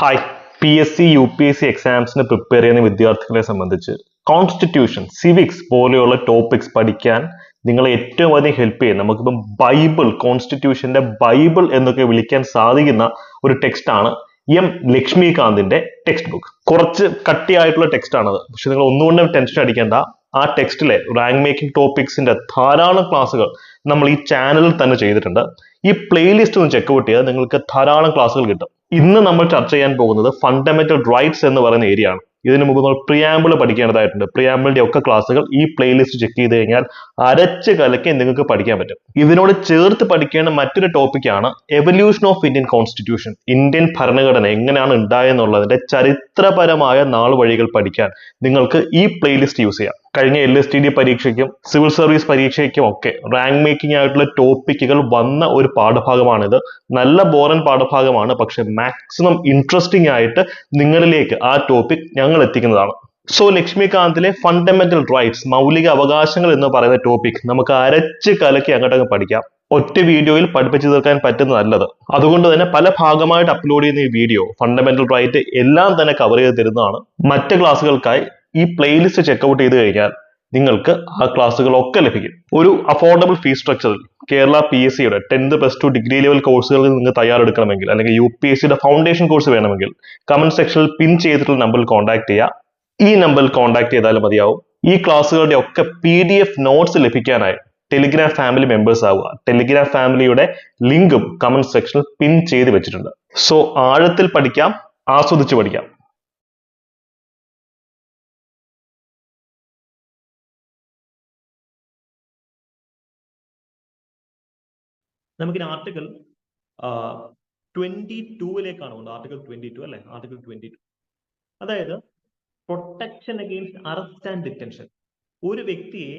Hi. PSC UPSC എക്സാംസിന് prepare ചെയ്യുന്ന വിദ്യാർത്ഥികളെ സംബന്ധിച്ച് കോൺസ്റ്റിറ്റ്യൂഷൻ, സിവിക്സ് പോലെയുള്ള ടോപ്പിക്സ് പഠിക്കാൻ നിങ്ങളെ ഏറ്റവും അധികം ഹെൽപ്പ് ചെയ്യും. നമുക്കിപ്പം ബൈബിൾ, കോൺസ്റ്റിറ്റ്യൂഷന്റെ ബൈബിൾ എന്നൊക്കെ വിളിക്കാൻ സാധിക്കുന്ന ഒരു ടെക്സ്റ്റ് ആണ് ലക്ഷ്മികാന്തിന്റെ ടെക്സ്റ്റ് ബുക്ക്. കുറച്ച് കട്ടിയായിട്ടുള്ള ടെക്സ്റ്റ് ആണത്. പക്ഷെ നിങ്ങൾ ഒന്നുകൊണ്ടും ടെൻഷൻ അടിക്കേണ്ട. ആ ടെക്സ്റ്റിലെ റാങ്ക് മേക്കിംഗ് ടോപ്പിക്സിന്റെ ധാരാളം ക്ലാസ്സുകൾ നമ്മൾ ഈ ചാനലിൽ തന്നെ ചെയ്തിട്ടുണ്ട്. ഈ പ്ലേലിസ്റ്റ് ഒന്ന് ചെക്കൗട്ട് ചെയ്താൽ നിങ്ങൾക്ക് ധാരാളം ക്ലാസ്സുകൾ കിട്ടും. ഇന്ന് നമ്മൾ ചർച്ച ചെയ്യാൻ പോകുന്നത് ഫണ്ടമെന്റൽ റൈറ്റ്സ് എന്ന് പറയുന്ന ഏരിയ ആണ്. ഇതിനു മുമ്പ് നമ്മൾ പ്രിയാമ്പിൾ പഠിക്കേണ്ടതായിട്ടുണ്ട്. പ്രിയാമ്പിളിന്റെ ഒക്കെ ക്ലാസ്സുകൾ ഈ പ്ലേലിസ്റ്റ് ചെക്ക് ചെയ്ത് കഴിഞ്ഞാൽ അരച്ച് കലക്കി നിങ്ങൾക്ക് പഠിക്കാൻ പറ്റും. ഇതിനോട് ചേർത്ത് പഠിക്കേണ്ട മറ്റൊരു ടോപ്പിക്കാണ് evolution of Indian constitution. Indian ഭരണഘടന എങ്ങനെയാണ് ഉണ്ടായെന്നുള്ളതിന്റെ ചരിത്രപരമായ നാൾ വഴികൾ പഠിക്കാൻ നിങ്ങൾക്ക് ഈ പ്ലേലിസ്റ്റ് യൂസ് ചെയ്യാം. കഴിഞ്ഞ LSTD പരീക്ഷയ്ക്കും സിവിൽ സർവീസ് പരീക്ഷയ്ക്കും ഒക്കെ റാങ്ക് മേക്കിംഗ് ആയിട്ടുള്ള ടോപ്പിക്കുകൾ വന്ന ഒരു പാഠഭാഗമാണിത്. നല്ല ബോറൻ പാഠഭാഗമാണ്, പക്ഷെ മാക്സിമം ഇൻട്രസ്റ്റിംഗ് ആയിട്ട് നിങ്ങളിലേക്ക് ആ ടോപ്പിക് ഞങ്ങൾ എത്തിക്കുന്നതാണ്. സോ ലക്ഷ്മികാന്തിലെ ഫണ്ടമെന്റൽ റൈറ്റ്സ്, മൗലിക അവകാശങ്ങൾ എന്ന് പറയുന്ന ടോപ്പിക് നമുക്ക് അരച്ച് കലക്കി അങ്ങോട്ടങ്ങ് പഠിക്കാം. ഒറ്റ വീഡിയോയിൽ പഠിപ്പിച്ചു തീർക്കാൻ പറ്റുന്നതല്ലത്. അതുകൊണ്ട് തന്നെ പല ഭാഗമായിട്ട് അപ്ലോഡ് ചെയ്യുന്ന ഈ വീഡിയോ ഫണ്ടമെന്റൽ റൈറ്റ് എല്ലാം തന്നെ കവർ ചെയ്ത് തരുന്നതാണ്. മറ്റ് ക്ലാസ്സുകൾക്കായി ഈ പ്ലേലിസ്റ്റ് ചെക്കൗട്ട് ചെയ്ത് കഴിഞ്ഞാൽ നിങ്ങൾക്ക് ആ ക്ലാസ്സുകളൊക്കെ ലഭിക്കും. ഒരു അഫോർഡബിൾ ഫീസ് സ്ട്രക്ചറിൽ കേരള PSCയുടെ 10th പ്ലസ് 2 ഡിഗ്രി ലെവൽ കോഴ്സുകളിൽ നിങ്ങൾ തയ്യാറെടുക്കണമെങ്കിൽ, അല്ലെങ്കിൽ UPSCയുടെ ഫൗണ്ടേഷൻ കോഴ്സ് വേണമെങ്കിൽ കമന്റ് സെക്ഷനിൽ പിൻ ചെയ്തിട്ടുള്ള നമ്പറിൽ കോൺടാക്ട് ചെയ്യുക. ഈ നമ്പറിൽ കോൺടാക്ട് ചെയ്താലും മതിയാവും. ഈ ക്ലാസ്സുകളുടെ ഒക്കെ PDF നോട്ട്സ് ലഭിക്കാനായി ടെലിഗ്രാം ഫാമിലി മെമ്പേഴ്സ് ആവുക. ടെലിഗ്രാം ഫാമിലിയുടെ ലിങ്കും കമന്റ് സെക്ഷനിൽ പിൻ ചെയ്ത് വെച്ചിട്ടുണ്ട്. സോ ആഴത്തിൽ പഠിക്കാം, ആസ്വദിച്ച് പഠിക്കാം. നമുക്കിനി ആർട്ടിക്കിൾ 22ലേക്കാണ് പോകുന്നത്. ആർട്ടിക്കിൾ 22 അല്ലെ? ആർട്ടിക്കിൾ 22, അതായത് protection against arrest and detention. ഒരു വ്യക്തിയെ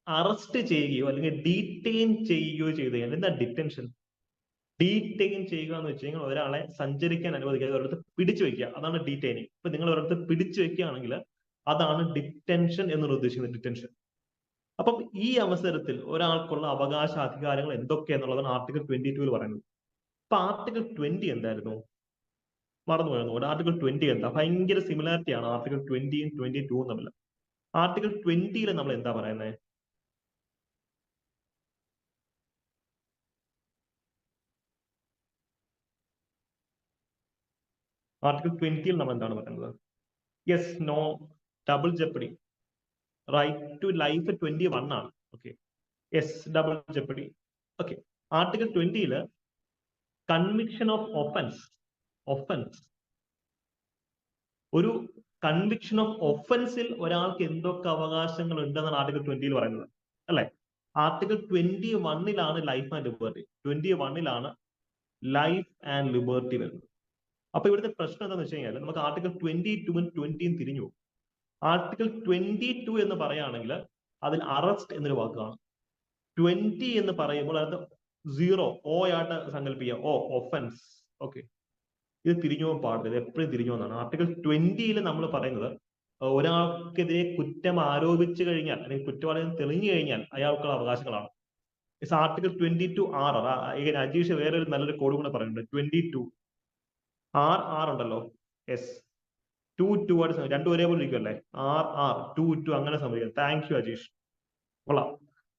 അറസ്റ്റ് ചെയ്യുകയോ അല്ലെങ്കിൽ ഡീറ്റെയിൻ ചെയ്യുകയോ ചെയ്തു കഴിഞ്ഞാൽ എന്താ ഡിറ്റൻഷൻ? ഡീറ്റെയിൻ ചെയ്യുക എന്ന് വെച്ച് കഴിഞ്ഞാൽ ഒരാളെ സഞ്ചരിക്കാൻ അനുവദിക്കാതെ ഒരിടത്ത് പിടിച്ചു വെക്കുക, അതാണ് ഡീറ്റെയിനിങ്. ഇപ്പൊ നിങ്ങൾ ഒരിടത്ത് പിടിച്ചു വെക്കുകയാണെങ്കിൽ അതാണ് ഡിറ്റൻഷൻ എന്നുള്ള ഉദ്ദേശിക്കുന്നത്, ഡിറ്റൻഷൻ. അപ്പം ഈ അവസരത്തിൽ ഒരാൾക്കുള്ള അവകാശ അധികാരങ്ങൾ എന്തൊക്കെയെന്നുള്ളതാണ് ആർട്ടിക്കിൾ 22 പറയുന്നത്. ഇപ്പൊ ആർട്ടിക്കിൾ 20 എന്തായിരുന്നു? മറന്നുപോയിരുന്നു. ആർട്ടിക്കിൾ 20 എന്താ? ഭയങ്കര സിമിലാരിറ്റി ആണ് ആർട്ടിക്കിൾ 20യും 22 തമ്മിൽ. ആർട്ടിക്കിൾ 20യിൽ നമ്മൾ എന്താ പറയുന്നത്? ആർട്ടിക്കിൾ 20യിൽ നമ്മൾ എന്താണ് പറയുന്നത്? Yes, no, double jeopardy, right to life 21 ആണ്. Okay, yes, double jeopardy. Okay, article 20യിൽ കൺവിക്ഷൻ ഓഫ് ഒഫൻസ്, ഒരു കൺവിക്ഷൻ ഓഫ് ഒഫൻസിൽ ഒരാൾക്ക് എന്തൊക്കെ അവകാശങ്ങൾ ഉണ്ടെന്നാണ് ആർട്ടിക്കിൾ 20യിൽ പറയുന്നത്, അല്ലെ? ആർട്ടിക്കിൾ 21ലാണ് ലൈഫ് ആൻഡ് ലിബർട്ടി. 21ലാണ് ലൈഫ് ആൻഡ് ലിബർട്ടി വരുന്നത്. അപ്പൊ ഇവിടുത്തെ പ്രശ്നം എന്താണെന്ന് വെച്ച് കഴിഞ്ഞാൽ നമുക്ക് ആർട്ടിക്കിൾ 22ഉം 20യും തിരിഞ്ഞു പോകും. ആർട്ടിക്കിൾ 22 എന്ന് പറയുകയാണെങ്കിൽ അതിൽ അറസ്റ്റ് എന്നൊരു വാക്കാണ്. 20 എന്ന് പറയുമ്പോൾ അത് 0 ഓ ആയിട്ട് സങ്കല്പിക്കുക, ഓ ഒഫൻസ്. ഓക്കെ, ഇത് തിരിഞ്ഞു പോകാൻ പാടില്ല, ഇത് എപ്പോഴും തിരിഞ്ഞു പോകുന്നതാണ്. ആർട്ടിക്കിൾ 20യിൽ നമ്മൾ പറയുന്നത് ഒരാൾക്കെതിരെ കുറ്റം ആരോപിച്ചു കഴിഞ്ഞാൽ അല്ലെങ്കിൽ കുറ്റവാളികൾ തെളിഞ്ഞു കഴിഞ്ഞാൽ അയാൾക്കുള്ള അവകാശങ്ങളാണ്. Article 22R. അജീഷ് വേറെ ഒരു നല്ലൊരു കോഡ് കൂടെ പറയുന്നുണ്ട്. 22 R ഉണ്ടല്ലോ, യെസ്, 2 ആയിട്ട് രണ്ടും ഒരേപോലെ ഇരിക്കുമല്ലേ? R 2 അങ്ങനെ സംഭവിക്കാം. താങ്ക് യു അജീഷ്, കൊള്ളാം,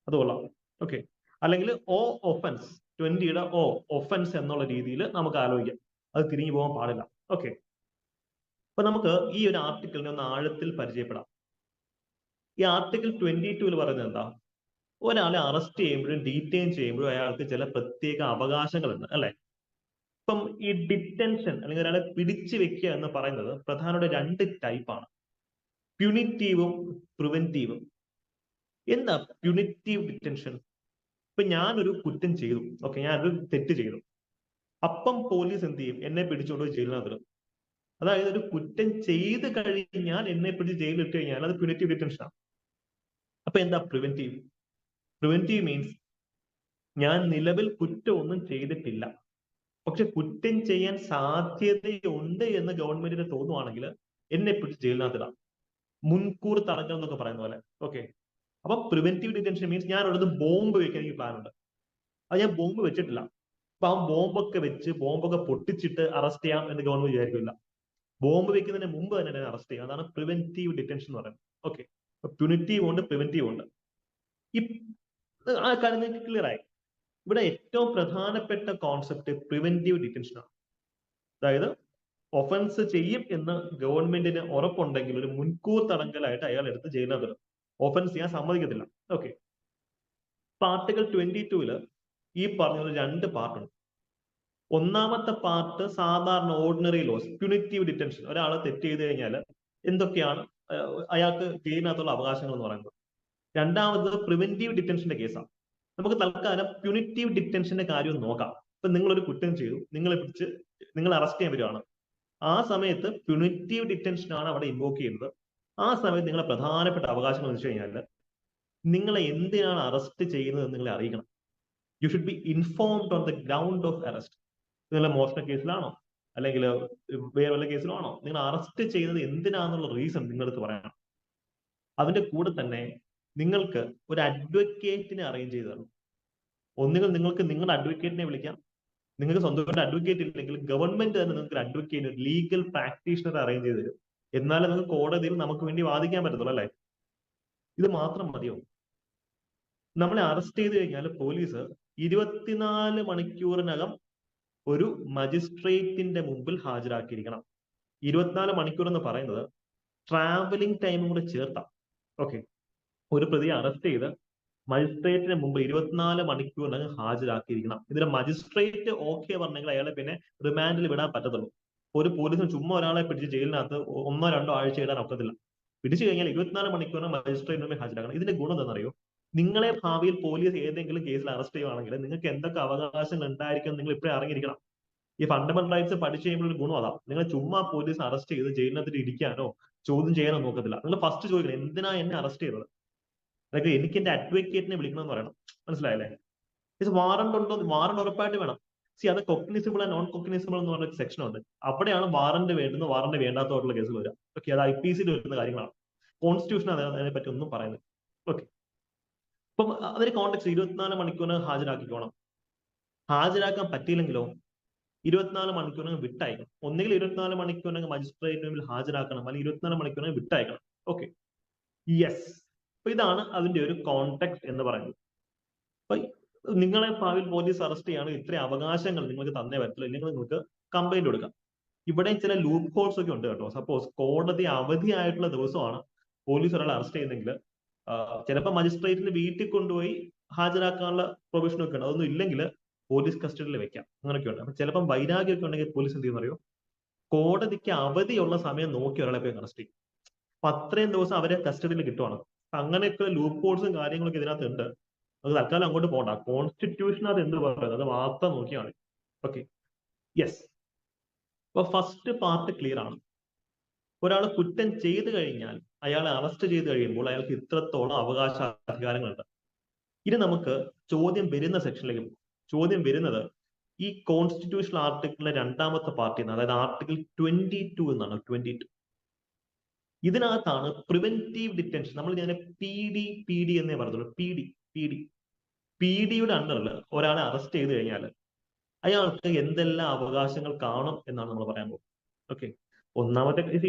അത് കൊള്ളാം. ഓക്കെ, അല്ലെങ്കിൽ ഓ ഒഫൻസ്, 20യുടെ ഓ ഒഫൻസ് എന്നുള്ള രീതിയിൽ നമുക്ക് ആലോചിക്കാം. അത് തിരിഞ്ഞു പോകാൻ പാടില്ല. ഓക്കെ, അപ്പൊ നമുക്ക് ഈ ഒരു ആർട്ടിക്കിളിനെ ഒന്ന് ആഴത്തിൽ പരിചയപ്പെടാം. ഈ ആർട്ടിക്കിൾ 22ൽ പറയുന്നത് എന്താ? ഒരാളെ അറസ്റ്റ് ചെയ്യുമ്പോഴും ഡീറ്റെയിൻ ചെയ്യുമ്പോഴും അയാൾക്ക് ചില പ്രത്യേക അവകാശങ്ങളുണ്ട്, അല്ലെ? ഇപ്പം ഈ ഡിറ്റൻഷൻ അല്ലെങ്കിൽ ഒരാളെ പിടിച്ചു വെക്കുക എന്ന് പറയുന്നത് പ്രധാനമായിട്ട് 2 ടൈപ്പാണ്, പ്യൂണിറ്റീവും പ്രിവെന്റീവും. എന്താ പ്യൂണിറ്റീവ് ഡിറ്റൻഷൻ? ഇപ്പൊ ഞാനൊരു കുറ്റം ചെയ്തു, ഓക്കെ, ഞാനൊരു തെറ്റ് ചെയ്തു. അപ്പം പോലീസ് എന്ത് ചെയ്യും? എന്നെ പിടിച്ചുകൊണ്ട് ജയിലിനകത്ത്. അതായത് ഒരു കുറ്റം ചെയ്ത് കഴിഞ്ഞാൽ എന്നെ പിടിച്ച് ജയിലിൽ ഇട്ട് കഴിഞ്ഞാൽ അത് പ്യൂണിറ്റീവ് ഡിറ്റൻഷൻ ആണ്. അപ്പൊ എന്താ പ്രിവെന്റീവ്? പ്രിവെന്റീവ് മീൻസ് ഞാൻ നിലവിൽ കുറ്റമൊന്നും ചെയ്തിട്ടില്ല, പക്ഷെ കുറ്റം ചെയ്യാൻ സാധ്യതയുണ്ട് എന്ന് ഗവൺമെന്റിന് തോന്നുവാണെങ്കിൽ എന്നെ പിടിച്ച് ജയിലിനകത്തിടാം. മുൻകൂർ തടങ്കൽ എന്നൊക്കെ പറയുന്ന പോലെ. ഓക്കെ, അപ്പൊ പ്രിവെന്റീവ് ഡിറ്റൻഷൻ മീൻസ് ഞാൻ ഒരു ബോംബ് വെക്കാൻ എനിക്ക് പ്ലാൻ ഉണ്ട്, അത് ഞാൻ ബോംബ് വെച്ചിട്ടില്ല, അപ്പൊ ആ ബോംബൊക്കെ വെച്ച് ബോംബൊക്കെ പൊട്ടിച്ചിട്ട് അറസ്റ്റ് ചെയ്യാം എന്ന് ഗവൺമെന്റ് വിചാരിക്കില്ല. ബോംബ് വെക്കുന്നതിന് മുമ്പ് തന്നെ അറസ്റ്റ് ചെയ്യാം. അതാണ് പ്രിവെന്റീവ് ഡിറ്റൻഷൻ എന്ന് പറയുന്നത്. ഓക്കെ, പ്യൂണിറ്റീവ് ഉണ്ട്, പ്രിവെന്റീവ് ഉണ്ട്. ഈ ആ കാര്യം നിങ്ങൾക്ക് ക്ലിയർ ആയി. ഇവിടെ ഏറ്റവും പ്രധാനപ്പെട്ട കോൺസെപ്റ്റ് പ്രിവെന്റീവ് ഡിറ്റൻഷൻ ആണ്. അതായത് ഒഫൻസ് ചെയ്യും എന്ന് ഗവൺമെന്റിന് ഉറപ്പുണ്ടെങ്കിൽ ഒരു മുൻകൂർ തടങ്കലായിട്ട് അയാൾ എടുത്ത് ജയിലിനകത്ത് ഒഫൻസ് ചെയ്യാൻ സമ്മതിക്കത്തില്ല. ഓക്കെ, ആർട്ടിക്കിൾ 22 ഈ പറഞ്ഞ രണ്ട് പാർട്ടുണ്ട്. ഒന്നാമത്തെ പാർട്ട് സാധാരണ ഓർഡിനറി ലോസ്, പ്യൂണിറ്റീവ് ഡിറ്റൻഷൻ. ഒരാൾ തെറ്റ് ചെയ്ത് കഴിഞ്ഞാൽ എന്തൊക്കെയാണ് അയാൾക്ക് ജയിലിനകത്തുള്ള അവകാശങ്ങൾ എന്ന് പറയുന്നത്. രണ്ടാമത് പ്രിവെന്റീവ് ഡിറ്റൻഷന്റെ കേസാണ്. നമുക്ക് തൽക്കാലം പ്യൂണിറ്റീവ് ഡിറ്റൻഷന്റെ കാര്യം നോക്കാം. ഇപ്പൊ നിങ്ങളൊരു കുറ്റം ചെയ്തു, നിങ്ങൾ അറസ്റ്റ് ചെയ്യാൻ വരികയാണ്. ആ സമയത്ത് പ്യൂണിറ്റീവ് ഡിറ്റൻഷൻ ആണ് അവിടെ ഇൻവോക്ക് ചെയ്യുന്നത്. ആ സമയത്ത് നിങ്ങളെ പ്രധാനപ്പെട്ട അവകാശങ്ങൾ എന്ന് വെച്ച് കഴിഞ്ഞാൽ നിങ്ങളെ എന്തിനാണ് അറസ്റ്റ് ചെയ്യുന്നത് എന്ന് നിങ്ങളെ അറിയിക്കണം. You should be informed on the ground of arrest. നിങ്ങളെ മോഷണ കേസിലാണോ അല്ലെങ്കിൽ വേറെ വല്ല കേസിലാണോ നിങ്ങൾ അറസ്റ്റ് ചെയ്യുന്നത് എന്തിനാന്നുള്ള റീസൺ നിങ്ങളടുത്ത് പറയണം. അതിന്റെ കൂടെ തന്നെ നിങ്ങൾക്ക് ഒരു അഡ്വക്കേറ്റിനെ അറേഞ്ച് ചെയ്ത് തരണം. ഒന്നുകിൽ നിങ്ങൾക്ക് നിങ്ങളുടെ അഡ്വക്കേറ്റിനെ വിളിക്കാം. നിങ്ങൾക്ക് സ്വന്തമായിട്ട് അഡ്വക്കേറ്റ് ഇല്ലെങ്കിൽ ഗവൺമെന്റ് തന്നെ നിങ്ങൾക്ക് ഒരു അഡ്വക്കേറ്റ്, ഒരു ലീഗൽ പ്രാക്ടീഷണർ അറേഞ്ച് ചെയ്ത് തരും. എന്നാലും നിങ്ങൾക്ക് കോടതിയിൽ നമുക്ക് വേണ്ടി വാദിക്കാൻ പറ്റത്തുള്ളൂ അല്ലേ? ഇത് മാത്രം മതിയോ? നമ്മളെ അറസ്റ്റ് ചെയ്ത് കഴിഞ്ഞാൽ പോലീസ് 24 മണിക്കൂറിനകം ഒരു മജിസ്ട്രേറ്റിന്റെ മുമ്പിൽ ഹാജരാക്കിയിരിക്കണം. 24 മണിക്കൂർ എന്ന് പറയുന്നത് ട്രാവലിംഗ് ടൈമും കൂടെ ചേർത്താം. ഓക്കെ, ഒരു പ്രതിയെ അറസ്റ്റ് ചെയ്ത് മജിസ്ട്രേറ്റിന് മുമ്പ് 24 മണിക്കൂറിനകം ഹാജരാക്കിയിരിക്കണം. ഇതിന് മജിസ്ട്രേറ്റ് ഓക്കെ പറഞ്ഞെങ്കിൽ അയാളെ പിന്നെ റിമാൻഡിൽ വിടാൻ പറ്റത്തുള്ളൂ. ഒരു പോലീസിന് ചുമ്മാ ഒരാളെ പിടിച്ച് ജയിലിനകത്ത് 1-2 ആഴ്ച ഇടാൻ ഒക്കത്തില്ല. പിടിച്ചു കഴിഞ്ഞാൽ 24 മണിക്കൂറിന് മജിസ്ട്രേറ്റിന് മുമ്പ് ഹാജരാക്കണം. ഇതിന്റെ ഗുണം എന്താണെന്നറിയോ? നിങ്ങളെ ഭാവിയിൽ പോലീസ് ഏതെങ്കിലും കേസിൽ അറസ്റ്റ് ചെയ്യുവാണെങ്കിൽ നിങ്ങൾക്ക് എന്തൊക്കെ അവകാശങ്ങൾ ഉണ്ടായിരിക്കും നിങ്ങൾ ഇപ്പോഴേ അറിഞ്ഞിരിക്കണം. ഈ ഫണ്ടമെന്റൽ റൈറ്റ്സ് പഠിച്ചു കഴിയുമ്പോൾ ഒരു ഗുണം അതാ. നിങ്ങൾ ചുമ്മാ പോലീസ് അറസ്റ്റ് ചെയ്ത് ജയിലിനകത്ത് ഇരിക്കാനോ ചോദ്യം ചെയ്യാനോ നോക്കത്തില്ല. നിങ്ങൾ ഫസ്റ്റ് ചോദിക്കണം, എന്തിനാ എന്നെ അറസ്റ്റ് ചെയ്തത്? അതൊക്കെ എനിക്ക് എന്റെ അഡ്വക്കേറ്റിനെ വിളിക്കണം എന്ന് പറയണം. മനസ്സിലായല്ലേ? ഇത് വാറണ്ട് ഉണ്ടോ? വാറണ്ട് ഉറപ്പായിട്ട് വേണം. അത് കൊഗ്നിസിബിൾ ആൻഡ് നോൺ കൊഗ്നിസിബിൾ എന്ന് പറഞ്ഞ സെക്ഷൻ ഉണ്ട്. അവിടെയാണ് വാറണ്ട് വേണ്ടുന്ന വാറണ്ട് വേണ്ടാത്തതായിട്ടുള്ള കേസുകൾ വരിക. ഓക്കെ, അത് IPC വരുന്ന കാര്യങ്ങളാണ്. കോൺസ്റ്റിറ്റ്യൂഷൻ അതിനെ പറ്റി ഒന്നും പറയുന്നത്. ഓക്കെ, അപ്പം അതിന് കോൺടെക്സ്റ്റ് 24 മണിക്കൂറിന് ഹാജരാക്കിക്കോണം. ഹാജരാക്കാൻ പറ്റിയില്ലെങ്കിലോ 24 മണിക്കൂറിന് വിട്ടയക്കണം. ഒന്നുകിൽ 24 മണിക്കൂറിന് മജിസ്ട്രേറ്റിന് മുമ്പിൽ ഹാജരാക്കണം, അല്ലെങ്കിൽ 24 മണിക്കൂറിന് വിട്ടയക്കണം. Okay, yes. അപ്പൊ ഇതാണ് അതിന്റെ ഒരു കോൺടെക്സ്റ്റ് എന്ന് പറയുന്നത്. അപ്പൊ നിങ്ങളെ ഭാവിയിൽ പോലീസ് അറസ്റ്റ് ചെയ്യുകയാണെങ്കിൽ ഇത്രയും അവകാശങ്ങൾ നിങ്ങൾക്ക് തന്നേ പറ്റില്ല, ഇല്ലെങ്കിൽ നിങ്ങൾക്ക് കംപ്ലൈന്റ് കൊടുക്കാം. ഇവിടെ ചില ലൂപ്പ് ഹോൾസ് ഒക്കെ ഉണ്ട് കേട്ടോ. സപ്പോസ് കോടതി അവധിയായിട്ടുള്ള ദിവസമാണ് പോലീസ് ഒരാളെ അറസ്റ്റ് ചെയ്യുന്നെങ്കിൽ ചിലപ്പോൾ മജിസ്ട്രേറ്റിന് വീട്ടിൽ കൊണ്ടുപോയി ഹാജരാക്കാനുള്ള പ്രൊവിഷൻ ഒക്കെ ഉണ്ട്. അതൊന്നും ഇല്ലെങ്കിൽ പോലീസ് കസ്റ്റഡിയിൽ വെക്കാം. അങ്ങനെയൊക്കെ ഉണ്ട്. അപ്പൊ ചിലപ്പം വൈരാഗ്യമൊക്കെ ഉണ്ടെങ്കിൽ പോലീസ് എന്ത് ചെയ്യുന്നറിയോ? കോടതിക്ക് അവധിയുള്ള സമയം നോക്കി ഒരാളെ പോയി അറസ്റ്റ് ചെയ്യും. അപ്പൊ അത്രയും ദിവസം അവരെ കസ്റ്റഡിയിൽ കിട്ടുവാണ്. അങ്ങനെയൊക്കെ ലൂപ്പ് ഹോൾസും കാര്യങ്ങളൊക്കെ ഇതിനകത്ത് ഉണ്ട്. അത് തൽക്കാലം അങ്ങോട്ട് പോകണ്ട. കോൺസ്റ്റിറ്റ്യൂഷൻ അത് എന്ത് പറയുന്നത് അത് മാത്രം നോക്കിയാണ്. Okay, yes. അപ്പൊ ഫസ്റ്റ് പാർട്ട് ക്ലിയർ ആണ്. ഒരാൾ കുറ്റം ചെയ്തു കഴിഞ്ഞാൽ അയാളെ അറസ്റ്റ് ചെയ്ത് കഴിയുമ്പോൾ അയാൾക്ക് ഇത്രത്തോളം അവകാശ അധികാരങ്ങളുണ്ട്. ഇനി നമുക്ക് ചോദ്യം വരുന്ന സെക്ഷനിലേക്ക് പോകും. ചോദ്യം വരുന്നത് ഈ കോൺസ്റ്റിറ്റ്യൂഷണൽ ആർട്ടിക്കിളിലെ രണ്ടാമത്തെ പാർട്ടിൽ നിന്ന്, അതായത് ആർട്ടിക്കിൾ 22 എന്നാണ്. 22 ഇതിനകത്താണ് പ്രിവെന്റീവ് ഡിറ്റൻഷൻ. നമ്മൾ ഇതിനെ PD എന്നേ പറഞ്ഞുള്ളൂ. PDയുടെ അണ്ടറിൽ ഒരാളെ അറസ്റ്റ് ചെയ്ത് കഴിഞ്ഞാൽ അയാൾക്ക് എന്തെല്ലാം അവകാശങ്ങൾ കാണും എന്നാണ് നമ്മൾ പറയാൻ പോകുന്നത്. ഓക്കെ, ഒന്നാമത്തെ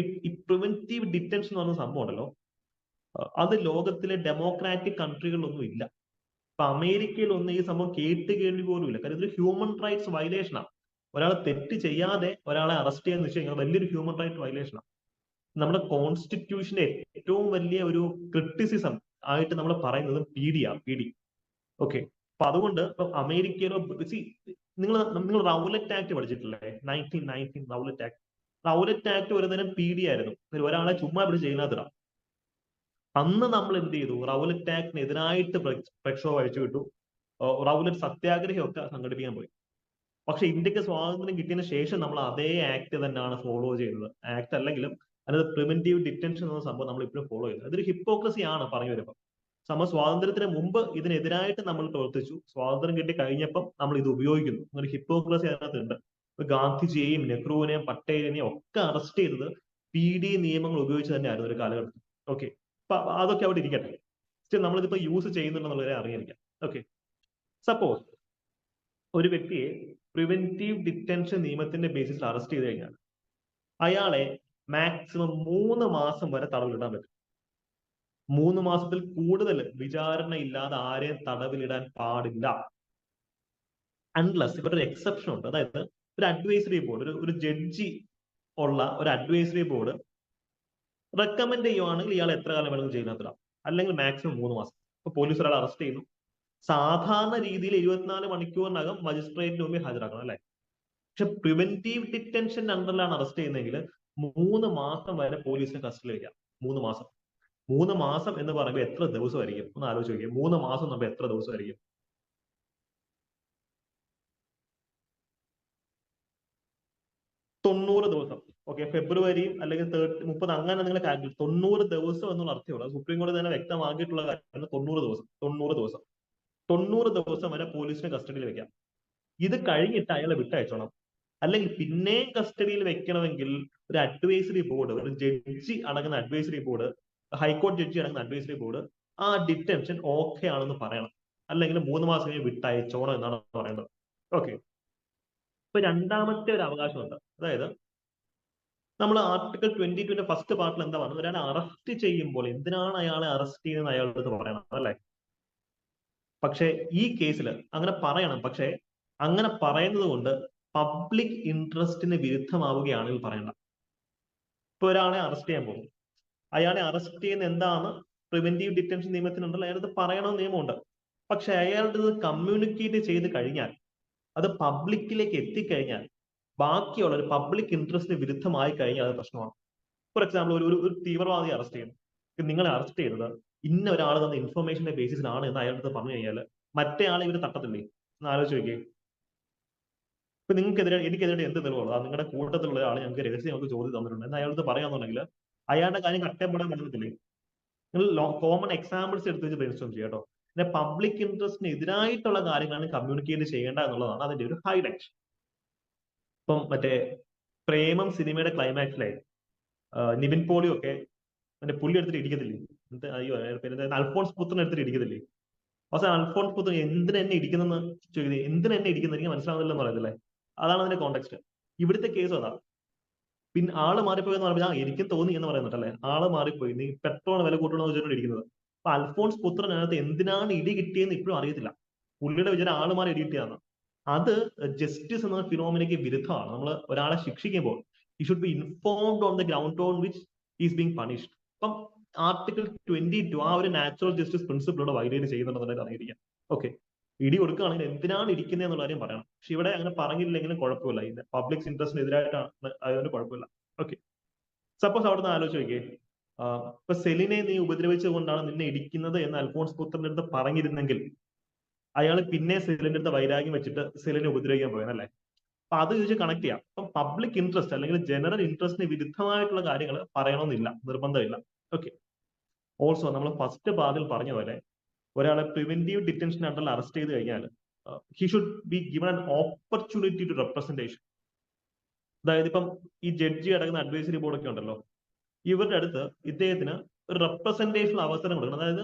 ഈ പ്രിവെന്റീവ് ഡിറ്റൻഷൻ എന്ന് പറഞ്ഞ സംഭവം ഉണ്ടല്ലോ, അത് ലോകത്തിലെ ഡെമോക്രാറ്റിക് കൺട്രികളിലൊന്നും ഇല്ല. ഇപ്പൊ അമേരിക്കയിലൊന്നും ഈ സംഭവം കേൾവി പോലും ഇല്ല. കാര്യം ഇതൊരു ഹ്യൂമൻ റൈറ്റ്സ് വയലേഷനാണ്. ഒരാൾ തെറ്റ് ചെയ്യാതെ ഒരാളെ അറസ്റ്റ് ചെയ്യാന്ന് വെച്ച് കഴിഞ്ഞാൽ വലിയൊരു ഹ്യൂമൻ റൈറ്റ് വയലേഷനാണ്. നമ്മുടെ കോൺസ്റ്റിറ്റ്യൂഷന്റെ ഏറ്റവും വലിയ ഒരു ക്രിറ്റിസിസം ആയിട്ട് നമ്മൾ പറയുന്നത് PD. ഓക്കെ, അപ്പൊ അതുകൊണ്ട് ഇപ്പൊ അമേരിക്കയിലോ നിങ്ങൾ റൗലറ്റ് ആക്ട് പഠിച്ചിട്ടില്ലേ? 1919 റൗലറ്റ് ആക്ട്. റൗലറ്റ് ആക്ട് ഒരു തരം PD ആയിരുന്നു. ഒരാളെ ചുമ്മാ പിടിച്ച് ചെയ്യുന്നതിടാം. അന്ന് നമ്മൾ എന്ത് ചെയ്തു? റൗലറ്റ് ആക്ടിനെതിരായിട്ട് പ്രക്ഷോഭം അഴിച്ചുവിട്ടു. റൗലറ്റ് സത്യാഗ്രഹമൊക്കെ സംഘടിപ്പിക്കാൻ പോയി. പക്ഷെ ഇന്ത്യക്ക് സ്വാതന്ത്ര്യം കിട്ടിയതിന് ശേഷം നമ്മൾ അതേ ആക്ട് തന്നെയാണ് ഫോളോ ചെയ്തത്. ആക്ട് അല്ലെങ്കിലും അതിനകത്ത് പ്രിവെന്റീവ് ഡിറ്റൻഷൻ എന്ന സംഭവം നമ്മൾ ഇപ്പോഴും ഫോളോ ചെയ്യുന്നത്. അതൊരു ഹിപ്പോക്രസിയാണ് പറഞ്ഞു വരുമ്പോൾ. നമ്മൾ സ്വാതന്ത്ര്യത്തിന് മുമ്പ് ഇതിനെതിരായിട്ട് നമ്മൾ പ്രവർത്തിച്ചു. സ്വാതന്ത്ര്യം കിട്ടി കഴിഞ്ഞപ്പം നമ്മൾ ഇത് ഉപയോഗിക്കുന്നു. ഒരു ഹിപ്പോക്രസി അതിനകത്തുണ്ട്. ഗാന്ധിജിയെയും നെഹ്റുവിനെയും പട്ടേലിനെയും ഒക്കെ അറസ്റ്റ് ചെയ്തത് PD നിയമങ്ങൾ ഉപയോഗിച്ച് തന്നെയായിരുന്നു ഒരു കാലഘട്ടത്തിൽ. ഓക്കെ, അപ്പൊ അതൊക്കെ അവിടെ ഇരിക്കട്ടെ. നമ്മളിതിപ്പോ യൂസ് ചെയ്യുന്നുണ്ടെന്നുള്ളവരെ അറിഞ്ഞിരിക്കാം. ഓക്കെ, സപ്പോസ് ഒരു വ്യക്തിയെ പ്രിവെന്റീവ് ഡിറ്റൻഷൻ നിയമത്തിന്റെ ബേസിസിൽ അറസ്റ്റ് ചെയ്ത് കഴിഞ്ഞാൽ അയാളെ മാക്സിമം 3 മാസം വരെ തടവിലിടാൻ പറ്റും. 3 മാസത്തിൽ കൂടുതൽ വിചാരണ ഇല്ലാതെ ആരെയും തടവിലിടാൻ പാടില്ല. അൺലെസ് ഇവിടെ ഒരു എക്സെപ്ഷൻ ഉണ്ട്. അതായത് ഒരു അഡ്വൈസറി ബോർഡ്, ഒരു ജഡ്ജി ഉള്ള ഒരു അഡ്വൈസറി ബോർഡ് റെക്കമെൻഡ് ചെയ്യുവാണെങ്കിൽ ഇയാൾ എത്ര കാലം വേണമെങ്കിലും ജയിലിനകത്തിടാം, അല്ലെങ്കിൽ മാക്സിമം 3 മാസം. ഇപ്പൊ പോലീസ് ഒരാൾ അറസ്റ്റ് ചെയ്യുന്നു, സാധാരണ രീതിയിൽ 24 മണിക്കൂറിനകം മജിസ്ട്രേറ്റിന് മുമ്പിൽ ഹാജരാക്കണം, അല്ലെ? പക്ഷെ പ്രിവെന്റീവ് ഡിറ്റൻഷൻ അണ്ടറിലാണ് അറസ്റ്റ് ചെയ്യുന്നതെങ്കിൽ 3 മാസം വരെ പോലീസിന് കസ്റ്റഡിയിൽ വയ്ക്കാം. 3 മാസം. 3 മാസം എന്ന് പറയുമ്പോൾ എത്ര ദിവസമായിരിക്കും? ഒന്ന് ആലോചിച്ച് നോക്കിയേ. 3 മാസം എന്ന് പറയുമ്പോൾ എത്ര ദിവസമായിരിക്കും? 90 ദിവസം. ഓക്കെ, ഫെബ്രുവരി അല്ലെങ്കിൽ 30 അങ്ങനെ നിങ്ങൾ കാൽക്കുലേറ്റ്. 90 ദിവസം എന്നുള്ള അർത്ഥമുള്ളൂ. സുപ്രീം കോടതി തന്നെ വ്യക്തമാക്കിയിട്ടുള്ള കാര്യമാണ് 90 ദിവസം. 90 ദിവസം. 90 ദിവസം വരെ പോലീസിന് കസ്റ്റഡിയിൽ വെക്കാം. ഇത് കഴിഞ്ഞിട്ട് അയാളെ വിട്ടയച്ചോണം. അല്ലെങ്കിൽ പിന്നെയും കസ്റ്റഡിയിൽ വെക്കണമെങ്കിൽ ഒരു അഡ്വൈസറി ബോർഡ്, ഒരു ജഡ്ജി അടങ്ങുന്ന അഡ്വൈസറി ബോർഡ്, ഹൈക്കോടതി ജഡ്ജി അടങ്ങുന്ന അഡ്വൈസറി ബോർഡ് ആ ഡിറ്റൻഷൻ ഓക്കെ ആണെന്ന് പറയണം. അല്ലെങ്കിൽ 3 മാസം കഴിഞ്ഞ് വിട്ടയച്ചോണം എന്നാണ് പറയേണ്ടത്. ഓക്കെ. ഇപ്പൊ രണ്ടാമത്തെ ഒരു അവകാശമുണ്ട്. അതായത് നമ്മൾ ആർട്ടിക്കിൾ 22 ഫസ്റ്റ് പാർട്ടിൽ എന്താ പറഞ്ഞത്? ഒരാളെ അറസ്റ്റ് ചെയ്യുമ്പോൾ എന്തിനാണ് അയാളെ അറസ്റ്റ് ചെയ്യുന്നത് അയാളോട് പറയണം, അല്ലെ? പക്ഷെ ഈ കേസിൽ അങ്ങനെ പറയണം. പക്ഷെ അങ്ങനെ പറയുന്നത് കൊണ്ട് പബ്ലിക് ഇൻട്രസ്റ്റിന് വിരുദ്ധമാവുകയാണെങ്കിൽ പറയണ്ട. ഇപ്പൊ ഒരാളെ അറസ്റ്റ് ചെയ്യാൻ പോകും, അയാളെ അറസ്റ്റ് ചെയ്യുന്ന എന്താണ് പ്രിവെന്റീവ് ഡിറ്റൻഷൻ നിയമത്തിനുണ്ടല്ലോ, അയാളത് പറയണമെന്ന് നിയമമുണ്ട്. പക്ഷെ അയാളുടെ കമ്മ്യൂണിക്കേറ്റ് ചെയ്ത് കഴിഞ്ഞാൽ, അത് പബ്ലിക്കിലേക്ക് എത്തിക്കഴിഞ്ഞാൽ, ബാക്കിയുള്ള ഒരു പബ്ലിക് ഇൻട്രസ്റ്റിന് വിരുദ്ധമായി കഴിഞ്ഞാൽ അത് പ്രശ്നമാണ്. ഫോർ എക്സാമ്പിൾ, ഒരു തീവ്രവാദി അറസ്റ്റ് ചെയ്യുന്നു. നിങ്ങളെ അറസ്റ്റ് ചെയ്തത് ഇന്ന ഒരാൾ തന്ന ഇൻഫർമേഷന്റെ ബേസിസിലാണ് എന്ന് അയാളുടെ പറഞ്ഞു കഴിഞ്ഞാൽ മറ്റേ ആളെ ഇവർ തട്ടത്തില്ലേ? ഒന്ന് ആലോചിച്ച് നോക്കിയേ. ഇപ്പൊ നിങ്ങൾക്കെതിരെ, എനിക്കെതിരെ എന്ത് തെളിവുള്ളൂ? നിങ്ങളുടെ കൂട്ടത്തിലുള്ള ആൾ ഞങ്ങൾക്ക് രഹസ്യം നമുക്ക് ചോദ്യം തന്നിട്ടുണ്ട് എന്ന് അയാൾക്ക് പറയാന്നുണ്ടെങ്കിൽ അയാളുടെ കാര്യം കട്ടപ്പെടാൻ പറ്റത്തില്ലേ? നിങ്ങൾ കോമൺ എക്സാമ്പിൾസ് എടുത്ത് വെച്ച് ബ്രെയിൻസ്റ്റോം ചെയ്യാം കേട്ടോ. പിന്നെ പബ്ലിക് ഇൻട്രസ്റ്റിന് എതിരായിട്ടുള്ള കാര്യങ്ങളാണ് കമ്മ്യൂണിക്കേറ്റ് ചെയ്യേണ്ട എന്നുള്ളതാണ് അതിന്റെ ഒരു ഹൈലൈറ്റ്. ഇപ്പം മറ്റേ പ്രേമം സിനിമയുടെ ക്ലൈമാക്സിലെ നിവിൻ പോളി ഒക്കെ മറ്റേ പുള്ളി എടുത്തിട്ട് ഇടിക്കത്തില്ലേ? അയ്യോ, അൽഫോൺസ് പുത്രൻ എടുത്തിട്ട് ഇടിക്കത്തില്ലേ? അവസാനം അൽഫോൺസ് പുത്രൻ എന്തിനാ എന്നെ ഇടിക്കുന്നെന്ന് ചോദിക്കുന്നത്. എന്തിനാ എന്നെ ഇടിക്കുന്നത്? എനിക്ക് മനസ്സിലാവുന്നില്ലെന്ന് പറയത്തില്ലേ? അതാണ് അതിന്റെ കോണ്ടെക്സ്റ്റ്. ഇവിടുത്തെ കേസ് അതാ. പിന്നെ ആള് മാറിപ്പോയി എന്ന് പറയുമ്പോൾ എനിക്കും തോന്നി എന്ന് പറയുന്നുണ്ടല്ലേ, ആള് മാറിപ്പോയി, നീ പെട്രോൾ വില കൂട്ടണമെന്ന് വെച്ചിട്ട് ഇരിക്കുന്നത്. അപ്പൊ അൽഫോൺസ് പുത്രനകത്ത് എന്തിനാണ് ഇടി കിട്ടിയെന്ന് ഇപ്പോഴും അറിയത്തില്ല. പുള്ളിയുടെ വിചാരം ആള് മാറി ഇടി കിട്ടിയതാണ്. അത് ജസ്റ്റിസ് എന്ന ഫിനോമിനയ്ക്ക് വിരുദ്ധമാണ്. നമ്മൾ ഒരാളെ ശിക്ഷിക്കുമ്പോൾ he should be informed on the ground on which he is being punished. അപ്പം ആർട്ടിക്കിൾ 22 ആ ഒരു നാച്ചുറൽ ജസ്റ്റിസ് പ്രിൻസിപ്പിളോട് വൈലേറ്റ് ചെയ്യുന്നുണ്ടെന്നുള്ളത് അറിയിരിക്കാം. ഓക്കെ, ഇടി കൊടുക്കുകയാണെങ്കിൽ എന്തിനാണ് ഇരിക്കുന്നത് എന്നുള്ള കാര്യം പറയണം. പക്ഷെ ഇവിടെ അങ്ങനെ പറഞ്ഞില്ലെങ്കിലും കുഴപ്പമില്ല. ഇത് പബ്ലിക് ഇൻട്രസ്റ്റിന് എതിരായിട്ടാണ്, അതുകൊണ്ട് കുഴപ്പമില്ല. ഓക്കെ, സപ്പോസ് അവിടെ നിന്ന് ആലോചിച്ച് നോക്കിയേ, ഇപ്പൊ സെലിനെ നീ ഉപദ്രവിച്ചുകൊണ്ടാണ് നിന്നെ ഇടിക്കുന്നത് എന്ന് അൽഫോൺസ് പുത്രന്റെ അടുത്ത് പറഞ്ഞിരുന്നെങ്കിൽ അയാൾ പിന്നെ സെലിന്റെ അടുത്ത് വൈരാഗ്യം വെച്ചിട്ട് സെലിനെ ഉപദ്രവിക്കാൻ പോയതല്ലേ? അപ്പൊ അത് ചോദിച്ച് കണക്ട് ചെയ്യാം. അപ്പം പബ്ലിക് ഇൻട്രസ്റ്റ് അല്ലെങ്കിൽ ജനറൽ ഇൻട്രസ്റ്റിന് വിരുദ്ധമായിട്ടുള്ള കാര്യങ്ങൾ പറയണമെന്നില്ല, നിർബന്ധമില്ല. ഓക്കെ. ഓൾസോ നമ്മൾ ഫസ്റ്റ് പാർട്ടിൽ പറഞ്ഞ പോലെ ഒരാളെ പ്രിവെന്റീവ് ഡിറ്റൻഷൻ അണ്ടറിൽ അറസ്റ്റ് ചെയ്ത് കഴിഞ്ഞാൽ he should be given an opportunity to representation. അതായത് ഇപ്പം ഈ ജഡ്ജി അടങ്ങുന്ന അഡ്വൈസറി ബോർഡ് ഒക്കെ ഉണ്ടല്ലോ, ഇവരുടെ അടുത്ത് ഇദ്ദേഹത്തിന് ഒരു റെപ്രസെന്റേഷൻ അവസരം കൊടുക്കണം. അതായത്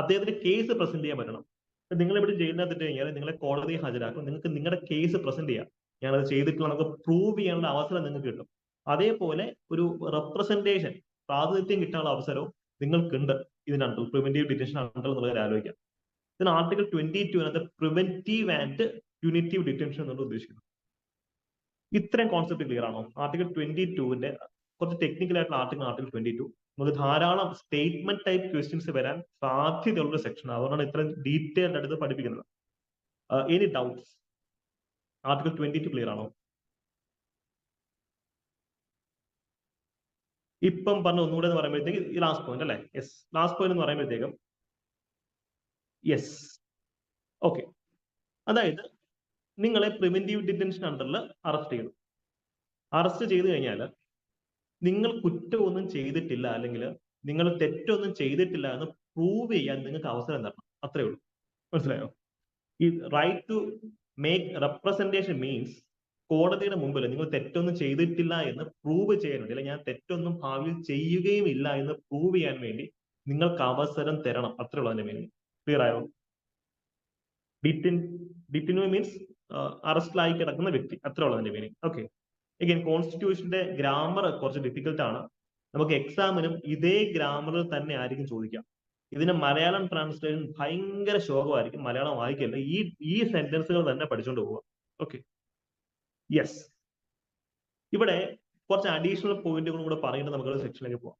അദ്ദേഹത്തിന് കേസ് പ്രസന്റ് ചെയ്യാൻ പറ്റണം. നിങ്ങൾ ഇവിടെ ജയിലിനകത്തിട്ട് കഴിഞ്ഞാൽ നിങ്ങളെ കോടതിയെ ഹാജരാക്കും, നിങ്ങൾക്ക് നിങ്ങളുടെ കേസ് പ്രസന്റ് ചെയ്യാം. ഞാനത് ചെയ്തിട്ടുള്ള നമുക്ക് പ്രൂവ് ചെയ്യാനുള്ള അവസരം നിങ്ങൾക്ക് കിട്ടും. അതേപോലെ ഒരു റെപ്രസെന്റേഷൻ, പ്രാതിനിധ്യം കിട്ടാനുള്ള അവസരവും നിങ്ങൾക്കുണ്ട് ഇതിനകത്ത് പ്രിവെന്റീവ് ഡിറ്റൻഷൻ അണ്ടർ എന്നുള്ളത് ആലോചിക്കാം. ഇതിന് article 22 preventive and punitive detention എന്നാണ് ഉദ്ദേശിക്കുന്നത്. ഇത്രയും കോൺസെപ്റ്റ് ക്ലിയർ ആണോ? ആർട്ടിക്കിൾ 22 കുറച്ച് ടെക്നിക്കൽ ആയിട്ടുള്ള ആർട്ടിക്കിൾ 22 നമുക്ക് ധാരാളം സ്റ്റേറ്റ്മെന്റ് ടൈപ്പ് ക്വസ്റ്റ്യൻസ് വരാൻ സാധ്യതയുള്ള സെക്ഷൻ, അതുകൊണ്ടാണ് ഇത്രയും ഡീറ്റെയിൽഡ് അടുത്ത് പഠിപ്പിക്കുന്നത്. Any doubts? ആർട്ടിക്കിൾ 22 ക്ലിയർ ആണോ? ഇപ്പം പറഞ്ഞ ഒന്നുകൂടെ എന്ന് പറയുമ്പോഴത്തേക്ക് ഈ ലാസ്റ്റ് പോയിന്റ് അല്ലേ? യെസ്, ലാസ്റ്റ് പോയിന്റ് എന്ന് പറയുമ്പോഴത്തേക്കും യെസ്. ഓക്കെ, അതായത് നിങ്ങളെ പ്രിവെന്റീവ് ഡിറ്റൻഷൻ അണ്ടറിൽ അറസ്റ്റ് ചെയ്തു. അറസ്റ്റ് ചെയ്ത് കഴിഞ്ഞാൽ നിങ്ങൾ കുറ്റമൊന്നും ചെയ്തിട്ടില്ല, അല്ലെങ്കിൽ നിങ്ങൾ തെറ്റൊന്നും ചെയ്തിട്ടില്ല എന്ന് പ്രൂവ് ചെയ്യാൻ നിങ്ങൾക്ക് അവസരം തരണം. അത്രേ ഉള്ളൂ. മനസ്സിലായോ? ഈ right to make representation means കോടതിയുടെ മുമ്പിൽ നിങ്ങൾ തെറ്റൊന്നും ചെയ്തിട്ടില്ല എന്ന് പ്രൂവ് ചെയ്യാൻ വേണ്ടി, അല്ലെങ്കിൽ ഞാൻ തെറ്റൊന്നും ഭാവിയിൽ ചെയ്യുകയും ഇല്ല എന്ന് പ്രൂവ് ചെയ്യാൻ വേണ്ടി നിങ്ങൾക്ക് അവസരം തരണം. അത്രേ ഉള്ളൂ അതിന്റെ മീനിങ്. ക്ലിയർ ആയോ? ഡിറ്റൻയൂ മീൻസ് അറസ്റ്റിലായി കിടക്കുന്ന വ്യക്തി, അത്ര ഉള്ളതിന്റെ മീനിങ്. ഓക്കെ, അഗൈൻ കോൺസ്റ്റിറ്റ്യൂഷന്റെ ഗ്രാമർ കുറച്ച് ഡിഫിക്കൽട്ട് ആണ്. നമുക്ക് എക്സാമിനും ഇതേ ഗ്രാമറിൽ തന്നെ ആയിരിക്കും ചോദിക്കാം. ഇതിന് മലയാളം ട്രാൻസ്ലേഷൻ ഭയങ്കര ശോകമായിരിക്കും. മലയാളം വായിക്കല്ല, ഈ സെന്റൻസുകൾ തന്നെ പഠിച്ചുകൊണ്ട് പോവുക. Okay, yes. ഇവിടെ കുറച്ച് അഡീഷണൽ പോയിന്റുകളും കൂടെ പറയുന്നത് നമുക്ക് സെക്ഷനിലേക്ക് പോവാം.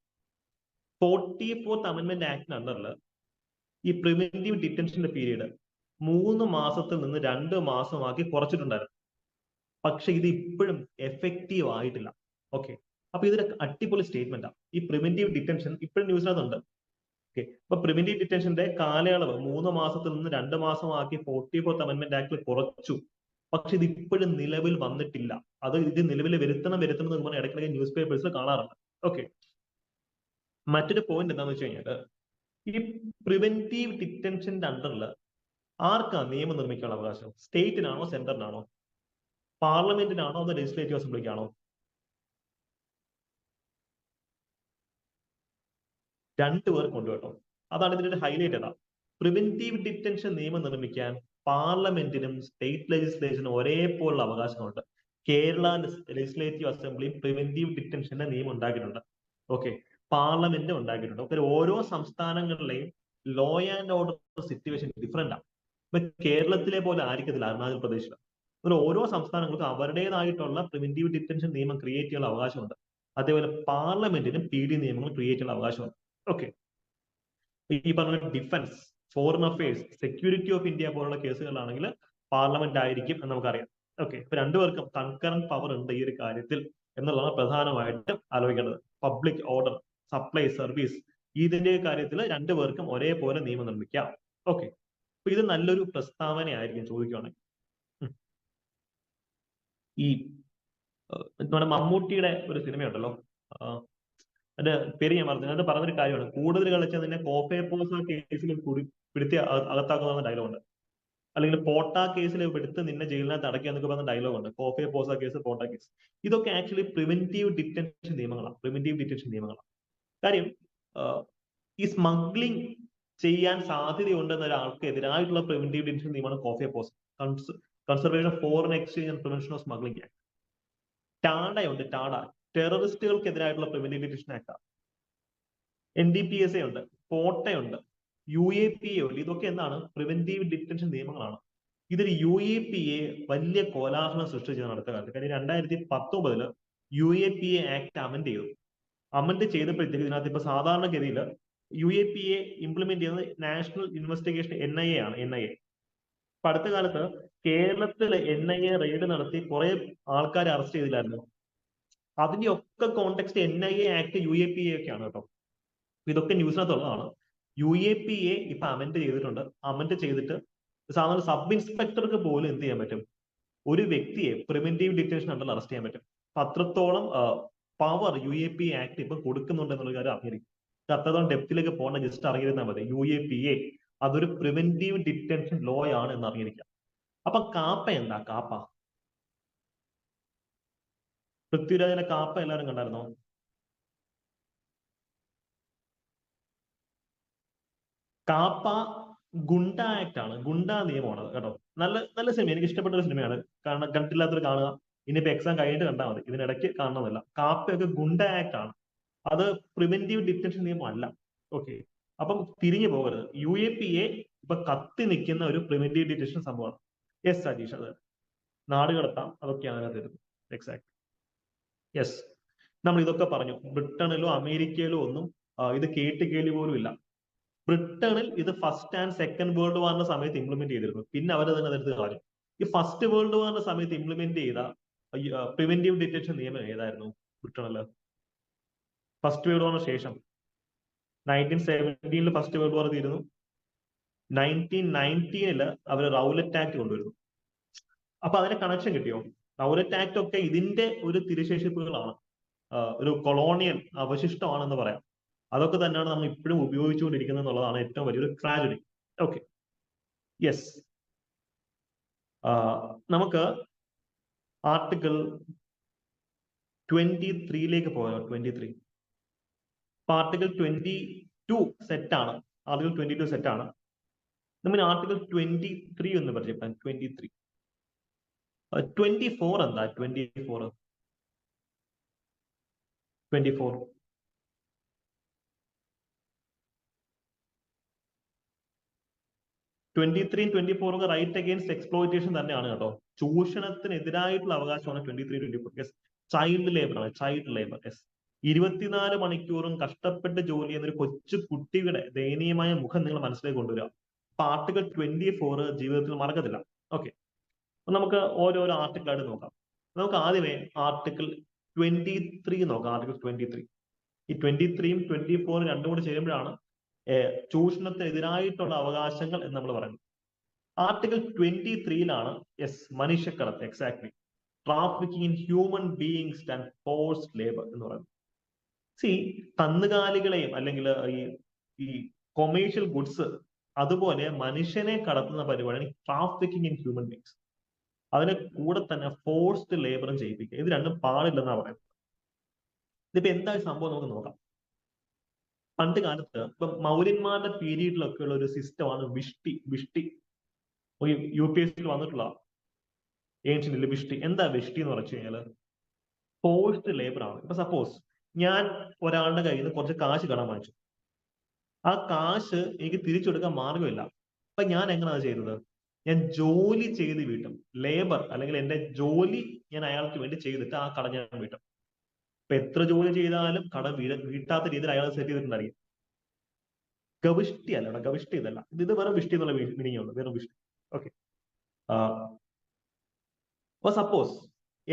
44th അമെന്റ്മെന്റ് ആക്ടിന് അണ്ടറിൽ ഈ പ്രിവെന്റീവ് ഡിറ്റൻഷന്റെ പീരീഡ് 3 മാസത്തിൽ നിന്ന് 2 മാസമാക്കി കുറച്ചിട്ടുണ്ടായിരുന്നു. പക്ഷെ ഇത് ഇപ്പോഴും എഫക്റ്റീവ് ആയിട്ടില്ല. ഓക്കെ, അപ്പൊ ഇതൊരു അടിപൊളി സ്റ്റേറ്റ്മെന്റാ. ഈ പ്രിവെന്റീവ് ഡിറ്റൻഷൻ ഇപ്പോഴും ന്യൂസിനകത്തുണ്ട്. ഓക്കെ, അപ്പൊ പ്രിവെന്റീവ് ഡിറ്റൻഷന്റെ കാലയളവ് 3 മാസത്തിൽ നിന്ന് 2 മാസമാക്കി 44th അമെന്റ്മെന്റ് ആക്ടിൽ കുറച്ചു. പക്ഷെ ഇത് ഇപ്പോഴും നിലവിൽ വന്നിട്ടില്ല. ഇത് നിലവിൽ വരുത്തണം എന്ന് പറഞ്ഞാൽ ഇടയ്ക്കിടയ്ക്ക് ന്യൂസ് പേപ്പേഴ്സിൽ കാണാറുണ്ട്. ഓക്കെ, മറ്റൊരു പോയിന്റ് എന്താണെന്ന് വെച്ച് കഴിഞ്ഞാൽ ഈ പ്രിവെന്റീവ് ഡിറ്റൻഷന്റെ അണ്ടറിൽ ആർക്കാ നിയമം നിർമ്മിക്കാനുള്ള അവകാശം? സ്റ്റേറ്റിനാണോ സെന്ററിനാണോ? പാർലമെന്റിനാണോ അതോ ലെജിസ്ലേറ്റീവ് അസംബ്ലിക്കാണോ? രണ്ടുപേർക്കും ഉണ്ട് കേട്ടോ. അതാണ് ഇതിന്റെ ഹൈലൈറ്റ്. ഏതാ? പ്രിവെന്റീവ് ഡിറ്റൻഷൻ നിയമം നിർമ്മിക്കാൻ പാർലമെന്റിനും സ്റ്റേറ്റ് ലെജിസ്ലേഷനും ഒരേപോലുള്ള അവകാശമുണ്ട്. കേരള ലെജിസ്ലേറ്റീവ് അസംബ്ലി പ്രിവെന്റീവ് ഡിറ്റൻഷന്റെ നിയമം ഉണ്ടാക്കിയിട്ടുണ്ട്. ഓക്കെ, പാർലമെന്റ് ഉണ്ടാക്കിയിട്ടുണ്ട്. അപ്പോൾ ഓരോ സംസ്ഥാനങ്ങളിലെയും law and order situation different ആണ്. ഇപ്പൊ കേരളത്തിലെ പോലെ ആയിരിക്കത്തില്ല അരുണാചൽ പ്രദേശിൽ. അതുപോലെ ഓരോ സംസ്ഥാനങ്ങൾക്കും അവരുടേതായിട്ടുള്ള പ്രിവെന്റീവ് ഡിറ്റൻഷൻ നിയമം ക്രിയേറ്റ് ചെയ്യാനുള്ള അവകാശമുണ്ട്. അതേപോലെ പാർലമെന്റിനും PD നിയമങ്ങൾ ക്രിയേറ്റ് ചെയ്യാനുള്ള അവകാശമുണ്ട്. ഓക്കെ, ഈ പറഞ്ഞ defence, foreign affairs, security of India പോലുള്ള കേസുകളിലാണെങ്കിൽ പാർലമെന്റ് ആയിരിക്കും എന്ന് നമുക്കറിയാം. ഓക്കെ, ഇപ്പൊ രണ്ടുപേർക്കും കൺകറന്റ് പവർ ഉണ്ട് ഈ ഒരു കാര്യത്തിൽ എന്നുള്ളതാണ് പ്രധാനമായിട്ടും ആലോചിക്കേണ്ടത്. പബ്ലിക് ഓർഡർ, സപ്ലൈ, സർവീസ്, ഇതിന്റെ കാര്യത്തിൽ രണ്ടുപേർക്കും ഒരേപോലെ നിയമം നിർമ്മിക്കാം. ഓക്കെ, അപ്പൊ ഇത് നല്ലൊരു പ്രസ്താവനയായിരിക്കും ചോദിക്കുകയാണെങ്കിൽ. ഈ നമ്മുടെ മമ്മൂട്ടിയുടെ ഒരു സിനിമയുണ്ടല്ലോ, അതിന്റെ പേര് ഞാൻ പറഞ്ഞു. അത് പറഞ്ഞൊരു കാര്യമാണ്, കൂടുതൽ കളിച്ചാൽ നിന്നെ കോഫെ പോസ കേസിൽ പിടുത്തി അകത്താക്കുന്ന ഡയലോഗുണ്ട്. അല്ലെങ്കിൽ പോട്ട കേസിൽ എടുത്ത് നിന്നെ ജയിലിനകത്ത് അടക്കുക എന്നൊക്കെ പറഞ്ഞ ഡയലോഗുണ്ട്. കോഫെ പോസ കേസ്, പോട്ട കേസ്, ഇതൊക്കെ ആക്ച്വലി പ്രിവെന്റീവ് ഡിറ്റൻഷൻ നിയമങ്ങളാണ്. പ്രിവെന്റീവ് ഡിറ്റൻഷൻ നിയമങ്ങളാണ്. കാര്യം ഈ സ്മഗ്ലിംഗ് ചെയ്യാൻ സാധ്യതയുണ്ടെന്ന ഒരാൾക്ക് എതിരായിട്ടുള്ള പ്രിവെന്റീവ് ഡിറ്റൻഷൻ നിയമമാണ് COFEPOSA, conservation of foreign exchange and prevention of smuggling act. ടാഡയുണ്ട്, ടാഡ, ടെററിസ്റ്റുകൾക്കെതിരായിട്ടുള്ള പ്രിവെന്റീവ് ഡിറ്റൻഷൻ ആക്ട്. NDPSA ഉണ്ട്, പോട്ടയുണ്ട്, UAPA ഉണ്ട്. ഇതൊക്കെ എന്താണ്? പ്രിവെന്റീവ് ഡിറ്റൻഷൻ നിയമങ്ങളാണ്. ഇതിൽ UAPA വലിയ കോലാഹലം സൃഷ്ടിച്ചതാണ് അടുത്ത കാലത്ത്. കാര്യം 2019 UAPA ആക്ട് അമെന്റ് ചെയ്തു. അമെന്റ് ചെയ്തപ്പോഴത്തേക്ക് ഇതിനകത്ത് ഇപ്പൊ സാധാരണഗതിയിൽ UAPA ഇംപ്ലിമെന്റ് ചെയ്യുന്നത് നാഷണൽ ഇൻവെസ്റ്റിഗേഷൻ NIA ആണ്. NIA. ഇപ്പൊ അടുത്ത കാലത്ത് കേരളത്തിൽ NIA റെയ്ഡ് നടത്തി കുറെ ആൾക്കാരെ അറസ്റ്റ് ചെയ്തില്ലായിരുന്നു. അതിന്റെ ഒക്കെ കോണ്ടെക്സ്റ്റ് NIA ആക്ട്, UAPA ഒക്കെ ആണ് കേട്ടോ. ഇതൊക്കെ ന്യൂസിനകത്തുള്ളതാണ്. UAPA ഇപ്പൊ അമെന്റ് ചെയ്തിട്ടുണ്ട്. അമെന്റ് ചെയ്തിട്ട് സാധാരണ സബ് ഇൻസ്പെക്ടർക്ക് പോലും എന്ത് ചെയ്യാൻ പറ്റും? ഒരു വ്യക്തിയെ പ്രിവെന്റീവ് ഡിറ്റൻഷൻ അണ്ടറിൽ അറസ്റ്റ് ചെയ്യാൻ പറ്റും. അത്രത്തോളം പവർ UAPA ആക്ട് ഇപ്പൊ കൊടുക്കുന്നുണ്ട് എന്നുള്ള കാര്യം അറിഞ്ഞിരിക്കും. അത്രത്തോളം ഡെപ്തിലേക്ക് പോകേണ്ട, ജസ്റ്റ് അറിഞ്ഞിരുന്നാൽ മതി. UAPA അതൊരു പ്രിവെന്റീവ് ഡിറ്റൻഷൻ ലോ ആണ് എന്ന് അറിഞ്ഞിരിക്കാം. അപ്പൊ കാപ്പ എന്താ? കാപ്പ, പൃഥ്വിരാജിന്റെ കാപ്പ എല്ലാവരും കണ്ടായിരുന്നോ? കാപ്പ ഗുണ്ട ആക്ട് ആണ്, ഗുണ്ട നിയമമാണ് കേട്ടോ. നല്ല നല്ല സിനിമ, എനിക്ക് ഇഷ്ടപ്പെട്ട ഒരു സിനിമയാണ്. കാരണം കണ്ടില്ലാത്തൊരു കാണുക. ഇനിയിപ്പോ എക്സാം കഴിഞ്ഞിട്ട് കണ്ടാൽ മതി, ഇതിനിടയ്ക്ക് കാണണമെന്നില്ല. കാപ്പയൊക്കെ ഗുണ്ട ആക്ട് ആണ്, അത് പ്രിവെന്റീവ് ഡിറ്റൻഷൻ നിയമം അല്ല. ഓക്കെ, അപ്പം തിരിഞ്ഞു പോകരുത്. UAPA ഇപ്പൊ കത്തി നിൽക്കുന്ന ഒരു പ്രിവെന്റീവ് ഡിറ്റൻഷൻ സംഭവമാണ്. യെസ് അജീഷ്, അത് നാട് കടത്താം, അതൊക്കെയാണ് അതിനകത്ത് വരുന്നത്. Exact, yes. നമ്മൾ ഇതൊക്കെ പറഞ്ഞു. ബ്രിട്ടനിലോ അമേരിക്കയിലോ ഒന്നും ഇത് കേട്ടുകേൾവി പോലും ഇല്ല. ബ്രിട്ടനിൽ ഇത് ഫസ്റ്റ് ആൻഡ് സെക്കൻഡ് വേൾഡ് വാറിന്റെ സമയത്ത് ഇംപ്ലിമെന്റ് ചെയ്തിരുന്നു. പിന്നെ അവർ തന്നെ അതെടുത്ത് കളഞ്ഞു. ഈ ഫസ്റ്റ് വേൾഡ് വാറിന്റെ സമയത്ത് ഇംപ്ലിമെന്റ് ചെയ്ത പ്രിവെന്റീവ് ഡിറ്റൻഷൻ നിയമം ഏതായിരുന്നു ബ്രിട്ടനില്? ഫസ്റ്റ് വേൾഡ് വാറിന് ശേഷം 1917 ഫസ്റ്റ് വേൾഡ് വാർ തീരുന്നു. 1919 അവർ റൗലറ്റ് ആക്ട് കൊണ്ടുവരുന്നു. അപ്പൊ അതിന് കണക്ഷൻ കിട്ടിയോ? റൗലറ്റ് ആക്ട് ഒക്കെ ഇതിന്റെ ഒരു തിരുശേഷിപ്പുകളാണ്, ഒരു കൊളോണിയൽ അവശിഷ്ടമാണെന്ന് പറയാം. അതൊക്കെ തന്നെയാണ് നമ്മൾ ഇപ്പോഴും ഉപയോഗിച്ചുകൊണ്ടിരിക്കുന്നത് എന്നുള്ളതാണ് ഏറ്റവും വലിയൊരു ട്രാജഡി. Okay, yes. നമുക്ക് ആർട്ടിക്കിൾ 23 പോയോ? 23. ആർട്ടിക്കിൾ 22 സെറ്റാണ്. ആർട്ടിക്കിൾ 22 സെറ്റാണ്. നമ്മൾ ആർട്ടിക്കിൾ 23 ഒന്ന് പരിചയപ്പെടാം. 23 24 എന്താ? 24 23 24 ഒക്കെ റൈറ്റ് അഗെയിൻസ്റ്റ് എക്സ്പ്ലോയിറ്റേഷൻ തന്നെയാണ് കേട്ടോ. ചൂഷണത്തിനെതിരായിട്ടുള്ള അവകാശമാണ് 23 24. യെസ്, ചൈൽഡ് ലേബർ ആണ്, ചൈൽഡ് ലേബർ. യെസ്, 24 മണിക്കൂറും കഷ്ടപ്പെട്ട് ജോലി ചെയ്യുന്ന ഒരു കൊച്ചു കുട്ടിയുടെ ദയനീയമായ മുഖം നിങ്ങൾ മനസ്സിലേക്ക് കൊണ്ടുവരിക. അപ്പൊ ആർട്ടിക്കിൾ 24 ജീവിതത്തിൽ മറക്കത്തില്ല. ഓക്കെ, നമുക്ക് ഓരോരോ ആർട്ടിക്കിളായിട്ട് നോക്കാം. നമുക്ക് ആദ്യമേ ആർട്ടിക്കിൾ 23 നോക്കാം. ആർട്ടിക്കിൾ 23. ഈ 23യും 24 രണ്ടും കൂടി ചേരുമ്പോഴാണ് ചൂഷണത്തിനെതിരായിട്ടുള്ള അവകാശങ്ങൾ എന്ന് നമ്മൾ പറയുന്നത്. ആർട്ടിക്കിൾ 23യിലാണ് മനുഷ്യക്കടത്ത്, exactly, trafficking in human beings and forced labour എന്ന് പറയുന്നത്. കന്നുകാലികളെയും അല്ലെങ്കിൽ ഈ കൊമേഴ്ഷ്യൽ ഗുഡ്സ് അതുപോലെ മനുഷ്യനെ കടത്തുന്ന പരിപാടിയാണ് ട്രാഫിക്കിംഗ് ഇൻ ഹ്യൂമൻ ബീങ്സ്. അതിനെ കൂടെ തന്നെ ഫോഴ്സ്ഡ് ലേബറും ചെയ്യിപ്പിക്കുക. ഇത് രണ്ടും പാടില്ലെന്നാണ് പറയുന്നത്. ഇതിപ്പോ എന്താ സംഭവം നമുക്ക് നോക്കാം. പണ്ട് കാലത്ത് ഇപ്പൊ മൗര്യന്മാരുടെ പീരീഡിലൊക്കെ ഉള്ള ഒരു സിസ്റ്റമാണ് വിഷ്ടി. UPSC വന്നിട്ടുള്ള ഏൻഷ്യന്റിൽ വിഷ്ടി. എന്താ വിഷ്ടി എന്ന് പറഞ്ഞു കഴിഞ്ഞാൽ ഫോഴ്സ്ഡ് ലേബർ ആണ്. ഇപ്പൊ സപ്പോസ് ഞാൻ ഒരാളുടെ കയ്യിൽ നിന്ന് കുറച്ച് കാശ് കടം വാങ്ങിച്ചു. ആ കാശ് എനിക്ക് തിരിച്ചു കൊടുക്കാൻ മാർഗമില്ല. അപ്പൊ ഞാൻ എങ്ങനെയാണ് ചെയ്തത്? ഞാൻ ജോലി ചെയ്ത് വീട്ടും. ലേബർ അല്ലെങ്കിൽ എന്റെ ജോലി ഞാൻ അയാൾക്ക് വേണ്ടി ചെയ്തിട്ട് ആ കട ഞാൻ വീട്ടും. ഇപ്പൊ എത്ര ജോലി ചെയ്താലും കട വീട്ടാത്ത രീതിയിൽ അയാൾ സെറ്റ് ചെയ്തിട്ടുണ്ടായിരിക്കും. ഗവിഷ്ടി അല്ല, ഇവിടെ ഗവിഷ്ടി ഇതല്ല, ഇത് വെറും വിഷ്ടി എന്നുള്ള മീനിങ് ഉണ്ട്, വെറും വിഷ്ടി. ഓക്കെ, അപ്പൊ സപ്പോസ്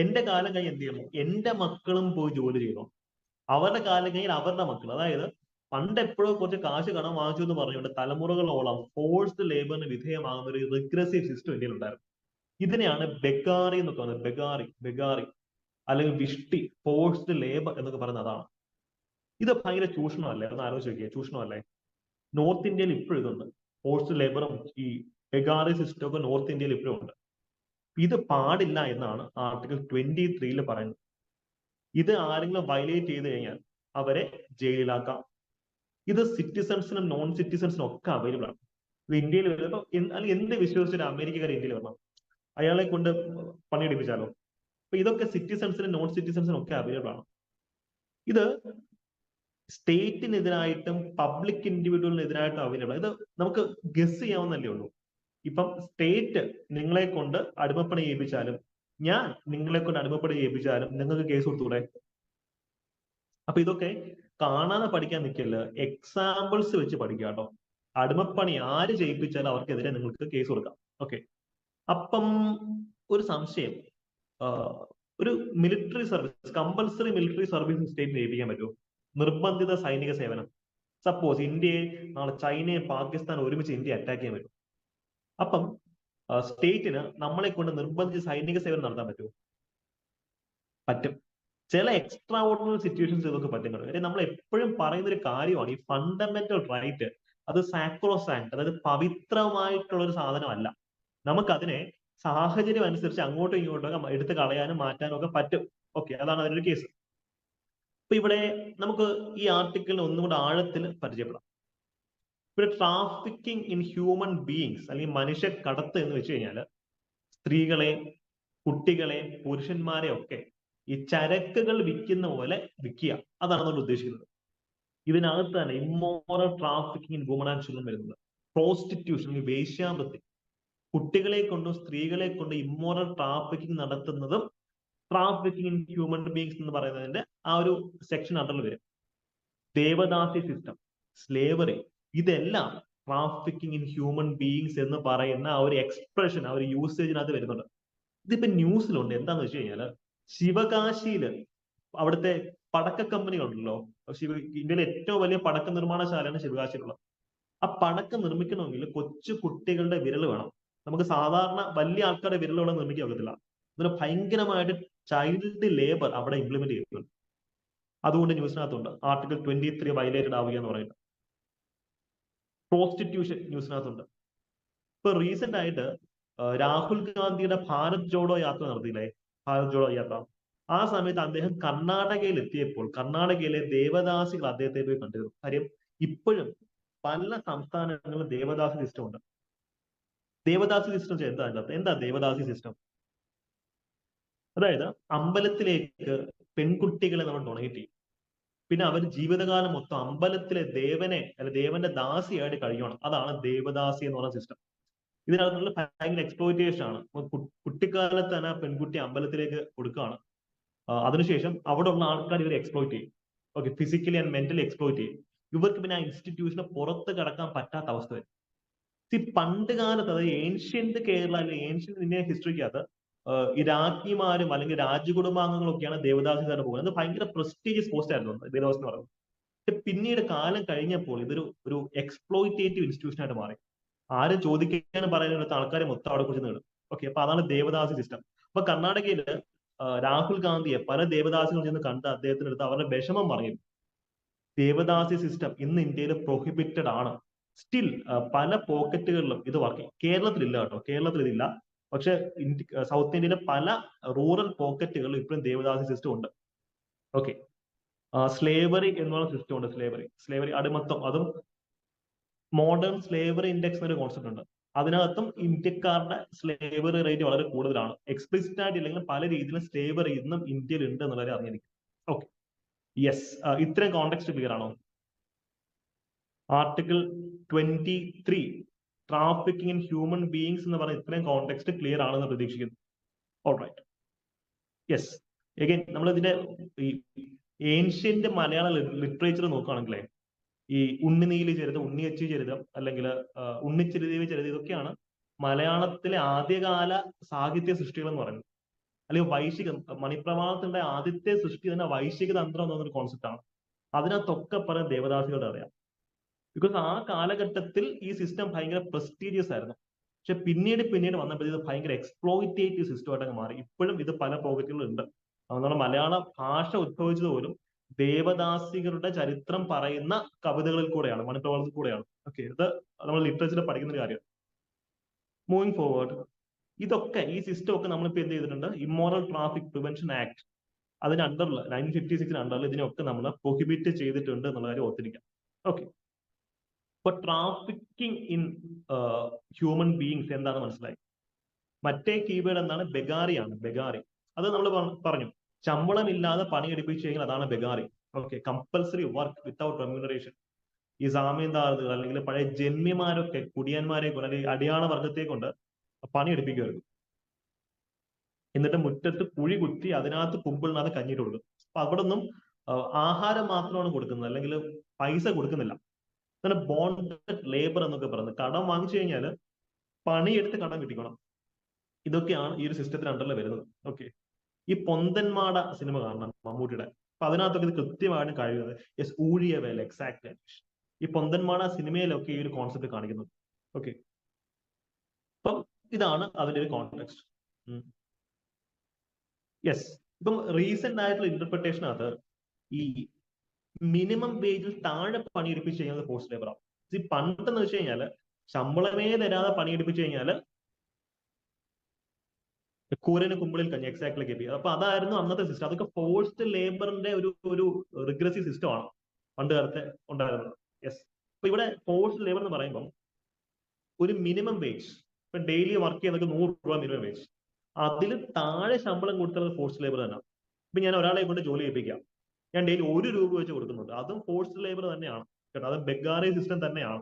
എന്റെ കാലം കഴിഞ്ഞ് എന്ത് ചെയ്യണം? എന്റെ മക്കളും പോയി ജോലി ചെയ്യണം. അവരുടെ കാലം കഴിഞ്ഞാൽ അവരുടെ മക്കൾ, അതായത് പണ്ട് എപ്പോഴും കുറച്ച് കാശ് കടം വാങ്ങിച്ചു എന്ന് പറഞ്ഞുകൊണ്ട് തലമുറകളോളം ഫോഴ്സ്ഡ് ലേബറിന് വിധേയമാകുന്ന ഒരു റിഗ്രസീവ് സിസ്റ്റം ഇന്ത്യയിൽ ഉണ്ടായിരുന്നു. ഇതിനെയാണ് ബെഗാറി എന്നൊക്കെ പറയുന്നത്. ബെഗാറി അല്ലെങ്കിൽ വിഷ്ടി, ഫോഴ്സ്ഡ് ലേബർ എന്നൊക്കെ പറയുന്നത് അതാണ്. ഇത് ഭയങ്കര ചൂഷണമല്ലേ? ഒന്ന് ആലോചിച്ച് നോക്കിയേ, ചൂഷണമല്ലേ? നോർത്ത് ഇന്ത്യയിൽ ഇപ്പോഴും ഇതുണ്ട്. ഫോഴ്സ്ഡ് ലേബറും ഈ ബെഗാറി സിസ്റ്റം ഒക്കെ നോർത്ത് ഇന്ത്യയിൽ ഇപ്പോഴും ഉണ്ട്. ഇത് പാടില്ല എന്നാണ് ആർട്ടിക്കിൾ 23 പറയുന്നത്. ഇത് ആരെങ്കിലും വയലേറ്റ് ചെയ്ത് കഴിഞ്ഞാൽ അവരെ ജയിലിലാക്കാം. ഇത് സിറ്റിസൺസിനും നോൺ സിറ്റിസൺസിനും ഒക്കെ അവൈലബിൾ ആണ്. ഇത് ഇന്ത്യയിൽ വരുമ്പോൾ അല്ലെങ്കിൽ എന്ത് വിശ്വസിച്ചൊരു അമേരിക്കക്കാർ ഇന്ത്യയിൽ വരണം? അയാളെ കൊണ്ട് പണിയെടുപ്പിച്ചാലോ? അപ്പൊ ഇതൊക്കെ സിറ്റിസൺസിനും നോൺ സിറ്റിസൺസിനും ഒക്കെ അവൈലബിൾ ആണ്. ഇത് സ്റ്റേറ്റിനെതിരായിട്ടും പബ്ലിക് ഇൻഡിവിജ്വലിനെതിരായിട്ടും അവൈലബിൾ. ഇത് നമുക്ക് ഗസ് ചെയ്യാവുന്നല്ലേ ഉള്ളൂ. ഇപ്പം സ്റ്റേറ്റ് നിങ്ങളെ കൊണ്ട് അടിമപ്പണി ചെയ്യിപ്പിച്ചാലും ഞാൻ നിങ്ങളെ കൊണ്ട് അടിമപ്പണി ചെയ്യിപ്പിച്ചാലും നിങ്ങൾക്ക് കേസ് കൊടുത്തൂടെ? അപ്പൊ ഇതൊക്കെ കാണാതെ പഠിക്കാൻ നിൽക്കല്ല, എക്സാമ്പിൾസ് വെച്ച് പഠിക്കുക കേട്ടോ. അടിമപ്പണി ആര് ചെയ്യിപ്പിച്ചാലും അവർക്കെതിരെ നിങ്ങൾക്ക് കേസ് കൊടുക്കാം. ഓക്കെ, അപ്പം ഒരു സംശയം, ഒരു military service, compulsory military service സ്റ്റേറ്റിന് ചെയ്യിപ്പിക്കാൻ പറ്റുമോ? നിർബന്ധിത സൈനിക സേവനം. സപ്പോസ് ഇന്ത്യയെ നാളെ ചൈനയും പാകിസ്ഥാൻ ഒരുമിച്ച് ഇന്ത്യ അറ്റാക്ക് ചെയ്യാൻ പറ്റും. അപ്പം സ്റ്റേറ്റിന് നമ്മളെ കൊണ്ട് നിർബന്ധിച്ച് സൈനിക സേവനം നടത്താൻ പറ്റുമോ? പറ്റും. ചില എക്സ്ട്രാ ഓർഡിനറി സിറ്റുവേഷൻസ് ഇതൊക്കെ പറ്റും. കാര്യം നമ്മൾ എപ്പോഴും പറയുന്ന ഒരു കാര്യമാണ്, ഈ ഫണ്ടമെന്റൽ റൈറ്റ് അത് സാക്രോസാങ്ക്ട്, അതായത് പവിത്രമായിട്ടുള്ള ഒരു സാധനമല്ല. നമുക്കതിനെ സാഹചര്യം അനുസരിച്ച് അങ്ങോട്ടും ഇങ്ങോട്ടും എടുത്ത് കളയാനും മാറ്റാനും ഒക്കെ പറ്റും. ഓക്കെ, അതാണ് അതിനൊരു കേസ്. അപ്പൊ ഇവിടെ നമുക്ക് ഈ ആർട്ടിക്കിളിന് ഒന്നും കൂടെ ആഴത്തിൽ പരിചയപ്പെടാം. ഇവിടെ ട്രാഫിക്കിംഗ് ഇൻ ഹ്യൂമൻ ബീയിങ്സ് അല്ലെങ്കിൽ മനുഷ്യ കടത്ത് എന്ന് വെച്ച് കഴിഞ്ഞാൽ സ്ത്രീകളെ, കുട്ടികളെ, പുരുഷന്മാരെ ഒക്കെ ഈ ചരക്കുകൾ വിൽക്കുന്ന പോലെ വിൽക്കുക, അതാണ് നമ്മൾ ഉദ്ദേശിക്കുന്നത്. ഇതിനകത്ത് തന്നെ immoral trafficking in woman and children വരുന്നത്. പ്രോസ്റ്റിറ്റ്യൂഷൻ, വേശ്യാവൃത്തി, കുട്ടികളെ കൊണ്ടും സ്ത്രീകളെ കൊണ്ട് ഇമ്മോറൽ ട്രാഫിക്കിംഗ് നടത്തുന്നതും ട്രാഫിക്കിംഗ് ഇൻ ഹ്യൂമൻ ബീങ്സ് എന്ന് പറയുന്നതിന്റെ ആ ഒരു സെക്ഷൻ അണ്ടറിൽ വരും. ദേവദാസി സിസ്റ്റം, സ്ലേവറി, ഇതെല്ലാം ട്രാഫിക്കിംഗ് ഇൻ ഹ്യൂമൻ ബീയിങ്സ് എന്ന് പറയുന്ന ആ ഒരു എക്സ്പ്രഷൻ, ആ ഒരു യൂസേജിനകത്ത് വരുന്നുണ്ട്. ഇതിപ്പോ ന്യൂസിലുണ്ട്. എന്താന്ന് വെച്ച് കഴിഞ്ഞാൽ ശിവകാശിയില് അവിടുത്തെ പടക്ക കമ്പനികളുണ്ടല്ലോ, ഇന്ത്യയിലെ ഏറ്റവും വലിയ പടക്ക നിർമ്മാണശാലയാണ് ശിവകാശിയിലുള്ളത്. ആ പടക്കം നിർമ്മിക്കണമെങ്കിൽ കൊച്ചു കുട്ടികളുടെ വിരൽ വേണം. നമുക്ക് സാധാരണ വലിയ ആൾക്കാരുടെ വിരലുകളെ നിർമ്മിക്കാൻ പറ്റത്തില്ല. അതിന് ഭയങ്കരമായിട്ട് ചൈൽഡ് ലേബർ അവിടെ ഇംപ്ലിമെന്റ് ചെയ്തിട്ടുണ്ട്. അതുകൊണ്ട് ന്യൂസിനകത്തുണ്ട് ആർട്ടിക്കിൾ 23 വയലേറ്റഡ് ആവുക എന്ന് പറയുന്നത്. പ്രോസ്റ്റിറ്റ്യൂഷൻ ന്യൂസിനകത്തുണ്ട്. ഇപ്പൊ റീസെന്റ് ആയിട്ട് രാഹുൽ ഗാന്ധിയുടെ ഭാരത് ജോഡോ യാത്ര നടത്തിയില്ലേ? ഭാരത് ജോഡോ യാത്ര. ആ സമയത്ത് അദ്ദേഹം കർണാടകയിൽ എത്തിയപ്പോൾ കർണാടകയിലെ ദേവദാസികൾ അദ്ദേഹത്തെ പോയി കണ്ടിരുന്നു. കാര്യം ഇപ്പോഴും പല സംസ്ഥാനങ്ങളിലും ദേവദാസി സിസ്റ്റം ഉണ്ട്. ദേവദാസി സിസ്റ്റം എന്താ ദേവദാസി സിസ്റ്റം? അതായത് അമ്പലത്തിലേക്ക് പെൺകുട്ടികളെ നമ്മൾ ഡൊണേറ്റ് ചെയ്യും. പിന്നെ അവർ ജീവിതകാലം മൊത്തം അമ്പലത്തിലെ ദേവനെ അല്ല ദേവന്റെ ദാസിയായിട്ട് കഴിയണം. അതാണ് ദേവദാസി എന്ന് പറയുന്ന സിസ്റ്റം. ഇതിനകത്തുള്ള ഭയങ്കര എക്സ്പ്ലോയിറ്റേഷൻ ആണ്. കുട്ടിക്കാലത്ത് തന്നെ പെൺകുട്ടി അമ്പലത്തിലേക്ക് കൊടുക്കുകയാണ്. അതിനുശേഷം അവിടെ ഉള്ള ആൾക്കാർ ഇവരെ എക്സ്പ്ലോയിറ്റ് ചെയ്യും. Okay, physically and mentally exploit ചെയ്യും. ഇവർക്ക് പിന്നെ ആ ഇൻസ്റ്റിറ്റ്യൂഷന് പുറത്ത് കടക്കാൻ പറ്റാത്ത അവസ്ഥ വരും. പണ്ട് കാലത്ത്, അതായത് ഏൻഷ്യന്റ് കേരള അല്ലെങ്കിൽ ഏൻഷ്യന്റ് ഇന്ത്യൻ ഹിസ്റ്ററിക്കകത്ത് ഈ രാജ്ഞിമാരും അല്ലെങ്കിൽ രാജകുടുംബാംഗങ്ങളൊക്കെയാണ് ദേവദാസിമാരെ പോകുന്നത്. അത് ഭയങ്കര പ്രസ്റ്റീജിയസ് പോസ്റ്റ് ആയിരുന്നു ദേവദാസ് എന്ന് പറയുന്നത്. പക്ഷെ പിന്നീട് കാലം കഴിഞ്ഞപ്പോൾ ഇതൊരു ഒരു എക്സ്പ്ലോയിറ്റേറ്റീവ് ഇൻസ്റ്റിറ്റ്യൂഷൻ ആയിട്ട് മാറി. ആരും ചോദിക്കാനും പറയാനുള്ള ആൾക്കാരെ മൊത്തം അവിടെ കുറിച്ച് നേടും. ഓക്കെ, അപ്പൊ അതാണ് ദേവദാസി സിസ്റ്റം. അപ്പൊ കർണാടകയിൽ രാഹുൽ ഗാന്ധിയെ പല ദേവദാസികൾ ചെന്ന് കണ്ട് അദ്ദേഹത്തിന്റെ അടുത്ത് അവരുടെ വിഷമം പറഞ്ഞു. ദേവദാസി സിസ്റ്റം ഇന്ന് ഇന്ത്യയിൽ പ്രൊഹിബിറ്റഡ് ആണ്. സ്റ്റിൽ പല പോക്കറ്റുകളിലും ഇത് വർക്ക് ചെയ്യും. കേരളത്തിലില്ല കേട്ടോ, കേരളത്തിൽ ഇതില്ല. പക്ഷെ സൗത്ത് ഇന്ത്യയിലെ പല റൂറൽ പോക്കറ്റുകളിലും ഇപ്പോഴും ദേവദാസി സിസ്റ്റം ഉണ്ട്. ഓക്കെ, സ്ലേവറി എന്നുള്ള സിസ്റ്റം ഉണ്ട്. സ്ലേവറി അടിമത്തം, അതും മോഡേൺ സ്ലേവറി ഇൻഡെക്സ് എന്നൊരു കോൺസെപ്റ്റ് ഉണ്ട്. അതിനകത്തും ഇന്ത്യക്കാരുടെ സ്ലേവറി റേറ്റ് വളരെ കൂടുതലാണ്. എക്സ്പ്ലിസിറ്റ് ആയിട്ട് ഇല്ലെങ്കിൽ പല രീതിയിലും സ്ലേവറി ഇന്നും ഇന്ത്യയിൽ ഉണ്ട് എന്നുള്ളത് അറിഞ്ഞിരിക്കും. ഓക്കെ, യെസ്, ഇത്രയും കോണ്ടെക്സ്റ്റ് ക്ലിയർ ആണോ? Article 23 trafficking in human beings എന്ന് പറഞ്ഞ ഇത്രയും കോണ്ടെക്സ്റ്റ് ക്ലിയർ ആണെന്ന് പ്രതീക്ഷിക്കുന്നു. Alright, yes. എഗൈൻ നമ്മൾ ഇതിന്റെ ഈ ഏൻഷ്യന്റ് മലയാള ലിറ്ററേച്ചർ നോക്കുകയാണെങ്കിലേ ഈ ഉണ്ണിനീലി ചരിതം, ഉണ്ണിയച്ചി ചരിതം, അല്ലെങ്കിൽ ഉണ്ണിച്ചിരുദേവി ചരിതം, ഇതൊക്കെയാണ് മലയാളത്തിലെ ആദ്യകാല സാഹിത്യ സൃഷ്ടികൾ എന്ന് പറയുന്നത്. അല്ലെങ്കിൽ വൈശിക മണിപ്രവാളത്തിന്റെ ആദ്യത്തെ സൃഷ്ടി തന്നെ വൈശിക തന്ത്രം എന്ന് പറഞ്ഞൊരു കോൺസെപ്റ്റ് ആണ്. അതിനകത്തൊക്കെ പറയുന്ന ദേവദാസികളുടെ അറിയാം. ബിക്കോസ് ആ കാലഘട്ടത്തിൽ ഈ സിസ്റ്റം ഭയങ്കര പ്രസ്റ്റീജിയസ് ആയിരുന്നു. പക്ഷെ പിന്നീട് വന്നപ്പോൾ ഇത് ഭയങ്കര എക്സ്പ്ലോയിറ്റേറ്റീവ് സിസ്റ്റമായിട്ട് മാറി. ഇപ്പോഴും ഇത് പല പോക്കറ്റുകളിലുണ്ട്. അതുകൊണ്ട് മലയാള ഭാഷ ഉദ്ഭവിച്ചത് പോലും ദേവദാസികളുടെ ചരിത്രം പറയുന്ന കവിതകളിൽ കൂടെയാണ്, മണിപ്രവാളത്തിൽ കൂടെയാണ്. ഓക്കെ, ഇത് നമ്മൾ ലിറ്ററേച്ചറിൽ പഠിക്കുന്ന ഒരു കാര്യം. മൂവിങ് ഫോർവേഡ്, ഇതൊക്കെ ഈ സിസ്റ്റം ഒക്കെ നമ്മളിപ്പോൾ എന്ത് ചെയ്തിട്ടുണ്ട്? ഇമ്മോറൽ ട്രാഫിക് പ്രിവെൻഷൻ ആക്ട്, അതിന് അണ്ടറിൽ 1956 അണ്ടറിൽ ഇതിനൊക്കെ നമ്മൾ പ്രൊഹിബിറ്റ് ചെയ്തിട്ടുണ്ട് എന്നുള്ള കാര്യം ഓർത്തിരിക്കാം. ഓക്കെ, ഇപ്പൊ ട്രാഫിക്കിംഗ് ഇൻ ഹ്യൂമൻ ബീയിങ്സ് എന്താണ് മനസ്സിലായി? മറ്റേ കീവേഡ് എന്താണ്? ബെഗാറിയാണ്. ബെഗാറി, അത് നമ്മൾ പറഞ്ഞു. ശമ്പളമില്ലാതെ പണിയെടുപ്പിച്ചു കഴിഞ്ഞാൽ അതാണ് begari. Okay, compulsory work without remuneration. ഈ സാമീന്ദാറുകൾ അല്ലെങ്കിൽ പഴയ ജന്മിമാരൊക്കെ കുടിയന്മാരെ കൊണ്ട് അല്ലെങ്കിൽ അടിയാള വർഗത്തെ കൊണ്ട് പണിയെടുപ്പിക്കുമായിരുന്നു. എന്നിട്ട് മുറ്റത്ത് കുഴി കുത്തി അതിനകത്ത് കുമ്പിളിനകത്ത് കഞ്ഞിട്ട് കൊടുക്കും. അപ്പൊ അവിടെ നിന്നും ആഹാരം മാത്രമാണ് കൊടുക്കുന്നത്, അല്ലെങ്കിൽ പൈസ കൊടുക്കുന്നില്ല. അങ്ങനെ ബോണ്ടഡ് ലേബർ എന്നൊക്കെ പറയുന്നത്. കടം വാങ്ങിച്ചു കഴിഞ്ഞാൽ പണിയെടുത്ത് കടം കിട്ടിക്കണം. ഇതൊക്കെയാണ് ഈ ഒരു സിസ്റ്റത്തിന് അണ്ടറിൽ വരുന്നത്. ഓക്കെ, ഈ പൊന്തന്മാട സിനിമ കാണണം, മമ്മൂട്ടിയുടെ. അപ്പൊ അതിനകത്തൊക്കെ ഇത് കൃത്യമായിട്ട് കഴിയുന്നത്. യെസ്, ഊഴിയ വേല, എക്സാക്ട്. ഈ പൊന്തന്മാട സിനിമയിലൊക്കെ ഈ ഒരു കോൺസെപ്റ്റ് കാണിക്കുന്നത്. ഓക്കെ, അപ്പം ഇതാണ് അതിന്റെ ഒരു കോൺടെക്സ്റ്റ്. യെസ്, ഇപ്പം റീസെന്റ് ആയിട്ടുള്ള ഇന്റർപ്രിട്ടേഷനകത്ത് ഈ മിനിമം വേജിൽ താഴെ പണിയെടുപ്പിച്ച് കഴിഞ്ഞാൽ ഫോഴ്സ് ലേബറാണ്. ഈ പണ്ടെന്ന് വെച്ച് കഴിഞ്ഞാൽ ശമ്പളമേ തരാതെ പണിയെടുപ്പിച്ചു കഴിഞ്ഞാൽ കൂരന് കുമ്പിളിൽ കഞ്ഞി, എക്സാക്ട്ലി കെപി. അപ്പൊ അതായിരുന്നു അന്നത്തെ സിസ്റ്റം. അതൊക്കെ ഫോഴ്സ്ഡ് ലേബറിന്റെ ഒരു റിഗ്രസീവ് സിസ്റ്റം ആണ് പണ്ട് കാലത്തെ ഉണ്ടായിരുന്നത്. യെസ്, അപ്പൊ ഇവിടെ ഫോഴ്സ്ഡ് ലേബർ എന്ന് പറയുമ്പോൾ ഒരു മിനിമം വേജ്, ഇപ്പൊ ഡെയിലി വർക്ക് ചെയ്യുന്നതൊക്കെ 100 രൂപ മിനിമം വേജ്, അതിൽ താഴെ ശമ്പളം കൊടുക്കുന്നത് ഫോഴ്സ്ഡ് ലേബർ തന്നെ. ഇപ്പൊ ഞാൻ ഒരാളെ കൊണ്ട് ജോലി ചെയ്യിപ്പിക്കാം, ഞാൻ ഡെയിലി 1 രൂപ വെച്ച് കൊടുക്കുന്നുണ്ട്, അതും ഫോഴ്സ്ഡ് ലേബർ തന്നെയാണ് കേട്ടോ. അത് ബെഗാറി സിസ്റ്റം തന്നെയാണ്.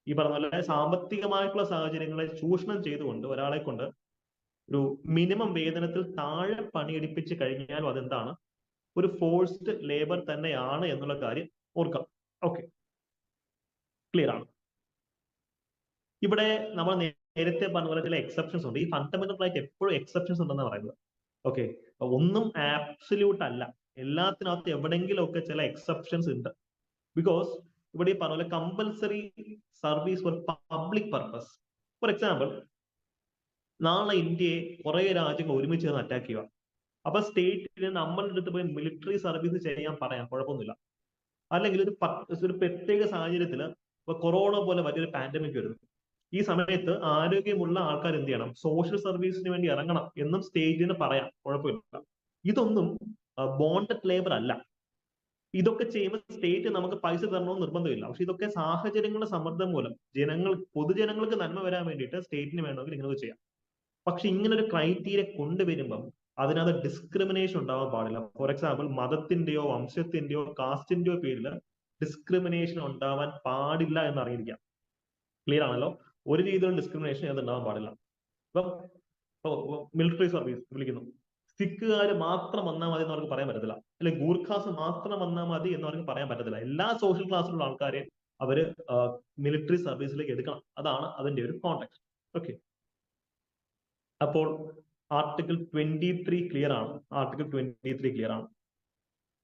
ഈ പറഞ്ഞ പോലെ സാമ്പത്തികമായിട്ടുള്ള സാഹചര്യങ്ങളെ ചൂഷണം ചെയ്തുകൊണ്ട് ഒരാളെ കൊണ്ട് ഒരു മിനിമം വേതനത്തിൽ താഴെ പണിയെടുപ്പിച്ച് കഴിഞ്ഞാലും അതെന്താണ്? ഒരു ഫോഴ്സ്ഡ് ലേബർ തന്നെയാണ് എന്നുള്ള കാര്യം ഓർക്കാം. ഓക്കെ, ക്ലിയർ ആണ്. ഇവിടെ നമ്മൾ നേരത്തെ പറഞ്ഞ പോലെ ചില എക്സെപ്ഷൻസ് ഉണ്ട്. ഈ ഫണ്ടമെന്റൽ റൈറ്റ് എപ്പോഴും എക്സെപ്ഷൻസ് ഉണ്ടെന്ന് പറയുന്നത്. ഓക്കെ, ഒന്നും ആബ്സല്യൂട്ട് അല്ല, എല്ലാത്തിനകത്ത് എവിടെയെങ്കിലുമൊക്കെ ചില എക്സെപ്ഷൻസ് ഉണ്ട്. ബിക്കോസ് ഇവിടെ ഈ പറഞ്ഞ പോലെ compulsory service for public purpose. For example, നാളെ ഇന്ത്യയെ കുറെ രാജ്യങ്ങൾ ഒരുമിച്ച് ചേർന്ന് അറ്റാക്ക് ചെയ്യുക. അപ്പൊ സ്റ്റേറ്റിന് നമ്മളുടെ അടുത്ത് പോയി മിലിറ്ററി സർവീസ് ചെയ്യാൻ പറയാം, കുഴപ്പമൊന്നുമില്ല. അല്ലെങ്കിൽ ഒരു പ്രത്യേക സാഹചര്യത്തിൽ ഇപ്പൊ കൊറോണ പോലെ വലിയൊരു പാൻഡമിക് വരുന്നു. ഈ സമയത്ത് ആരോഗ്യമുള്ള ആൾക്കാർ എന്ത് ചെയ്യണം? സോഷ്യൽ സർവീസിന് വേണ്ടി ഇറങ്ങണം എന്നും സ്റ്റേറ്റിന് പറയാം, കുഴപ്പമില്ല. ഇതൊന്നും ബോണ്ടഡ് ലേബർ അല്ല. ഇതൊക്കെ ചെയ്യുമ്പോൾ സ്റ്റേറ്റ് നമുക്ക് പൈസ തരണമെന്ന് നിർബന്ധമില്ല. പക്ഷെ ഇതൊക്കെ സാഹചര്യങ്ങളുടെ സമ്മർദ്ദം മൂലം പൊതുജനങ്ങൾക്ക് നന്മ വരാൻ വേണ്ടിയിട്ട് സ്റ്റേറ്റിന് വേണമെങ്കിൽ ഇങ്ങനെ ചെയ്യാം. പക്ഷെ ഇങ്ങനെ ഒരു ക്രൈറ്റീരിയ കൊണ്ടുവരുമ്പം അതിനകത്ത് ഡിസ്ക്രിമിനേഷൻ ഉണ്ടാവാൻ പാടില്ല. ഫോർ എക്സാമ്പിൾ, മതത്തിന്റെയോ വംശത്തിന്റെയോ കാസ്റ്റിന്റെയോ പേരിൽ ഡിസ്ക്രിമിനേഷൻ ഉണ്ടാവാൻ പാടില്ല എന്ന് അറിഞ്ഞിരിക്കാം. ക്ലിയർ ആണല്ലോ? ഒരു രീതിയിലുള്ള ഡിസ്ക്രിമിനേഷൻ അത് ഉണ്ടാവാൻ പാടില്ല. ഇപ്പം മിലിറ്ററി സർവീസ് വിളിക്കുന്നു, സിഖുകാർ മാത്രം വന്നാൽ മതി എന്ന് അവർക്ക് പറയാൻ പറ്റത്തില്ല, അല്ലെങ്കിൽ ഗൂർഖാസ് മാത്രം വന്നാൽ മതി എന്ന് അവർക്ക് പറയാൻ പറ്റത്തില്ല. എല്ലാ സോഷ്യൽ ക്ലാസ്സിലുള്ള ആൾക്കാരെ അവര് മിലിറ്ററി സർവീസിലേക്ക് എടുക്കണം. അതാണ് അതിന്റെ ഒരു കോണ്ടെക്സ്റ്റ്. ഓക്കെ, അപ്പോൾ ആർട്ടിക്കിൾ 23 ക്ലിയർ ആണ്. ആർട്ടിക്കിൾ 23 ക്ലിയർ ആണ്.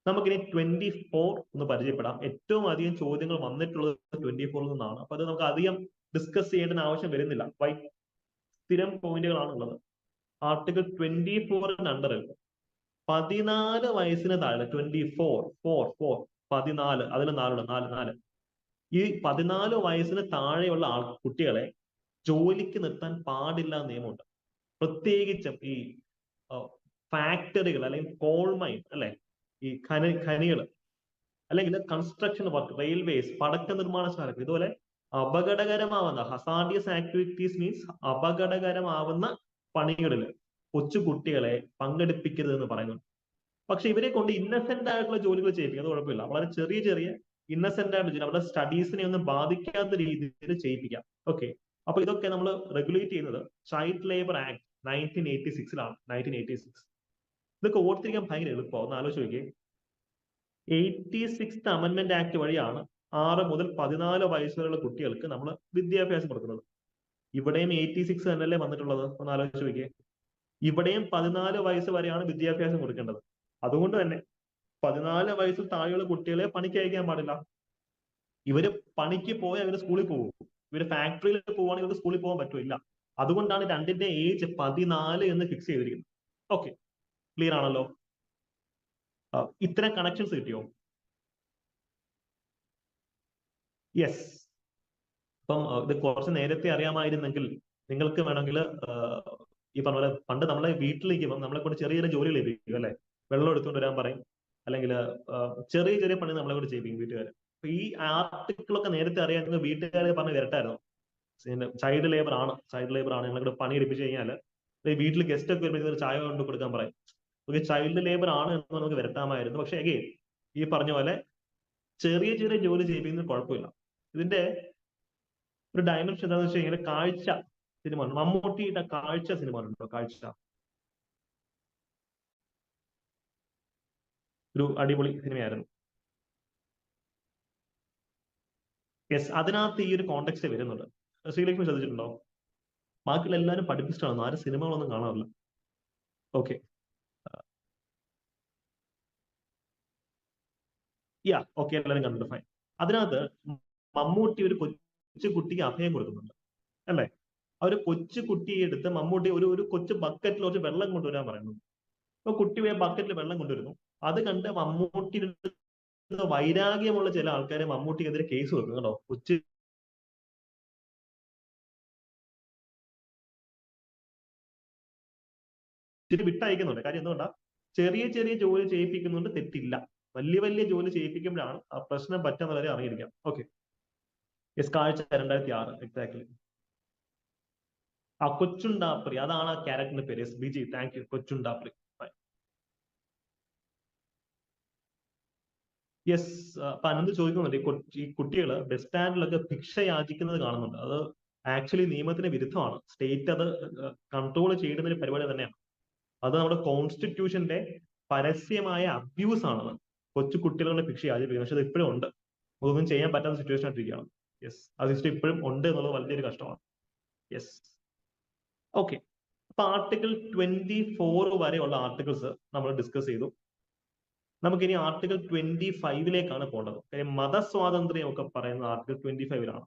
നമുക്കിനി 24 ഒന്ന് പരിചയപ്പെടാം. ഏറ്റവും അധികം ചോദ്യങ്ങൾ വന്നിട്ടുള്ളത് 24 നിന്നാണ്. അപ്പൊ അത് നമുക്ക് അധികം ഡിസ്കസ് ചെയ്യേണ്ട ആവശ്യം വരുന്നില്ല. സ്ഥിരം പോയിന്റുകളാണ് ഉള്ളത്. ആർട്ടിക്കിൾ 24 അണ്ടറിൽ 14 വയസ്സിന് താഴെ 14 അതിൽ 4 ഈ 14 വയസ്സിന് താഴെയുള്ള കുട്ടികളെ ജോലിക്ക് നിർത്താൻ പാടില്ല നിയമമുണ്ട്. പ്രത്യേകിച്ചും ഈ ഫാക്ടറികൾ അല്ലെങ്കിൽ കോൾ മൈൻ, അല്ലെ, ഈ ഖനികൾ, അല്ലെങ്കിൽ കൺസ്ട്രക്ഷൻ വർക്ക്, റെയിൽവേസ്, പടക്ക നിർമ്മാണശാലകൾ, ഇതുപോലെ അപകടകരമാവുന്ന ഹസാർഡിയസ് ആക്ടിവിറ്റീസ് മീൻസ് അപകടകരമാവുന്ന പണികളിൽ കൊച്ചു കുട്ടികളെ പങ്കെടുപ്പിക്കരുത് എന്ന് പറയുന്നുണ്ട്. പക്ഷെ ഇവരെ കൊണ്ട് ഇന്നസെന്റ് ആയിട്ടുള്ള ജോലികൾ ചെയ്യിപ്പിക്കുക, അത് കുഴപ്പമില്ല. വളരെ ചെറിയ ചെറിയ ഇന്നസെന്റ് ആയിട്ടുള്ള ജോലി, അവരുടെ സ്റ്റഡീസിനെ ഒന്നും ബാധിക്കാത്ത രീതിയിൽ ചെയ്യിപ്പിക്കാം. ഓക്കെ, അപ്പൊ ഇതൊക്കെ നമ്മൾ റെഗുലേറ്റ് ചെയ്യുന്നത് ചൈൽഡ് ലേബർ ആക്ട് 1986 1986. ഇതൊക്കെ ഓർത്തിരിക്കാൻ ഭയങ്കര എളുപ്പമാണ്. ഒന്ന് ആലോചിച്ച് നോക്കിയേ. 86th അമെന്റ്മെന്റ് ആക്ട് വഴിയാണ് 6 മുതൽ 14 വയസ്സ് വരെയുള്ള കുട്ടികൾക്ക് നമ്മൾ വിദ്യാഭ്യാസം കൊടുക്കുന്നത്. ഇവിടെയും 86 തന്നെയല്ലേ വന്നിട്ടുള്ളത്? ഒന്ന് ആലോചിച്ച് നോക്കിയേ. ഇവിടെയും 14 വയസ്സ് വരെയാണ് വിദ്യാഭ്യാസം കൊടുക്കേണ്ടത്. അതുകൊണ്ട് തന്നെ 14 വയസ്സിൽ താഴെയുള്ള കുട്ടികളെ പണിക്ക് അയക്കാൻ പാടില്ല. ഇവര് പണിക്ക് പോയാൽ ഇവര് സ്കൂളിൽ പോകും. ഇവര് ഫാക്ടറിയിൽ പോവുകയാണെങ്കിൽ ഇവർക്ക് സ്കൂളിൽ പോകാൻ പറ്റില്ല. അതുകൊണ്ടാണ് രണ്ടിന്റെ ഏജ് 14 എന്ന് ഫിക്സ് ചെയ്തിരിക്കുന്നത്. ഓക്കെ, ക്ലിയർ ആണല്ലോ? ഇത്തരം കണക്ഷൻസ് കിട്ടിയോ? യെസ്. അപ്പം ഇത് കുറച്ച് നേരത്തെ അറിയാമായിരുന്നെങ്കിൽ നിങ്ങൾക്ക് വേണമെങ്കിൽ ഈ പറഞ്ഞ പോലെ പണ്ട് നമ്മളെ വീട്ടിലിരിക്കുമ്പോൾ നമ്മളെ കൊണ്ട് ചെറിയ ചെറിയ ജോലികൾ ലഭിക്കും, അല്ലെ? വെള്ളം എടുത്തുകൊണ്ട് വരാൻ പറയും, അല്ലെങ്കിൽ ചെറിയ ചെറിയ പണി നമ്മളെ കൊണ്ട് ചെയ്യിപ്പിക്കും വീട്ടുകാർ. അപ്പൊ ഈ ആർട്ടിക്കിളൊക്കെ നേരത്തെ അറിയാമെങ്കിൽ വീട്ടുകാരെ പറഞ്ഞ് വരട്ടായിരുന്നു. ചൈൽഡ് ലേബർ ആണ് ഞങ്ങളെ കൂടെ പണി എടുപ്പിച്ചു കഴിഞ്ഞാൽ വീട്ടിൽ ഗസ്റ്റ് ഒക്കെ വരുമ്പോൾ ചായ കൊണ്ട് കൊടുക്കാൻ പറയും. ചൈൽഡ് ലേബർ ആണ് എന്ന് നമുക്ക് വരട്ടാമായിരുന്നു. പക്ഷെ അഗെയിൻ ഈ പറഞ്ഞ പോലെ ചെറിയ ചെറിയ ജോലി ചെയ്യിപ്പിക്കുന്നത് കുഴപ്പമില്ല. ഇതിന്റെ ഒരു ഡയമെൻഷൻ എന്താണെന്ന് വെച്ച് കഴിഞ്ഞാൽ കാഴ്ച സിനിമ, മമ്മൂട്ടിയുടെ കാഴ്ച സിനിമ ഉണ്ടോ? കാഴ്ച ഒരു അടിപൊളി സിനിമയായിരുന്നു. യെസ്, അതിനകത്ത് ഈ ഒരു കോണ്ടെക്സ്റ്റ് വരുന്നുണ്ട്. ശ്രീലക്ഷ്മി ശ്രദ്ധിച്ചിട്ടുണ്ടോ? ബാക്കിയുള്ള എല്ലാവരും പഠിപ്പിച്ചിട്ടാണ്, ആരും സിനിമകളൊന്നും കാണാറില്ല. ഓക്കെ, ഓക്കെ, എല്ലാവരും കണ്ടിട്ട് ഫൈൻ. അതിനകത്ത് മമ്മൂട്ടി ഒരു കൊച്ചു കുട്ടിക്ക് അഭയം കൊടുക്കുന്നുണ്ട്, അല്ലേ? ആ ഒരു കൊച്ചു കുട്ടിയെ എടുത്ത് മമ്മൂട്ടി ഒരു കൊച്ചു ബക്കറ്റിൽ കുറച്ച് വെള്ളം കൊണ്ടുവരാൻ പറയുന്നു. അപ്പൊ കുട്ടി ബക്കറ്റിൽ വെള്ളം കൊണ്ടുവരുന്നു. അത് കണ്ട് മമ്മൂട്ടിയുടെ വൈരാഗ്യമുള്ള ചില ആൾക്കാരെ മമ്മൂട്ടിക്കെതിരെ കേസ് വെക്കും, കേട്ടോ. കൊച്ചു വിട്ടയക്കുന്നുണ്ട്. കാര്യം എന്തുകൊണ്ടാ? ചെറിയ ചെറിയ ജോലി ചെയ്യിപ്പിക്കുന്നുണ്ട്, തെറ്റില്ല. വലിയ വലിയ ജോലി ചെയ്യിപ്പിക്കുമ്പോഴാണ് ആ പ്രശ്നം പറ്റുന്നവരെ അറിയിരിക്കാം. ഓക്കെ, യെസ്, കാഴ്ച 2006 എക്സാക്ട്ലി. ആ കൊച്ചുണ്ടാപ്രി, അതാണ് ആ ക്യാരക്ടറിന്റെ പേര്. Yes Biji, thank you. Kochundapri. Yes, അപ്പൊ അനന്ത് ചോദിക്കുന്നുണ്ട്, ഈ കുട്ടികൾ ബസ് സ്റ്റാൻഡിലൊക്കെ ഭിക്ഷ യാചിക്കുന്നത് കാണുന്നുണ്ട്. അത് ആക്ച്വലി നിയമത്തിന് വിരുദ്ധമാണ്. സ്റ്റേറ്റ് അത് കൺട്രോൾ ചെയ്യുന്ന ഒരു പരിപാടി തന്നെയാണ്. അത് നമ്മുടെ കോൺസ്റ്റിറ്റ്യൂഷന്റെ പരസ്യമായ അബ്യൂസ് ആണ് കൊച്ചു കുട്ടികളുടെ ഭിക്ഷ യാചിപ്പിക്കുന്നത്. പക്ഷെ അത് ഇപ്പോഴും ഉണ്ട്. അതൊന്നും ചെയ്യാൻ പറ്റാത്ത സിറ്റുവേഷൻ ആയിട്ടിരിക്കുകയാണ്. യെസ്, അത് സിസ്റ്റം ഇപ്പോഴും ഉണ്ട് എന്നുള്ളത് വലിയൊരു കഷ്ടമാണ്. Yes, okay. അപ്പൊ ആർട്ടിക്കിൾ 24 വരെയുള്ള ആർട്ടിക്കിൾസ് നമ്മൾ ഡിസ്കസ് ചെയ്തു. നമുക്കിനി ആർട്ടിക്കിൾ 25ലേക്കാണ് പോകേണ്ടത്. കാര്യം മതസ്വാതന്ത്ര്യം ഒക്കെ പറയുന്നത് ആർട്ടിക്കിൾ 25ലാണ്.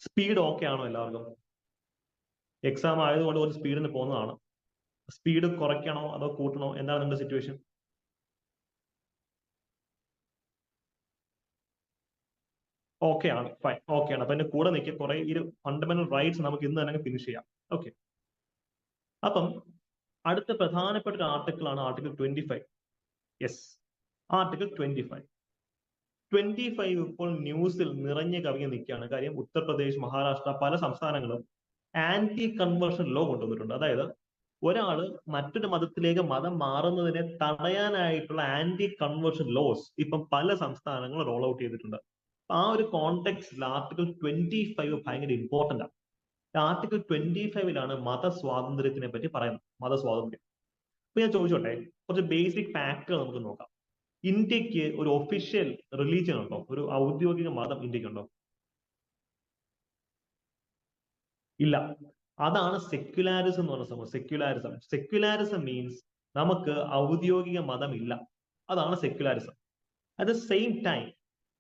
സ്പീഡ് ഓക്കെ ആണോ എല്ലാവർക്കും? എക്സാം ആയതുകൊണ്ട് ഒരു സ്പീഡിന് പോകുന്നതാണ്. സ്പീഡ് കുറയ്ക്കണോ അതോ കൂട്ടണോ? എന്താണ് നിങ്ങളുടെ സിറ്റുവേഷൻ? ഓക്കെ ആണ്, ഫൈൻ, ഓക്കെ ആണ്. അപ്പൊ എന്റെ കൂടെ നിൽക്കുക. കുറെ ഈ ഫണ്ടമെന്റൽ റൈറ്റ്സ് നമുക്ക് ഇന്ന് തന്നെ ഫിനിഷ് ചെയ്യാം. ഓക്കെ, അപ്പം അടുത്ത പ്രധാനപ്പെട്ട ഒരു ആർട്ടിക്കിൾ ആണ് ആർട്ടിക്കിൾ 25. യെസ്, ആർട്ടിക്കിൾ 25 ഇപ്പോൾ ന്യൂസിൽ നിറഞ്ഞു കവിഞ്ഞ് നിൽക്കുകയാണ്. കാര്യം ഉത്തർപ്രദേശ്, മഹാരാഷ്ട്ര, പല സംസ്ഥാനങ്ങളും ആന്റി കൺവേർഷൻ ലോ കൊണ്ടുവന്നിട്ടുണ്ട്. അതായത് ഒരാള് മറ്റൊരു മതത്തിലേക്ക് മതം മാറുന്നതിനെ തടയാനായിട്ടുള്ള ആന്റി കൺവേർഷൻ ലോസ് ഇപ്പം പല സംസ്ഥാനങ്ങളും റോൾ ഔട്ട് ചെയ്തിട്ടുണ്ട്. ആ ഒരു കോണ്ടെക്സ്റ്റിൽ ആർട്ടിക്കിൾ 25 ഭയങ്കര ഇമ്പോർട്ടന്റ് ആണ്. ആർട്ടിക്കിൾ 25 മതസ്വാതന്ത്ര്യത്തിനെ പറ്റി പറയുന്നത്, മതസ്വാതന്ത്ര്യം. അപ്പൊ ഞാൻ ചോദിച്ചോട്ടെ, കുറച്ച് ബേസിക് ഫാക്ടുകൾ നമുക്ക് നോക്കാം. ഇന്ത്യക്ക് ഒരു ഒഫീഷ്യൽ റിലീജിയൻ ഉണ്ടോ? ഒരു ഔദ്യോഗിക മതം ഇന്ത്യക്കുണ്ടോ? ഇല്ല. അതാണ് സെക്യുലാരിസം എന്ന് പറഞ്ഞ സംഭവം. സെക്യുലാരിസം മീൻസ് നമുക്ക് ഔദ്യോഗിക മതം ഇല്ല. അതാണ് secularism. At the same time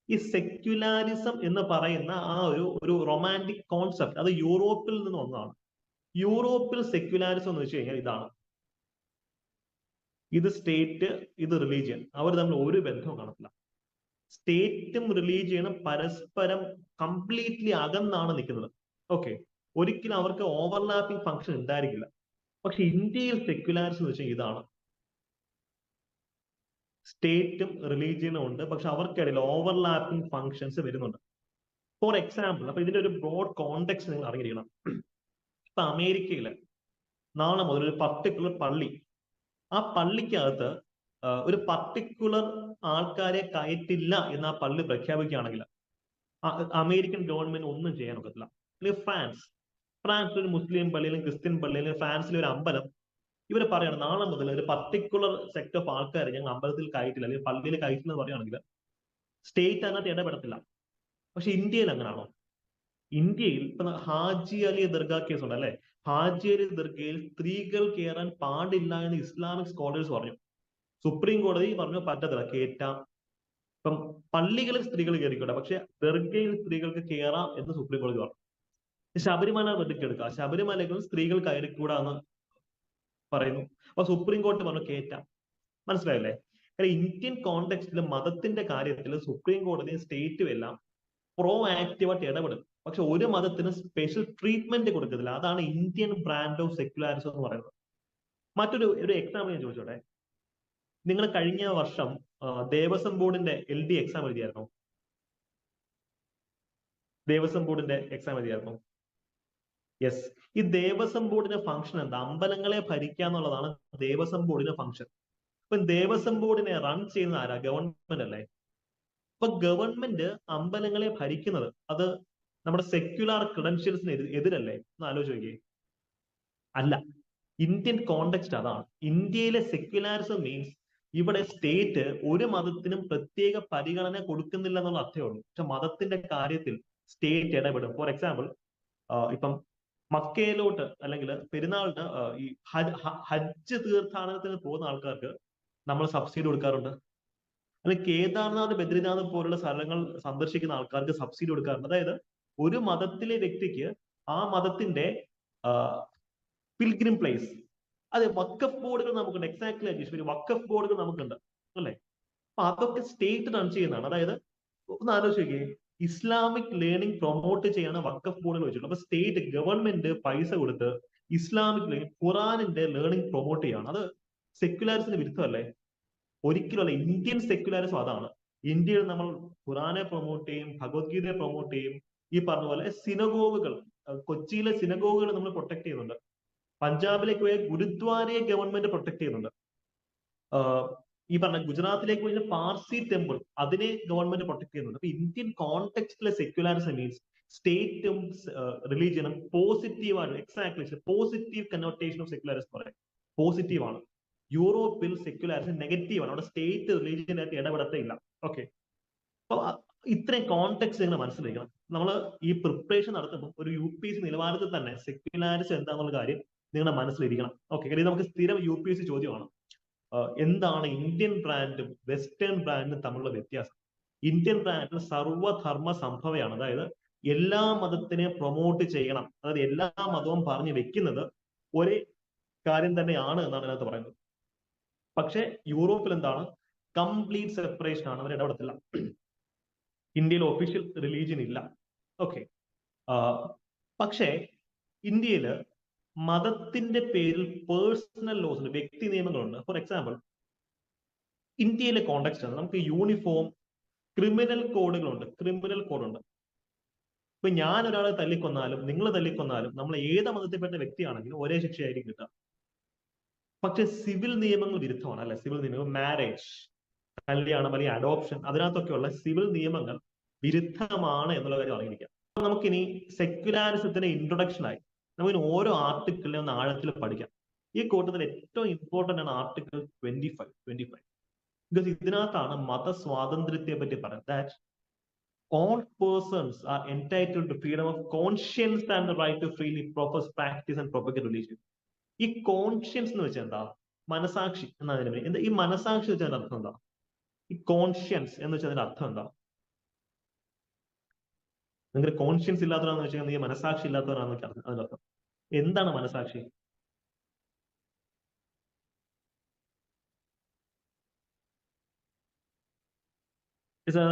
ഈ സെക്യുലാരിസം എന്ന് പറയുന്ന ആ ഒരു റൊമാൻറ്റിക് കോൺസെപ്റ്റ് അത് യൂറോപ്പിൽ നിന്ന് വന്നതാണ്. യൂറോപ്പിൽ സെക്യുലാരിസം എന്ന് വെച്ച് കഴിഞ്ഞാൽ ഇതാണ്: ഇത് സ്റ്റേറ്റ്, ഇത് റിലീജിയൻ, അവർ തമ്മിൽ ഒരു ബന്ധവും കാണത്തില്ല. സ്റ്റേറ്റും റിലീജിയനും പരസ്പരം കംപ്ലീറ്റ്ലി അകന്നാണ് നിൽക്കുന്നത്. ഓക്കെ, ഒരിക്കലും അവർക്ക് ഓവർലാപ്പിംഗ് ഫംഗ്ഷൻ ഉണ്ടായിരിക്കില്ല. പക്ഷെ ഇന്ത്യയിൽ സെക്യുലാരിസം എന്ന് വെച്ചാൽ ഇതാണ്: സ്റ്റേറ്റും റിലീജിയനും ഉണ്ട്, പക്ഷെ അവർക്കിടയിൽ ഓവർലാപ്പിംഗ് ഫംഗ്ഷൻസ് വരുന്നുണ്ട്. ഫോർ എക്സാമ്പിൾ, അപ്പൊ ഇതിന്റെ ഒരു ബ്രോഡ് കോണ്ടെക്സ്റ്റ് നിങ്ങൾ അറിഞ്ഞിരിക്കണം. ഇപ്പൊ അമേരിക്കയില് നാളെ മുതൽ ഒരു പർട്ടിക്കുലർ പള്ളി, ആ പള്ളിക്കകത്ത് ഒരു പർട്ടിക്കുലർ ആൾക്കാരെ കയറ്റില്ല എന്ന് ആ പള്ളി പ്രഖ്യാപിക്കുകയാണെങ്കിൽ അമേരിക്കൻ ഗവൺമെന്റ് ഒന്നും ചെയ്യാൻ ഒക്കത്തില്ല. അല്ലെങ്കിൽ ഫ്രാൻസ് ഒരു മുസ്ലിം പള്ളിയിലും ക്രിസ്ത്യൻ പള്ളിയിലും ഫ്രാൻസിലെ ഒരു അമ്പലം ഇവർ പറയണം നാളെ മുതൽ ഒരു പർട്ടിക്കുലർ സെക്ട് ഓഫ് ആൾക്കാരെ ഞങ്ങൾ അമ്പലത്തിൽ കയറ്റില്ല അല്ലെങ്കിൽ പള്ളിയിൽ കയറ്റില്ല എന്ന് പറയുകയാണെങ്കിൽ സ്റ്റേറ്റ് അതിനകത്ത് ഇടപെടത്തില്ല. പക്ഷെ ഇന്ത്യയിൽ അങ്ങനെയാണോ? ഇന്ത്യയിൽ ഇപ്പൊ ഹാജി അലി ദർഗ കേസ് ഉണ്ട് അല്ലെ? ഹാജി അലി ദർഗയിൽ സ്ത്രീകൾ കയറാൻ പാടില്ല എന്ന് ഇസ്ലാമിക് സ്കോളേഴ്സ് പറഞ്ഞു. സുപ്രീം കോടതി പറഞ്ഞു പറ്റത്തില്ല, കയറ്റാം. ഇപ്പം പള്ളികളിൽ സ്ത്രീകൾ കയറിക്കോട്ടെ, പക്ഷെ ദർഗയിൽ സ്ത്രീകൾക്ക് കയറാം എന്ന് സുപ്രീം കോടതി പറഞ്ഞു. ശബരിമല വെട്ടിക്കെടുക്കുക, ശബരിമലകൾ സ്ത്രീകൾ കയറിക്കൂടാന്ന് പറയുന്നു. അപ്പൊ സുപ്രീം കോടതി പറഞ്ഞു കയറ്റാം. മനസ്സിലായല്ലേ? കാരണം ഇന്ത്യൻ കോണ്ടെക്സ്റ്റിൽ മതത്തിന്റെ കാര്യത്തിൽ സുപ്രീം കോടതിയും സ്റ്റേറ്റും എല്ലാം പ്രോ ആക്റ്റീവായിട്ട് ഇടപെടും. പക്ഷെ ഒരു മതത്തിന് സ്പെഷ്യൽ ട്രീറ്റ്മെന്റ് കൊടുക്കത്തില്ല. അതാണ് ഇന്ത്യൻ ബ്രാൻഡ് ഓഫ് സെക്യുലാരിസം എന്ന് പറയുന്നത്. ഒരു എക്സാമ്പിൾ ഞാൻ ചോദിച്ചോട്ടെ, നിങ്ങൾ കഴിഞ്ഞ വർഷം ദേവസ്വം ബോർഡിന്റെ LD എക്സാം എഴുതിയായിരുന്നോ? ദേവസ്വം ബോർഡിന്റെ എക്സാം എഴുതിയായിരുന്നോ? യെസ്. ഈ ദേവസ്വം ബോർഡിന്റെ ഫംഗ്ഷൻ എന്താ? അമ്പലങ്ങളെ ഭരിക്കുക എന്നുള്ളതാണ് ദേവസ്വം ബോർഡിന്റെ ഫംഗ്ഷൻ. ഇപ്പൊ ദേവസ്വം ബോർഡിനെ റൺ ചെയ്യുന്ന ആരാ? ഗവൺമെന്റ് അല്ലേ? ഇപ്പൊ ഗവൺമെന്റ് അമ്പലങ്ങളെ ഭരിക്കുന്നത് അത് നമ്മുടെ സെക്യുലർ ക്രെഡൻഷ്യൽസിന് എതിരല്ലേ? ഒന്ന് ആലോചിച്ച് നോക്കിയേ. അല്ല. ഇന്ത്യൻ കോണ്ടെക്സ്റ്റ് അതാണ്. ഇന്ത്യയിലെ സെക്യുലാരിസം മീൻസ് ഇവിടെ സ്റ്റേറ്റ് ഒരു മതത്തിനും പ്രത്യേക പരിഗണന കൊടുക്കുന്നില്ല എന്നുള്ള അർത്ഥമേ ഉള്ളൂ. പക്ഷെ മതത്തിന്റെ കാര്യത്തിൽ സ്റ്റേറ്റ് ഇടപെടും. ഫോർ എക്സാമ്പിൾ, ഇപ്പം മക്കയിലോട്ട് അല്ലെങ്കിൽ പെരുന്നാളിന് ഈ ഹജ്ജ് തീർത്ഥാടനത്തിന് പോകുന്ന ആൾക്കാർക്ക് നമ്മൾ സബ്സിഡി കൊടുക്കാറുണ്ട്. അല്ലെങ്കിൽ കേദാർനാഥ്, ബദ്രിനാഥ് പോലുള്ള സ്ഥലങ്ങൾ സന്ദർശിക്കുന്ന ആൾക്കാർക്ക് സബ്സിഡി കൊടുക്കാറുണ്ട്. അതായത് ഒരു മതത്തിലെ വ്യക്തിക്ക് ആ മതത്തിന്റെ പിൽഗ്രിം പ്ലേസ്, അതെ, വഖഫ് ബോർഡുകൾ നമുക്കുണ്ട്. എക്സാക്ട്ലി അജീഷ്, വഖഫ് ബോർഡുകൾ നമുക്കുണ്ട് അല്ലെ? അപ്പൊ അതൊക്കെ സ്റ്റേറ്റ് റൺ ചെയ്യുന്നതാണ്. അതായത് ഒന്ന് ആലോചിച്ച് നോക്കിയേ, ഇസ്ലാമിക് ലേണിംഗ് പ്രൊമോട്ട് ചെയ്യാണ് വഖഫ് ബോർഡുകൾ വെച്ചിട്ടുള്ളത്. അപ്പൊ സ്റ്റേറ്റ് ഗവൺമെന്റ് പൈസ കൊടുത്ത് ഇസ്ലാമിക് ലേണിംഗ്, ഖുറാനിന്റെ ലേണിംഗ് പ്രൊമോട്ട് ചെയ്യാണ്. അത് സെക്യുലാരിസത്തിന് വിരുദ്ധമല്ലേ? ഒരിക്കലുമല്ല. ഇന്ത്യൻ സെക്യുലാരിസം അതാണ്. ഇന്ത്യയിൽ നമ്മൾ ഖുറാനെ പ്രൊമോട്ട് ചെയ്യും, ഭഗവത്ഗീതയെ പ്രൊമോട്ട് ചെയ്യും. ഈ പറഞ്ഞ പോലെ സിനഗോഗുകൾ, കൊച്ചിയിലെ സിനഗോഗുകൾ നമ്മൾ പ്രൊട്ടക്ട് ചെയ്യുന്നുണ്ട്. പഞ്ചാബിലേക്ക് പോയ ഗുരുദ്വാരയെ ഗവൺമെന്റ് പ്രൊട്ടക്ട് ചെയ്യുന്നുണ്ട്. ഈ പറഞ്ഞ ഗുജറാത്തിലേക്ക് പോയ പാർസി ടെമ്പിൾ, അതിനെ ഗവൺമെന്റ് പ്രൊട്ടക്ട് ചെയ്യുന്നുണ്ട്. അപ്പൊ ഇന്ത്യൻ കോണ്ടെക്സ്റ്റിലെ സെക്യുലാരിസം മീൻസ് സ്റ്റേറ്റും റിലീജിയനും പോസിറ്റീവാണ്. എക്സാക്ട്ലി പോസിറ്റീവ് കന്നോട്ടേഷൻ ഓഫ് സെക്യുലാരിസം പറയാം. പോസിറ്റീവ് ആണ്. യൂറോപ്പിൽ സെക്യുലാരിസം നെഗറ്റീവ് ആണ്. അവിടെ സ്റ്റേറ്റ് റിലീജിയനായിട്ട് ഇടപെടത്തില്ല. ഓക്കെ, അപ്പൊ ഇത്രയും കോണ്ടെക്സ്റ്റ് നിങ്ങൾ മനസ്സിലാക്കണം. നമ്മൾ ഈ പ്രിപ്പറേഷൻ നടത്തുമ്പോൾ ഒരു UPSC നിലവാരത്തിൽ തന്നെ സെക്യുലാരിസം എന്താന്നുള്ള കാര്യം നിങ്ങളുടെ മനസ്സിലിരിക്കണം. ഓക്കെ, കാര്യം നമുക്ക് സ്ഥിരം UPSC ചോദ്യമാണ്, എന്താണ് ഇന്ത്യൻ ബ്രാൻഡും വെസ്റ്റേൺ ബ്രാൻഡും തമ്മിലുള്ള വ്യത്യാസം? ഇന്ത്യൻ ബ്രാൻഡ് സർവധർമ്മ സംഭവയാണ്. അതായത് എല്ലാ മതത്തിനെയും പ്രൊമോട്ട് ചെയ്യണം. അതായത് എല്ലാ മതവും പറഞ്ഞു വെക്കുന്നത് ഒരേ കാര്യം തന്നെയാണ് എന്നാണ് അതിനകത്ത് പറയുന്നത്. പക്ഷെ യൂറോപ്പിൽ എന്താണ്? കംപ്ലീറ്റ് സെപ്പറേഷൻ ആണ്. അവർ ഇടപെടത്തില്ല. ഇന്ത്യയിൽ ഒഫീഷ്യൽ റിലീജിയൻ ഇല്ല. ഓക്കെ, പക്ഷേ ഇന്ത്യയിൽ മതത്തിന്റെ പേരിൽ പേഴ്സണൽ ലോസ് ഉണ്ട്, വ്യക്തി നിയമങ്ങളുണ്ട്. ഫോർ എക്സാമ്പിൾ, ഇന്ത്യയിലെ കോണ്ടെക്സ്റ്റ് ആണ്. നമുക്ക് യൂണിഫോം ക്രിമിനൽ കോഡുകളുണ്ട്. ക്രിമിനൽ കോഡുണ്ട്. ഇപ്പൊ ഞാൻ ഒരാളെ തല്ലിക്കൊന്നാലും നിങ്ങൾ തല്ലിക്കൊന്നാലും നമ്മൾ ഏത് മതത്തിൽപ്പെട്ട വ്യക്തിയാണെങ്കിലും ഒരേ ശിക്ഷയായിരിക്കും കിട്ടുക. പക്ഷെ സിവിൽ നിയമങ്ങൾ വിരുദ്ധമാണ് അല്ലെ? സിവിൽ നിയമങ്ങൾ, മാരേജ്, കല്യാണം അല്ലെങ്കിൽ അഡോപ്ഷൻ, അതിനകത്തൊക്കെയുള്ള സിവിൽ നിയമങ്ങൾ വിരുദ്ധമാണ് എന്നുള്ള കാര്യം അറിഞ്ഞിരിക്കാം. നമുക്കിനി സെക്യുലാരിസത്തിന്റെ ഇൻട്രൊഡക്ഷൻ ആയി നമുക്കിനി ഓരോ ആർട്ടിക്കിളിനെ ഒന്ന് ആഴത്തിൽ പഠിക്കാം. ഈ കൂട്ടത്തിൽ ഏറ്റവും ഇമ്പോർട്ടന്റ് ആണ് ആർട്ടിക്കിൾ 25. ബിക്കോസ് ഇതിനകത്താണ് മതസ്വാതന്ത്ര്യത്തെ പറ്റി പറയുന്നത്. That all persons are entitled to freedom of conscience and the right to freely profess, practice and propagate religion. ഈ കോൺഷ്യൻസ് എന്ന് വെച്ചാൽ എന്താ? മനസാക്ഷി എന്നതിന് എന്താ? ഈ മനസാക്ഷി വെച്ചാൽ അർത്ഥം എന്താ? ഈ കോൺഷ്യൻസ് എന്ന് വെച്ചാൽ അതിന്റെ അർത്ഥം എന്താ? നിങ്ങൾ കോൺഷ്യൻസ് ഇല്ലാത്തവരാന്ന് വെച്ചാൽ നീ മനസാക്ഷി ഇല്ലാത്തവരാണെന്ന് വെച്ചാൽ അതിന്റെ അർത്ഥം എന്താണ്? മനസാക്ഷി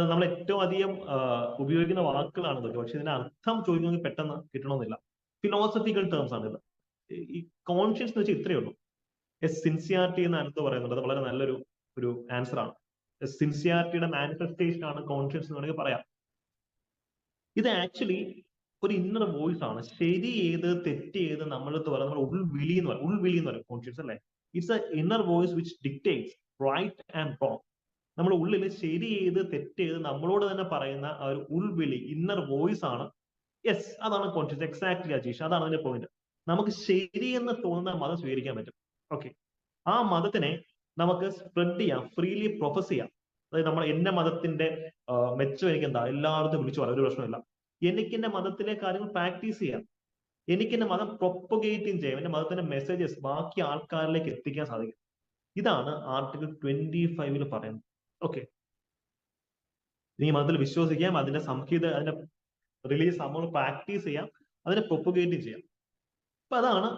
നമ്മൾ ഏറ്റവും അധികം ഉപയോഗിക്കുന്ന വാക്കുകളാണ് ഇതൊക്കെ. പക്ഷെ ഇതിന്റെ അർത്ഥം ചോദിക്കുന്നത് പെട്ടെന്ന് കിട്ടണമെന്നില്ല. ഫിലോസഫിക്കൽ ടേംസ് ആണ് ഇത്. ഈ കോൺഷ്യൻസ് എന്ന് വെച്ചാൽ ഇത്രയേ ഉള്ളൂ. സിൻസിയാരിറ്റി എന്ന് അനന്ത് പറയുന്നുണ്ട്. അത് വളരെ നല്ലൊരു ആൻസർ ആണ്. സിൻസിയാരിറ്റിയുടെ മാനിഫെസ്റ്റേഷൻ ആണ് കോൺഷ്യൻസ് എന്ന് വേണമെങ്കിൽ പറയാം. ഇത് ആക്ച്വലി ഒരു ഇന്നർ വോയിസ് ആണ്. ശരി ഏത് തെറ്റ് ഏത് നമ്മളെടുത്ത് പറയാം, നമ്മൾ ഉൾവിളി എന്ന് പറയും കോൺഷ്യൻസ് അല്ലേ? It's a inner voice which dictates right and wrong. നമ്മുടെ ഉള്ളിൽ ശരി ഏത് തെറ്റ് ഏത് നമ്മളോട് തന്നെ പറയുന്ന ആ ഒരു ഉൾവിളി, ഇന്നർ വോയിസ് ആണ്. യെസ്, അതാണ് കോൺഷ്യൻസ്. എക്സാക്ട്ലി അജീഷ്, അതാണ് അതിന്റെ പോയിന്റ്. നമുക്ക് ശരിയെന്ന് തോന്നുന്ന മതം സ്വീകരിക്കാൻ പറ്റും. ഓക്കെ, ആ മതത്തിനെ നമുക്ക് സ്പ്രെഡ് ചെയ്യാം, ഫ്രീലി പ്രൊഫസ് ചെയ്യാം. അതായത് നമ്മൾ എന്റെ മതത്തിന്റെ മെച്ചം എനിക്ക് എന്താ, എല്ലായിടത്തും വിളിച്ചു പറയാം, ഒരു പ്രശ്നമില്ല. എനിക്ക് എന്റെ മതത്തിലെ കാര്യങ്ങൾ പ്രാക്ടീസ് ചെയ്യാം. എനിക്ക് എന്റെ മതം പ്രൊപ്പഗേറ്റും ചെയ്യാം. എന്റെ മതത്തിന്റെ മെസ്സേജസ് ബാക്കി ആൾക്കാരിലേക്ക് എത്തിക്കാൻ സാധിക്കും. ഇതാണ് ആർട്ടിക്കിൾ 25 പറയുന്നത്. ഓക്കെ, നീ മതത്തിൽ വിശ്വസിക്കാം, അതിന്റെ സംഹിത, അതിന്റെ റിലീസ് നമ്മൾ പ്രാക്ടീസ് ചെയ്യാം, അതിനെ പ്രൊപ്പഗേറ്റും ചെയ്യാം. അപ്പൊ അതാണ്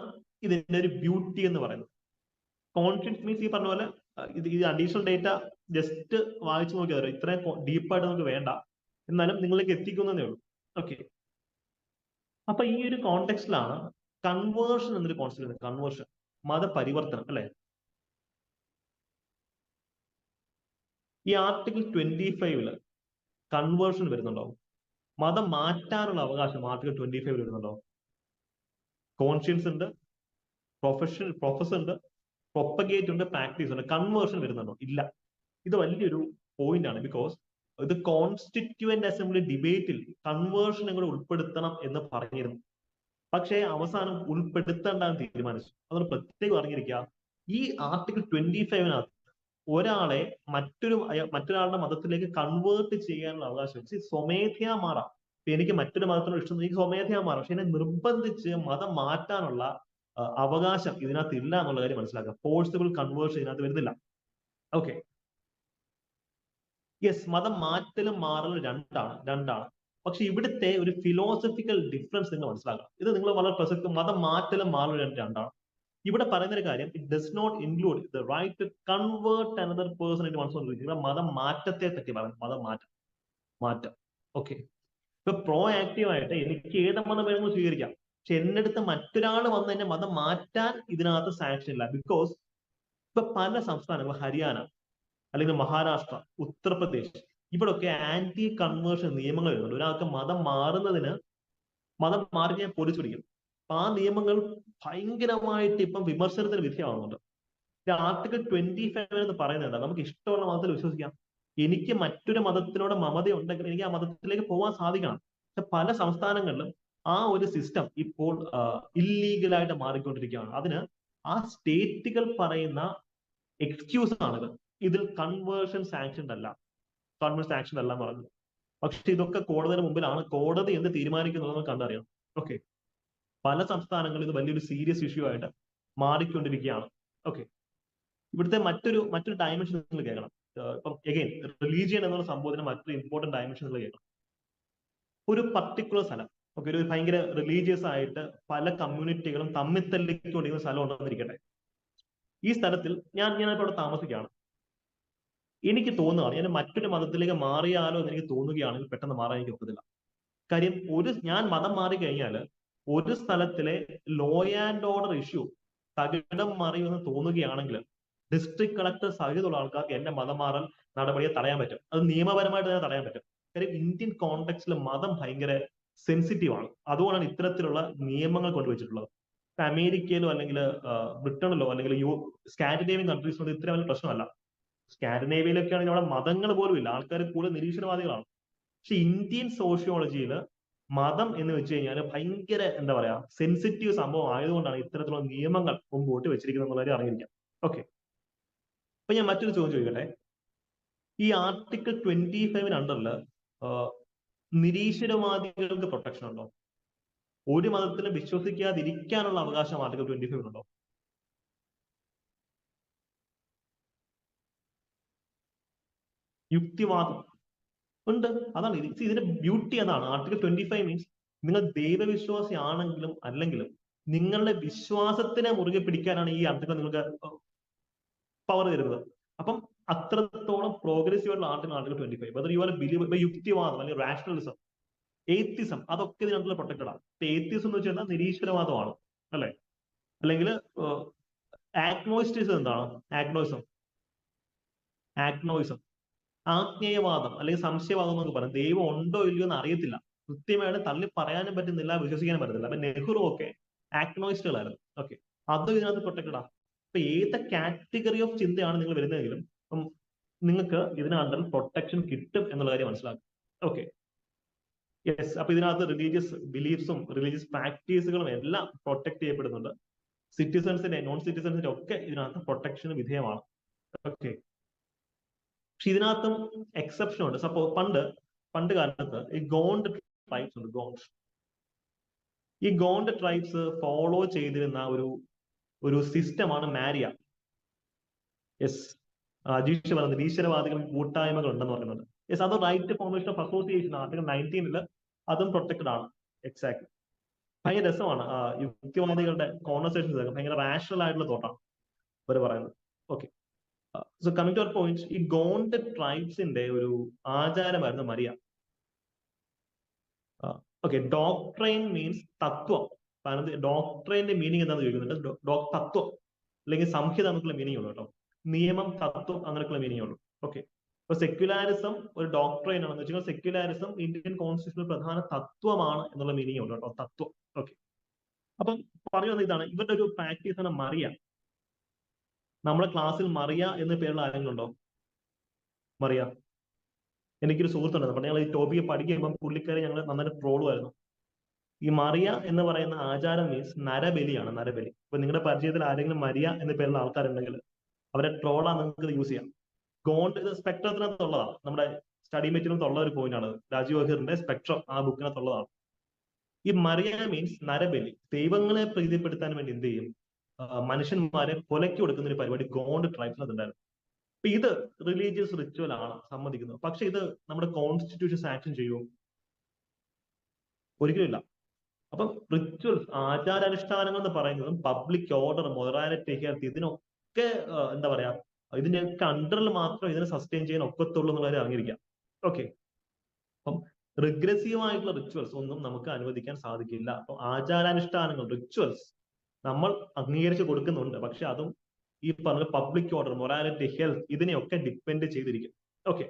ഇതിന്റെ ഒരു ബ്യൂട്ടി എന്ന് പറയുന്നത്. കോൺഷ്യൻസ് മീൻസ് ഈ പറഞ്ഞ പോലെ ഇത് അഡീഷണൽ ഡേറ്റ ജസ്റ്റ് വായിച്ചു നോക്കിയാൽ ഇത്രയും ഡീപ്പായിട്ട് നമുക്ക് വേണ്ട, എന്നാലും നിങ്ങളിലേക്ക് എത്തിക്കുന്നതേ ഉള്ളൂ. ഓക്കെ, അപ്പൊ ഈ ഒരു കോണ്ടെക്സ്റ്റിലാണ് കൺവേർഷൻ എന്നൊരു കോൺസെപ്റ്റ്. കൺവേർഷൻ, മതപരിവർത്തനം അല്ലെ? ഈ ആർട്ടിക്കിൾ 25 കൺവേർഷൻ വരുന്നുണ്ടോ? മതം മാറ്റാനുള്ള അവകാശം ആർട്ടിക്കിൾ 25 വരുന്നുണ്ടോ? കോൺഷ്യൻസ് ഉണ്ട്, പ്രൊഫസ് ഉണ്ട്, പ്രൊപ്പഗേറ്റ് ഉണ്ട്, പ്രാക്ടീസ് ഉണ്ട്. കൺവേർഷൻ വരുന്നുണ്ടോ? ഇല്ല. ഇത് വലിയൊരു പോയിന്റ് ആണ്. ബിക്കോസ് ഇത് കോൺസ്റ്റിറ്റ്യൂവന്റ് അസംബ്ലി ഡിബേറ്റിൽ കൺവേർഷനെ കൂടെ ഉൾപ്പെടുത്തണം എന്ന് പറഞ്ഞിരുന്നു. പക്ഷേ അവസാനം ഉൾപ്പെടുത്തേണ്ടെന്ന് തീരുമാനിച്ചു. അതുകൊണ്ട് പ്രത്യേകം അറിഞ്ഞിരിക്കുക, ഈ ആർട്ടിക്കിൾ 25 ഒരാളെ മറ്റൊരാളുടെ മതത്തിലേക്ക് കൺവേർട്ട് ചെയ്യാനുള്ള അവകാശം സ്വമേധയാ മാറാം. എനിക്ക് മറ്റൊരു മതത്തിനോട് ഇഷ്ടം, എനിക്ക് സ്വമേധയാ മാറാം. പക്ഷെ എന്നെ നിർബന്ധിച്ച് മതം മാറ്റാനുള്ള അവകാശം ഇതിനകത്ത് ഇല്ല എന്നുള്ള കാര്യം മനസ്സിലാക്കുക. ഫോഴ്സിബിൾ കൺവേർഷൻ ഇതിനകത്ത് വരുന്നില്ല. ഓക്കെ, യെസ്, മതം മാറ്റലും മാറലും രണ്ടാണ്. പക്ഷെ ഇവിടുത്തെ ഒരു ഫിലോസഫിക്കൽ ഡിഫറൻസ് നിങ്ങൾ മനസ്സിലാക്കണം. ഇത് നിങ്ങൾ വളരെ പ്രസക്തം. മതം മാറ്റലും മാറലും രണ്ടാണ്. ഇവിടെ പറയുന്ന ഒരു കാര്യം, it does not include the right to convert another person into one's own religion. ഇവിടെ മതം മാറ്റത്തെ പറ്റി പറയുന്നത്, മതം മാറ്റം. ഓക്കെ, ഇപ്പൊ പ്രോ ആക്റ്റീവായിട്ട് എനിക്ക് ഏത് മതം വേണമെങ്കിലും സ്വീകരിക്കാം. പക്ഷെ എന്റെ അടുത്ത് മറ്റൊരാൾ വന്ന് എന്നെ മതം മാറ്റാൻ ഇതിനകത്ത് സാങ്ഷൻ ഇല്ല. ബിക്കോസ് ഇപ്പൊ പല സംസ്ഥാനങ്ങൾ, ഹരിയാന അല്ലെങ്കിൽ മഹാരാഷ്ട്ര, ഉത്തർപ്രദേശ്, ഇവിടൊക്കെ ആന്റി കൺവേർഷൻ നിയമങ്ങൾ വരുന്നുണ്ട്. ഒരാൾക്ക് മതം മാറി ഞാൻ പോലീസ് പിടിക്കും. അപ്പൊ ആ നിയമങ്ങൾ ഭയങ്കരമായിട്ട് ഇപ്പം വിമർശനത്തിന് വിധേയമാകുന്നുണ്ട്. ആർട്ടിക്കിൾ 25 എന്ന് പറയുന്നത് എന്താ? നമുക്ക് ഇഷ്ടമുള്ള മതത്തിൽ വിശ്വസിക്കാം. എനിക്ക് മറ്റൊരു മതത്തിനോട് മമത ഉണ്ടെങ്കിൽ എനിക്ക് ആ മതത്തിലേക്ക് പോകാൻ സാധിക്കണം. പക്ഷെ പല സംസ്ഥാനങ്ങളിലും ആ ഒരു സിസ്റ്റം ഇപ്പോൾ ഇല്ലീഗലായിട്ട് മാറിക്കൊണ്ടിരിക്കുകയാണ്. അതിന് ആ സ്റ്റേറ്റുകൾ പറയുന്ന എക്സ്ക്യൂസ് ആണിത്. ഇതിൽ കൺവേർഷൻ സാങ്ഷൻ അല്ല എന്ന് പറഞ്ഞത്. പക്ഷെ ഇതൊക്കെ കോടതിയുടെ മുമ്പിലാണ്. കോടതി എന്ത് തീരുമാനിക്കുന്നത് നമ്മൾ കണ്ടറിയണം. ഓക്കെ, പല സംസ്ഥാനങ്ങളും ഇത് വലിയൊരു സീരിയസ് ഇഷ്യൂ ആയിട്ട് മാറിക്കൊണ്ടിരിക്കുകയാണ്. ഓക്കെ, ഇവിടുത്തെ മറ്റൊരു ഡയമെൻഷൻ നിങ്ങൾ കേൾക്കണം. ഇപ്പം എഗെയിൻ റിലീജിയൻ എന്നുള്ള സംഭവത്തിന് മറ്റൊരു ഇമ്പോർട്ടന്റ് ഡയമെൻഷൻ നിങ്ങൾ കേൾക്കണം. ഒരു പർട്ടിക്കുലർ സ്ഥലം, ഓക്കെ, ഒരു ഭയങ്കര റിലീജിയസ് ആയിട്ട് പല കമ്മ്യൂണിറ്റികളും തമ്മിൽ തല്ലിക്കൊണ്ടിരിക്കുന്ന സ്ഥലം ഉണ്ടെന്നിരിക്കട്ടെ. ഈ സ്ഥലത്തിൽ ഞാനിപ്പോൾ അവിടെ താമസിക്കുകയാണ്. എനിക്ക് തോന്നുകയാണ് ഞാൻ മറ്റൊരു മതത്തിലേക്ക് മാറിയാലോ എന്ന് എനിക്ക് തോന്നുകയാണെങ്കിൽ പെട്ടെന്ന് മാറാൻ എനിക്ക് ഒക്കത്തില്ല. കാര്യം ഞാൻ മതം മാറി കഴിഞ്ഞാൽ ഒരു സ്ഥലത്തിലെ ലോ ആൻഡ് ഓർഡർ ഇഷ്യൂ തകിടം മറിയുമെന്ന് തോന്നുകയാണെങ്കിൽ ഡിസ്ട്രിക്ട് കളക്ടർ സഹിതമുള്ള ആൾക്കാർക്ക് എന്റെ മതം മാറൽ നടപടിയെ തടയാൻ പറ്റും. അത് നിയമപരമായിട്ട് തന്നെ തടയാൻ പറ്റും. കാര്യം ഇന്ത്യൻ കോണ്ടെക്സ്റ്റിൽ മതം ഭയങ്കര സെൻസിറ്റീവ് ആണ്. അതുകൊണ്ടാണ് ഇത്തരത്തിലുള്ള നിയമങ്ങൾ കൊണ്ടുവച്ചിട്ടുള്ളത്. അമേരിക്കയിലോ അല്ലെങ്കിൽ ബ്രിട്ടനിലോ അല്ലെങ്കിൽ സ്കാൻഡിനേവിയൻ കൺട്രീസിലോ ഇത്ര വലിയ പ്രശ്നമല്ല. സ്കാൻഡിനേവിയയിലൊക്കെ ആണെങ്കിൽ അവിടെ മതങ്ങൾ പോലും ഇല്ല, ആൾക്കാർ കൂടുതൽ നിരീശ്വരവാദികളാണ്. പക്ഷെ ഇന്ത്യൻ സോഷ്യോളജിയിൽ മതം എന്ന് വെച്ച് കഴിഞ്ഞാൽ ഭയങ്കര എന്താ പറയാ സെൻസിറ്റീവ് സംഭവം ആയതുകൊണ്ടാണ് ഇത്തരത്തിലുള്ള നിയമങ്ങൾ മുമ്പോട്ട് വെച്ചിരിക്കുന്നത് എന്നുള്ളത് അറിഞ്ഞിരിക്കാം. ഓക്കെ, അപ്പൊ ഞാൻ മറ്റൊരു ചോദ്യം ചോദിക്കട്ടെ. ഈ ആർട്ടിക്കിൾ 25 അണ്ടറിൽ നിരീശ്വരവാദികൾക്ക് പ്രൊട്ടക്ഷൻ ഉണ്ടോ? ഒരു മതത്തിലും വിശ്വസിക്കാതിരിക്കാനുള്ള അവകാശം ആർട്ടിക്കിൾ 25 ഉണ്ടോ? യുക്തിവാദം ഉണ്ട്. അതാണ് ഇതിന്റെ ബ്യൂട്ടി. അതാണ് ആർട്ടിക്കിൾ 25 മീൻസ് നിങ്ങൾ ദൈവവിശ്വാസി ആണെങ്കിലും അല്ലെങ്കിലും നിങ്ങളുടെ വിശ്വാസത്തിനെ മുറുകെ പിടിക്കാനാണ് ഈ ആർട്ടിക്കിൾ നിങ്ങൾക്ക് പവർ തരുന്നത്. അപ്പം അത്രത്തോളം പ്രോഗ്രസീവ് ആയിട്ടുള്ള article 25. Whether you are believe യുക്തിവാദം അല്ലെങ്കിൽ റാഷണലിസം, ഏത്തിസം, അതൊക്കെ ഇതിനകത്തുള്ള പ്രൊട്ടക്റ്റഡ് ആണ്. ഏത്തിസം എന്ന് വെച്ചാൽ നിരീശ്വരവാദമാണ്, അല്ലെ? അല്ലെങ്കിൽ ആഗ്നോസ്റ്റിസം എന്താണ്? ആഗ്നോയിസം ആജ്ഞേയവാദം അല്ലെങ്കിൽ സംശയവാദം എന്നൊക്കെ പറയും. ദൈവം ഉണ്ടോ ഇല്ലയോ എന്ന് അറിയത്തില്ല, കൃത്യമായിട്ട് തള്ളി പറയാനും പറ്റുന്നില്ല, വിശ്വസിക്കാനും പറ്റത്തില്ല. അപ്പൊ നെഹ്റു ഒക്കെ ആഗ്നോയിസ്റ്റുകളായിരുന്നു. ഓക്കെ, അതും ഇതിനകത്ത് പ്രൊട്ടക്റ്റഡ് ആണ്. അപ്പൊ ഏത് കാറ്റഗറി ഓഫ് ചിന്തയാണ് നിങ്ങൾ വരുന്നതെങ്കിലും നിങ്ങൾക്ക് ഇതിനകത്ത് പ്രൊട്ടക്ഷൻ കിട്ടും എന്നുള്ള കാര്യം മനസ്സിലാക്കും. Okay, yes. അപ്പൊ ഇതിനകത്ത് റിലീജിയസ് ബിലീഫ്സും റിലീജിയസ് പ്രാക്ടീസുകളും എല്ലാം പ്രൊട്ടക്ട് ചെയ്യപ്പെടുന്നുണ്ട്. സിറ്റിസൺസിന്റെ നോൺ സിറ്റിസൺസിന്റെ ഒക്കെ ഇതിനകത്ത് പ്രൊട്ടക്ഷന് വിധേയമാണ്. ഓക്കെ, പക്ഷെ ഇതിനകത്തും എക്സെപ്ഷൻ ഉണ്ട്. പണ്ട് കാലത്ത് ഈ ഗോണ്ട് ട്രൈബ്സ് ഉണ്ട്. ഈ ഗോണ്ട് ട്രൈബ്സ് ഫോളോ ചെയ്തിരുന്ന ഒരു സിസ്റ്റമാണ് മാരിയ. യെസ്, അജീഷ് പറഞ്ഞത് നിരീശ്വരവാദികൾ കൂട്ടായ്മകൾ ഉണ്ടെന്ന് പറയുന്നത്. യെസ്, അത് right formation of association article 19 അതും പ്രൊട്ടക്റ്റഡ് ആണ്. എക്സാക്ട്. ഭയങ്കര രസമാണ് യുക്തിവാദികളുടെ കോൺവെർസേഷൻസ്. ഭയങ്കര റാഷണൽ ആയിട്ടുള്ള തോട്ടാണ് അവർ പറയുന്നത്. Okay, so coming to our point, ഈ ഗോണ്ട് ട്രൈബ്സിന്റെ ഒരു ആചാരമായിരുന്നു മരിയ. ഓക്കെ, ഡോക്ട്രൈൻ മീൻസ് തത്വം. ഡോക്ട്രൈന്റെ മീനിങ് എന്താണെന്ന് ചോദിക്കുന്നുണ്ട്. തത്വം അല്ലെങ്കിൽ സംഹിത എന്നൊക്കെയുള്ള മീനിങ് ഉള്ളൂ കേട്ടോ. നിയമം, തത്വം അങ്ങനെയൊക്കെയുള്ള മീനിങ് ഉള്ളൂ. ഓക്കെ, അപ്പൊ സെക്യുലാരിസം ഒരു ഡോക്ട്രൈൻ ആണെന്ന് വെച്ചാൽ സെക്യുലാരിസം ഇന്ത്യൻ കോൺസ്റ്റിറ്റ്യൂഷനിൽ പ്രധാന തത്വമാണ് എന്നുള്ള മീനിങ് ഉള്ളൂ കേട്ടോ, തത്വം. ഓക്കെ, അപ്പം പറഞ്ഞു വന്ന ഇതാണ് ഇവരുടെ ഒരു പ്രാക്ടീസ് ആണ് മറിയ. നമ്മുടെ ക്ലാസ്സിൽ മറിയ എന്ന പേരുള്ള ആരെങ്കിലും ഉണ്ടോ? മറിയ, എനിക്കൊരു സുഹൃത്തുണ്ട്. അപ്പോൾ ഞങ്ങൾ ഈ ടോപ്പിക്ക് പഠിക്കുമ്പോൾ പുള്ളിക്കാരെ ഞങ്ങൾ നന്നായിട്ട് ട്രോളുമായിരുന്നു. ഈ മറിയ എന്ന് പറയുന്ന ആചാരം മീൻസ് നരബലിയാണ്, നരബലി. ഇപ്പൊ നിങ്ങളുടെ പരിചയത്തിൽ ആരെങ്കിലും മരിയ എന്ന പേരുള്ള ആൾക്കാരുണ്ടെങ്കിൽ അവരെ ട്രോളാ നിങ്ങൾക്ക് യൂസ് ചെയ്യാം. ഗോണ്ട് ഇത് സ്പെക്ട്രത്തിനകത്തുള്ളതാണ്, നമ്മുടെ സ്റ്റഡി മെറ്റീരിയലിനുള്ള ഒരു പോയിന്റ് ആണ്. രാജീവ് വഹീറിന്റെ സ്പെക്ട്രം ആ ബുക്കിനകത്തുള്ളതാണ്. ഈ മറിയ മീൻസ് നരബലി. ദൈവങ്ങളെ പ്രീതിപ്പെടുത്താൻ വേണ്ടി എന്ത് ചെയ്യും? മനുഷ്യന്മാരെ കൊലയ്ക്ക് കൊടുക്കുന്ന ഒരു പരിപാടി ഗോണ്ട് ട്രൈബ്സിനകത്തുണ്ടായിരുന്നു. അപ്പൊ ഇത് റിലീജിയസ് റിച്വൽ ആണ്, സമ്മതിക്കുന്നത്. പക്ഷെ ഇത് നമ്മുടെ കോൺസ്റ്റിറ്റ്യൂഷൻ സാങ്ഷൻ ചെയ്യുമോ? ഒരിക്കലും ഇല്ല. അപ്പം റിച്വൽസ്, ആചാരാനുഷ്ഠാനങ്ങൾ എന്ന് പറയുന്നതും പബ്ലിക് ഓർഡർ, മൊറാലിറ്റി, ഹെൽത്ത്, ഇതിനൊക്കെ എന്താ പറയാ, ഇതിന്റെയൊക്കെ അണ്ടറിൽ മാത്രം ഇതിനെ സസ്റ്റെയിൻ ചെയ്യാൻ ഒക്കത്തുള്ളൂ എന്നുള്ളത് അറിഞ്ഞിരിക്കാം. ഓക്കെ, അപ്പം റിഗ്രസീവ് ആയിട്ടുള്ള റിച്വൽസ് ഒന്നും നമുക്ക് അനുവദിക്കാൻ സാധിക്കില്ല. അപ്പൊ ആചാരാനുഷ്ഠാനങ്ങൾ, റിച്വൽസ് നമ്മൾ അംഗീകരിച്ച് കൊടുക്കുന്നുണ്ട്. പക്ഷെ അതും ഈ പറഞ്ഞ പബ്ലിക് ഓർഡർ, മൊറാലിറ്റി, ഹെൽത്ത് ഇതിനെയൊക്കെ ഡിപ്പെൻഡ് ചെയ്തിരിക്കും. ഓക്കെ,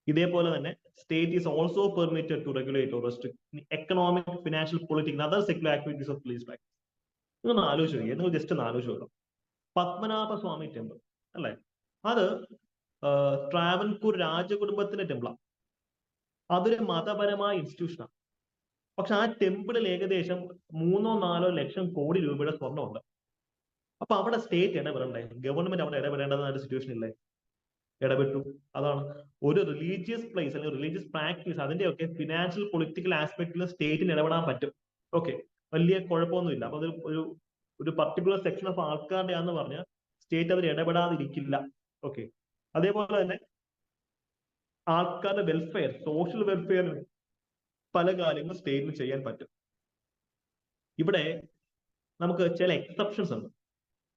ഇതേപോലെ തന്നെ state is also permitted to regulate or restrict economic, financial, political, other secular activities of police practice. നിങ്ങൾ ആലോചിച്ച് നോക്കിയാൽ, നിങ്ങൾ ജസ്റ്റ് ഒന്ന് ആലോചിച്ച് നോക്കാം. പത്മനാഭസ്വാമി ടെമ്പിൾ അല്ലെ, അത് ട്രാവൻകൂർ രാജകുടുംബത്തിന്റെ ടെമ്പിളാണ്. അതൊരു മതപരമായ ഇൻസ്റ്റിറ്റ്യൂഷനാണ്. പക്ഷെ ആ ടെമ്പിളിൽ ഏകദേശം 3-4 ലക്ഷം കോടി രൂപയുടെ സ്വർണ്ണമുണ്ട്. അപ്പൊ അവിടെ സ്റ്റേറ്റ് ഇടപെടണ്ടേ? ഗവൺമെന്റ് അവിടെ ഇടപെടേണ്ടതായിട്ട് സിറ്റുവേഷൻ ഇല്ലേ? ഇടപെട്ടു. അതാണ് ഒരു റിലീജിയസ് പ്ലേസ് അല്ലെങ്കിൽ റിലീജിയസ് പ്രാക്ടീസ്, അതിന്റെയൊക്കെ ഫിനാൻഷ്യൽ, പൊളിറ്റിക്കൽ ആസ്പെക്ടിൽ സ്റ്റേറ്റിന് ഇടപെടാൻ പറ്റും. ഓക്കെ, വലിയ കുഴപ്പമൊന്നുമില്ല. അപ്പൊ അത് ഒരു പർട്ടിക്കുലർ സെക്ഷൻ ഓഫ് ആൾക്കാരുടെ ആണെന്ന് പറഞ്ഞാൽ സ്റ്റേറ്റ് അതിൽ ഇടപെടാതിരിക്കില്ല. ഓക്കെ, അതേപോലെ തന്നെ ആൾക്കാരുടെ വെൽഫെയർ, സോഷ്യൽ വെൽഫെയറിന് പല കാര്യങ്ങളും സ്റ്റേറ്റിന് ചെയ്യാൻ പറ്റും. ഇവിടെ നമുക്ക് ചില എക്സെപ്ഷൻസ് ഉണ്ട്.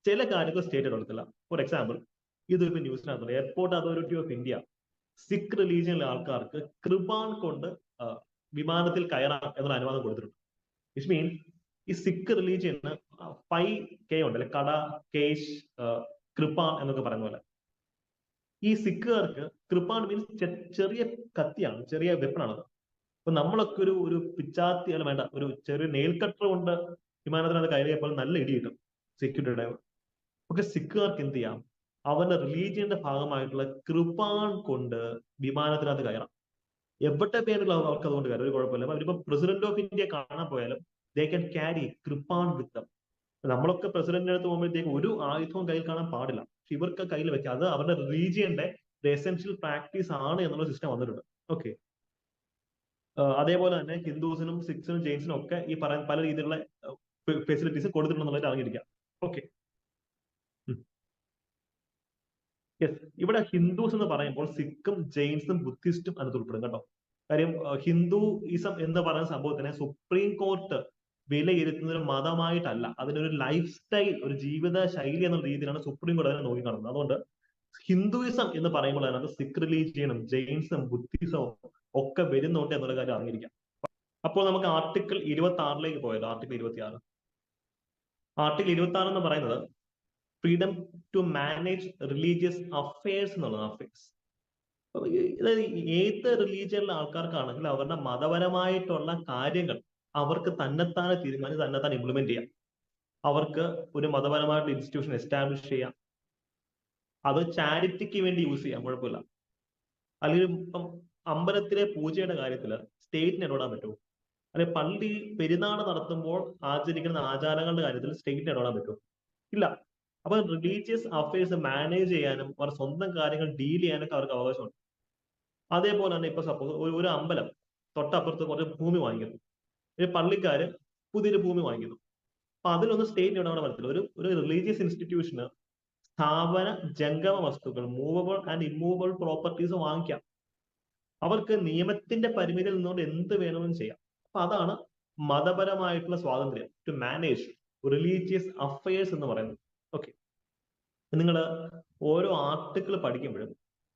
ചില കാര്യങ്ങൾ സ്റ്റേറ്റ് ഇടപെടത്തില്ല. ഫോർ എക്സാമ്പിൾ, ഇതിപ്പോ ന്യൂസിനകത്തുണ്ട്. Airport authority of India Sikh റിലീജിയനിലെ ആൾക്കാർക്ക് കൃപാൺ കൊണ്ട് വിമാനത്തിൽ കയറാം എന്നുള്ള അനുവാദം കൊടുത്തിട്ടുണ്ട്. വിച്ച് മീൻസ് ഈ സിഖ് റിലീജിയന് 5K ഉണ്ട്, അല്ലെ, കട, കേശ്, കൃപാൺ എന്നൊക്കെ പറയുന്ന പോലെ. ഈ സിഖുകാർക്ക് കൃപാൺ മീൻസ് ചെറിയ കത്തിയാണ്, ചെറിയ വെപ്പണാണത്. അപ്പൊ നമ്മളൊക്കെ ഒരു പിച്ചാത്തി അല്ല വേണ്ട, ഒരു ചെറിയ നെയിൽ കട്ടർ കൊണ്ട് വിമാനത്തിനകത്ത് കയറിയപ്പോൾ നല്ല ഇടി കിട്ടും സെക്യൂരിറ്റി ഡ്രൈവർ. പക്ഷെ സിഖുകാർക്ക് എന്ത് ചെയ്യാം? അവരുടെ റിലീജിയന്റെ ഭാഗമായിട്ടുള്ള കൃപാൺ കൊണ്ട് വിമാനത്തിനകത്ത് കയറാം. എവിടെ പേരുള്ള അവർക്ക് അതുകൊണ്ട് കയറാം, ഒരു കുഴപ്പമില്ല. അവരിപ്പോ പ്രസിഡന്റ് ഓഫ് ഇന്ത്യ കാണാൻ പോയാലും ദേ ക്യാൻ ക്യാരി കൃപാൺ വിത്ത് ദം. നമ്മളൊക്കെ പ്രസിഡന്റിന്റെ അടുത്ത് പോകുമ്പോഴത്തേക്ക് ഒരു ആയുധവും കയ്യിൽ കാണാൻ പാടില്ല. പക്ഷെ ഇവർക്ക് കയ്യിൽ വെക്കാം. അത് അവരുടെ റിലീജിയന്റെ എസെൻഷ്യൽ പ്രാക്ടീസ് ആണ് എന്നുള്ള സിസ്റ്റം വന്നിട്ടുണ്ട്. ഓക്കെ. അതേപോലെ തന്നെ ഹിന്ദുസിനും സിഖ്സിനും ജെയിൻസിനും ഒക്കെ ഈ പറയുന്ന പല രീതിയിലുള്ള ഫെസിലിറ്റീസ് കൊടുത്തിട്ടുണ്ടെന്നുള്ളത് അറിഞ്ഞിരിക്കാം. ഓക്കെ. യെസ്, ഇവിടെ ഹിന്ദുസ് എന്ന് പറയുമ്പോൾ സിഖും ജെയിൻസും ബുദ്ധിസ്റ്റും അതിനകത്ത് ഉൾപ്പെടും കേട്ടോ. കാര്യം ഹിന്ദുയിസം എന്ന് പറയുന്ന സംഭവത്തിനെ സുപ്രീം കോർട്ട് വിലയിരുത്തുന്ന ഒരു മതമായിട്ടല്ല, അതിനൊരു ലൈഫ് സ്റ്റൈൽ, ഒരു ജീവിത ശൈലി എന്നുള്ള രീതിയിലാണ് സുപ്രീം കോടതി അതിനെ നോക്കിക്കാണുന്നത്. അതുകൊണ്ട് ഹിന്ദുയിസം എന്ന് പറയുമ്പോൾ അതിനകത്ത് സിഖ് റിലീജിയനും ജെയിൻസും ബുദ്ധിസവും ഒക്കെ വരുന്നുണ്ട് എന്നുള്ള കാര്യം അറിഞ്ഞിരിക്കാം. അപ്പോൾ നമുക്ക് ആർട്ടിക്കിൾ 26 പോയല്ലോ. ആർട്ടിക്കിൾ 26 എന്ന് പറയുന്നത് freedom to manage religious affairs എന്നുള്ളതാണ്. അഫയേഴ്സ് ഏത് റിലീജിയനിലെ ആൾക്കാർക്കാണെങ്കിൽ അവരുടെ മതപരമായിട്ടുള്ള കാര്യങ്ങൾ അവർക്ക് തന്നെത്താനെ തീരുമാനിച്ച് തന്നെത്താൻ ഇംപ്ലിമെന്റ് ചെയ്യാം. അവർക്ക് ഒരു മതപരമായിട്ടുള്ള ഇൻസ്റ്റിറ്റ്യൂഷൻ എസ്റ്റാബ്ലിഷ് ചെയ്യാം. അത് ചാരിറ്റിക്ക് വേണ്ടി യൂസ് ചെയ്യാം, കുഴപ്പമില്ല. അല്ലെങ്കിൽ ഇപ്പം അമ്പലത്തിലെ പൂജയുടെ കാര്യത്തിൽ സ്റ്റേറ്റിന് ഇടപെടാൻ പറ്റുമോ? അല്ലെങ്കിൽ പള്ളി പെരുന്നാൾ നടത്തുമ്പോൾ ആചരിക്കുന്ന ആചാരങ്ങളുടെ കാര്യത്തിൽ സ്റ്റേറ്റിന് ഇടപെടാൻ പറ്റുമോ? ഇല്ല. അപ്പൊ റിലീജിയസ് അഫയേഴ്സ് മാനേജ് ചെയ്യാനും അവർ സ്വന്തം കാര്യങ്ങൾ ഡീൽ ചെയ്യാനൊക്കെ അവർക്ക് അവകാശമുണ്ട്. അതേപോലെ തന്നെ ഇപ്പൊ സപ്പോസ് ഒരു അമ്പലം തൊട്ടപ്പുറത്ത് കുറച്ച് ഭൂമി വാങ്ങിക്കുന്നു, ഒരു പള്ളിക്കാര് പുതിയൊരു ഭൂമി വാങ്ങിക്കുന്നു. അപ്പൊ അതിലൊന്നും സ്റ്റേറ്റ് ഇടപെടാൻ പറ്റില്ല. ഒരു റിലീജിയസ് ഇൻസ്റ്റിറ്റ്യൂഷന് സ്ഥാപന ജംഗമ വസ്തുക്കൾ, മൂവബിൾ ആൻഡ് ഇമ്മൂവബിൾ പ്രോപ്പർട്ടീസ് വാങ്ങിക്കാം. അവർക്ക് നിയമത്തിന്റെ പരിമിതിയിൽ നിന്നുകൊണ്ട് എന്ത് വേണമെങ്കിലും ചെയ്യാം. അപ്പൊ അതാണ് മതപരമായിട്ടുള്ള സ്വാതന്ത്ര്യം, ടു മാനേജ് റിലീജിയസ് അഫയേഴ്സ് എന്ന് പറയുന്നത്. ഓക്കെ. നിങ്ങൾ ഓരോ ആർട്ടിക്കിൾ പഠിക്കുമ്പോഴും